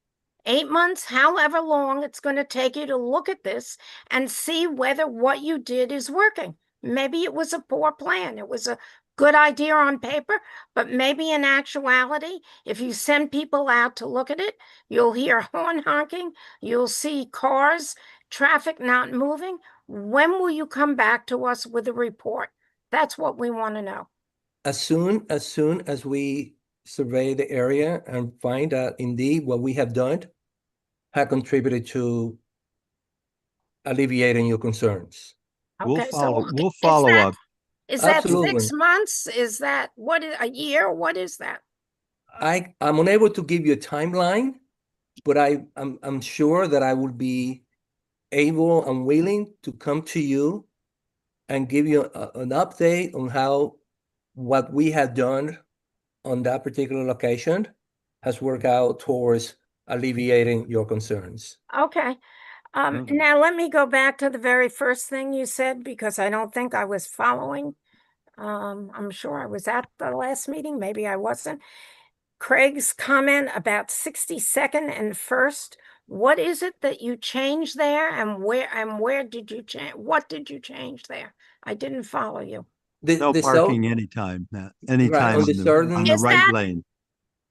8 months, however long it's going to take you to look at this and see whether what you did is working. Maybe it was a poor plan. It was a good idea on paper, but maybe in actuality, if you send people out to look at it, you'll hear horn honking, you'll see cars, traffic not moving. When will you come back to us with a report? That's what we want to know. As soon as we survey the area and find that indeed what we have done have contributed to alleviating your concerns. Okay, we'll follow up. Is that Absolutely. 6 months? Is that a year? What is that? I'm unable to give you a timeline, but I'm sure that I will be able and willing to come to you and give you an update on how what we have done on that particular location has worked out towards alleviating your concerns. Okay. Now let me go back to the very first thing you said, because I don't think I was following. I'm sure I was at the last meeting. Maybe I wasn't. Craig's comment about 62nd and 1st. What is it that you changed there, and where did you change? What did you change there? I didn't follow you. No parking anytime. Anytime on the right lane.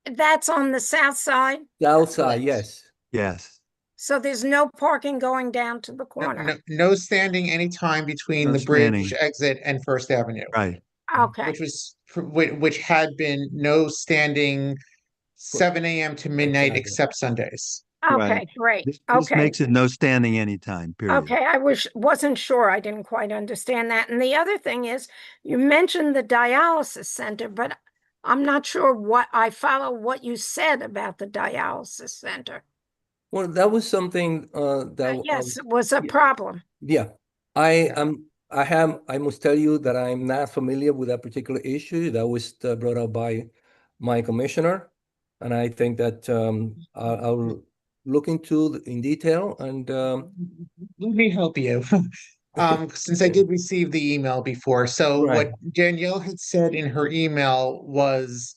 That's on the south side? South side, yes. Yes. So there's no parking going down to the corner? No standing anytime between No the bridge standing. exit and First Avenue. Right. Okay. Which had been no standing 7 a.m. to midnight, Exactly. except Sundays. Okay, great. This Okay. makes it no standing anytime, period. Okay, I wasn't sure. I didn't quite understand that. And the other thing is, you mentioned the dialysis center, but I'm not sure what I follow what you said about the dialysis center. Well, that was something that Yes, it was a problem. yeah. I must tell you that I'm not familiar with that particular issue that was brought up by my commissioner, and I think that I'll look into in detail and Let me help you. Since I did receive the email before. So Right. what Danielle had said in her email was,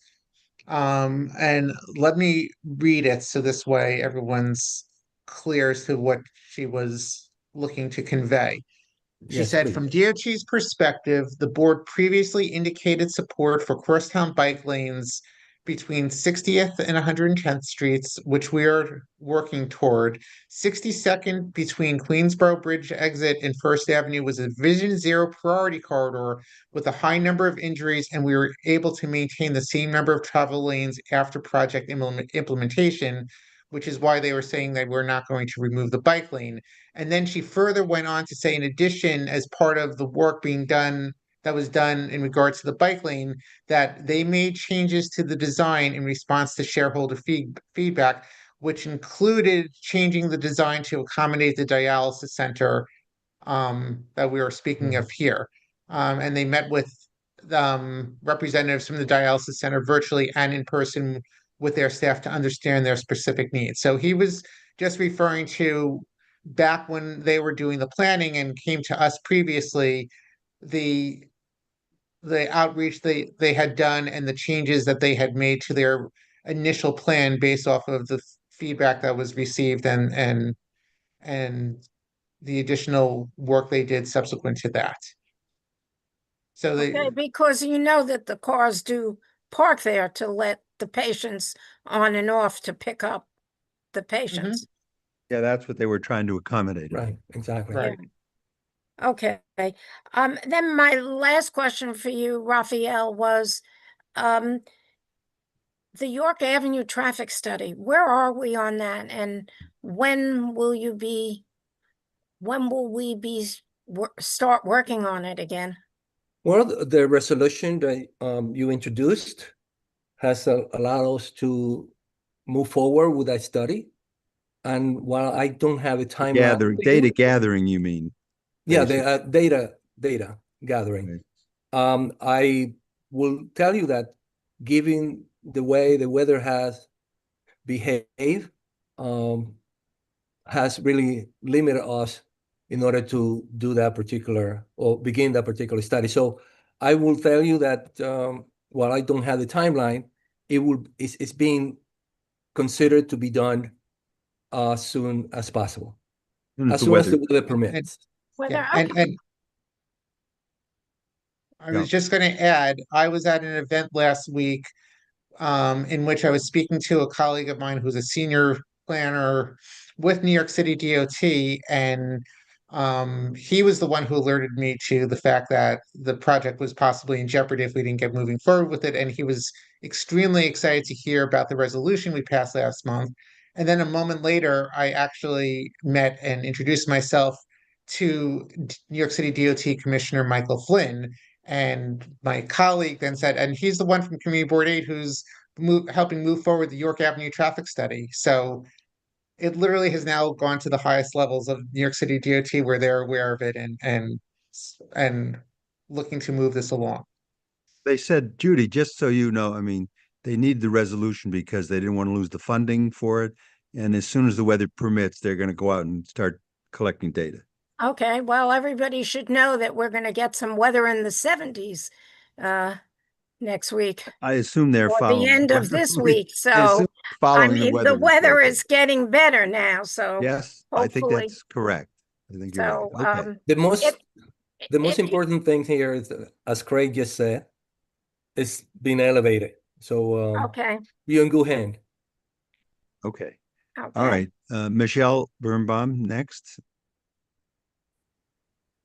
and let me read it so this way everyone's clear as to what she was looking to convey. She Yes, said, please. from DOT's perspective, the board previously indicated support for crosstown bike lanes between 60th and 110th Streets, which we are working toward. 62nd between Queensboro Bridge exit and First Avenue was a Vision Zero priority corridor with a high number of injuries, and we were able to maintain the same number of travel lanes after project implementation, which is why they were saying that we're not going to remove the bike lane. And then she further went on to say, in addition, as part of the work being done, that was done in regards to the bike lane, that they made changes to the design in response to shareholder feedback, which included changing the design to accommodate the dialysis center that we were speaking of here. And they met with representatives from the dialysis center virtually and in person with their staff to understand their specific needs. So he was just referring to back when they were doing the planning and came to us previously, the outreach they had done and the changes that they had made to their initial plan based off of the feedback that was received and the additional work they did subsequent to that. So Okay, because you know that the cars do park there to let the patients on and off to pick up the patients. Yeah, that's what they were trying to accommodate. Right, exactly. Yeah. Okay. Then my last question for you, Raphael, was the York Avenue traffic study. Where are we on that? And when will we be start working on it again? Well, the resolution that you introduced has allowed us to move forward with that study. And while I don't have a timeline, Data gathering, you mean? Yeah, the data gathering. I will tell you that given the way the weather has behaved, has really limited us in order to do that particular or begin that particular study. So I will tell you that while I don't have the timeline, it's being considered to be done as soon as possible, as soon as the weather permits. And I was just going to add, I was at an event last week in which I was speaking to a colleague of mine who's a senior planner with New York City DOT, and he was the one who alerted me to the fact that the project was possibly in jeopardy if we didn't get moving forward with it. And he was extremely excited to hear about the resolution we passed last month. And then a moment later, I actually met and introduced myself to New York City DOT Commissioner Michael Flynn. And my colleague then said, and he's the one from Community Board 8 who's helping move forward the York Avenue traffic study. So it literally has now gone to the highest levels of New York City DOT where they're aware of it and looking to move this along. They said, Judy, just so you know, I mean, they need the resolution because they didn't want to lose the funding for it. And as soon as the weather permits, they're going to go out and start collecting data. Okay, well, everybody should know that we're going to get some weather in the 70s next week. I assume they're or following the end of this week. So I mean, the weather is getting better now. So yes, hopefully. I think that's correct. I think you're right. Okay. The most important thing here is, as Craig just said, is being elevated. So okay, you're in good hand. Okay. All right. Michelle Birnbaum next.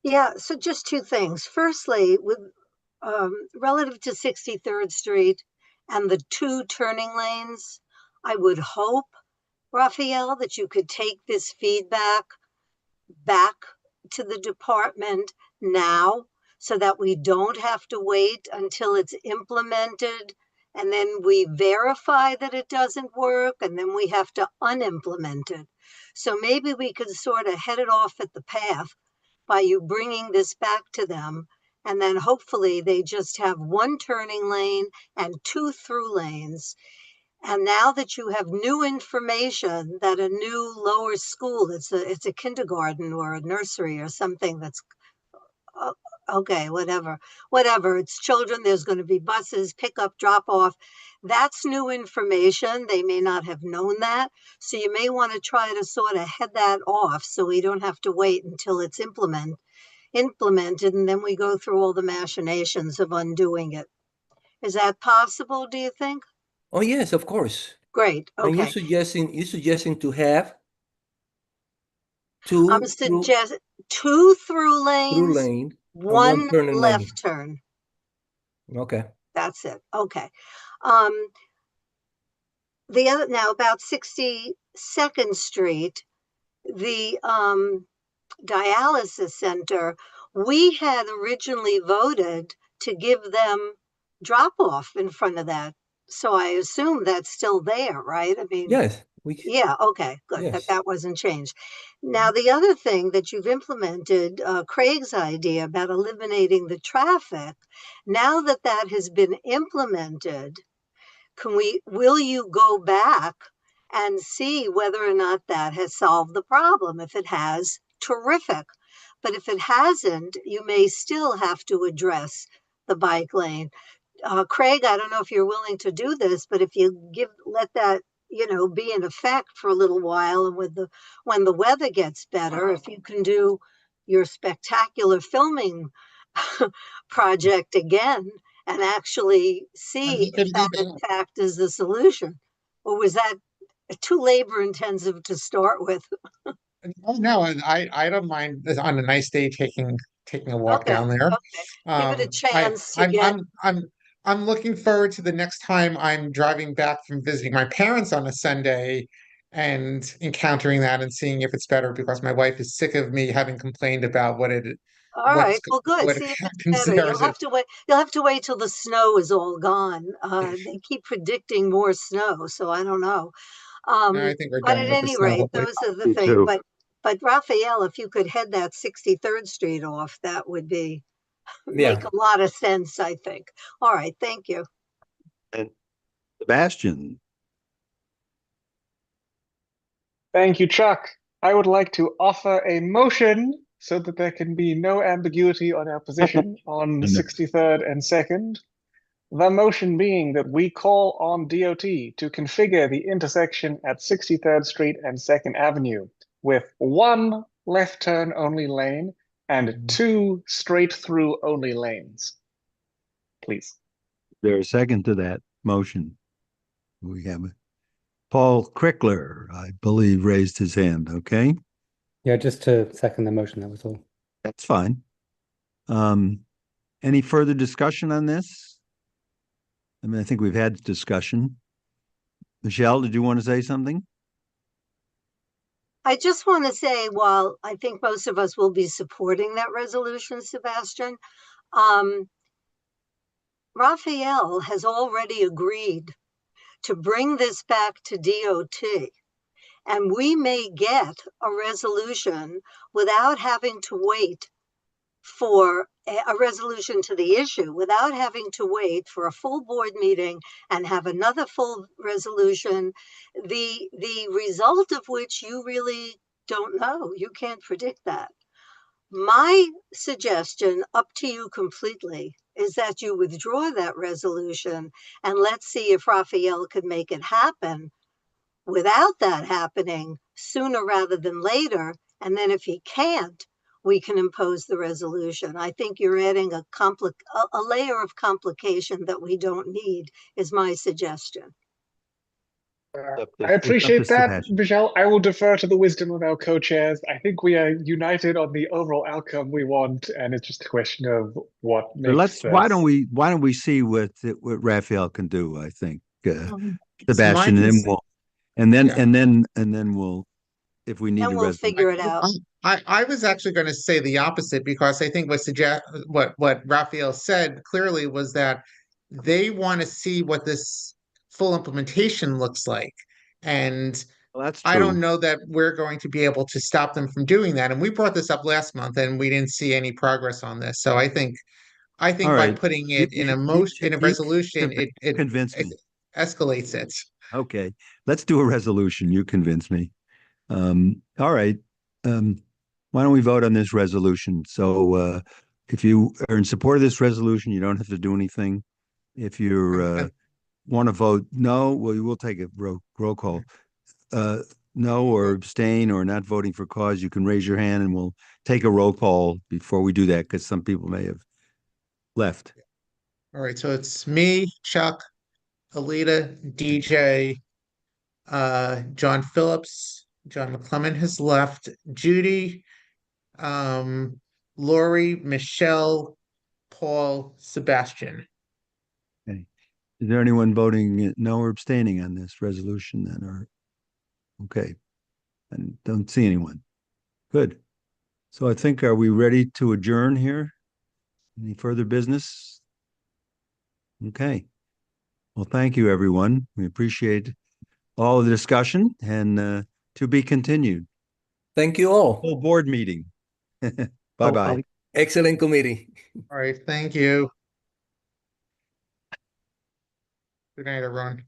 Yeah, so just two things. Firstly, with relative to 63rd Street and the two turning lanes, I would hope, Raphael, that you could take this feedback back to the department now so that we don't have to wait until it's implemented and then we verify that it doesn't work and then we have to unimplement it. So maybe we could sort of head it off at the path by you bringing this back to them. And then hopefully they just have one turning lane and 2 through lanes. And now that you have new information that a new lower school, it's a kindergarten or a nursery or something that's okay, whatever, it's children, there's going to be buses, pick up, drop off. That's new information. They may not have known that. So you may want to try to sort of head that off so we don't have to wait until it's implemented and then we go through all the machinations of undoing it. Is that possible, do you think? Oh yes, of course. Great. And Okay. you're suggesting to have two I'm suggesting 2 through through lanes, lane and one one turning left lane. turn. Okay. That's it. Okay. The other, now about 62nd Street, the dialysis center, we had originally voted to give them drop off in front of that. So I assume that's still there, right? I mean, Yes. yeah, okay, good. Yes. That wasn't changed. Now, the other thing that you've implemented, Craig's idea about eliminating the traffic, now that that has been implemented, will you go back and see whether or not that has solved the problem? If it has, terrific. But if it hasn't, you may still have to address the bike lane. Craig, I don't know if you're willing to do this, but if you let that, be in effect for a little while, and when the weather gets better, if you can do your spectacular filming project again and actually see if that in fact is the solution, or was that too labor intensive to start with? Oh no, and I don't mind on a nice day taking a walk Okay, down there. give it a chance to I'm get. I'm looking forward to the next time I'm driving back from visiting my parents on a Sunday and encountering that and seeing if it's better because my wife is sick of me having complained about All right, well, good. what See if it's happens better. there. You'll have to wait. You'll have to wait till the snow is all gone. They keep predicting more snow, so I don't know. I think we're But done at with the any snow, rate, hopefully. those are the Me things. too. But Raphael, if you could head that 63rd Street off, that would be make Yeah. a lot of sense, I think. All right, thank you. And Sebastian, Thank you, Chuck. I would like to offer a motion so that there can be no ambiguity on our position on No. 63rd and 2nd. The motion being that we call on DOT to configure the intersection at 63rd Street and 2nd Avenue with 1 left turn only lane and 2 straight through only lanes. Please. there's a second to that motion. We have Paul Crickler, I believe, raised his hand. Okay, Yeah, just to second the motion, that was all. that's fine. Any further discussion on this? I mean, I think we've had discussion. Michelle, did you want to say something? I just want to say, while I think most of us will be supporting that resolution, Sebastian, Raphael has already agreed to bring this back to DOT, and we may get a resolution without having to wait for a resolution to the issue, without having to wait for a full board meeting and have another full resolution, the result of which you really don't know. You can't predict that. My suggestion, up to you completely, is that you withdraw that resolution and let's see if Raphael could make it happen without that happening sooner rather than later. And then if he can't, we can impose the resolution. I think you're adding a layer of complication that we don't need, is my suggestion. I appreciate that, Michelle. I will defer to the wisdom of our co-chairs. I think we are united on the overall outcome we want, and it's just a question of what makes Why don't we see what Raphael can do? I think So Sebastian, and then And then, Yeah. and then we'll, if we need And a we'll resolution. figure it out. I was actually going to say the opposite because I think what Raphael said clearly was that they want to see what this full implementation looks like. And Well, that's I don't true. know that we're going to be able to stop them from doing that. And we brought this up last month and we didn't see any progress on this. So I All think by right. putting it in a resolution, it Convince me. escalates it. Okay, let's do a resolution. You convince me. All right. Why don't we vote on this resolution? So if you are in support of this resolution, you don't have to do anything. If you want to vote no, well, you will take a roll call. No, or abstain, or not voting for cause, you can raise your hand and we'll take a roll call before we do that because some people may have left. All right, so it's me, Chuck, Alita, DJ, John Phillips, John McClellan has left, Judy, Lori, Michelle, Paul, Sebastian. Okay. Is there anyone voting no or abstaining on this resolution then? Or okay, and don't see anyone. Good. So I think, are we ready to adjourn here? Any further business? Okay. Well, thank you, everyone. We appreciate all of the discussion and to be continued. Thank you all. Full board meeting. Bye-bye. Excellent committee. All right, thank you. Good night, everyone.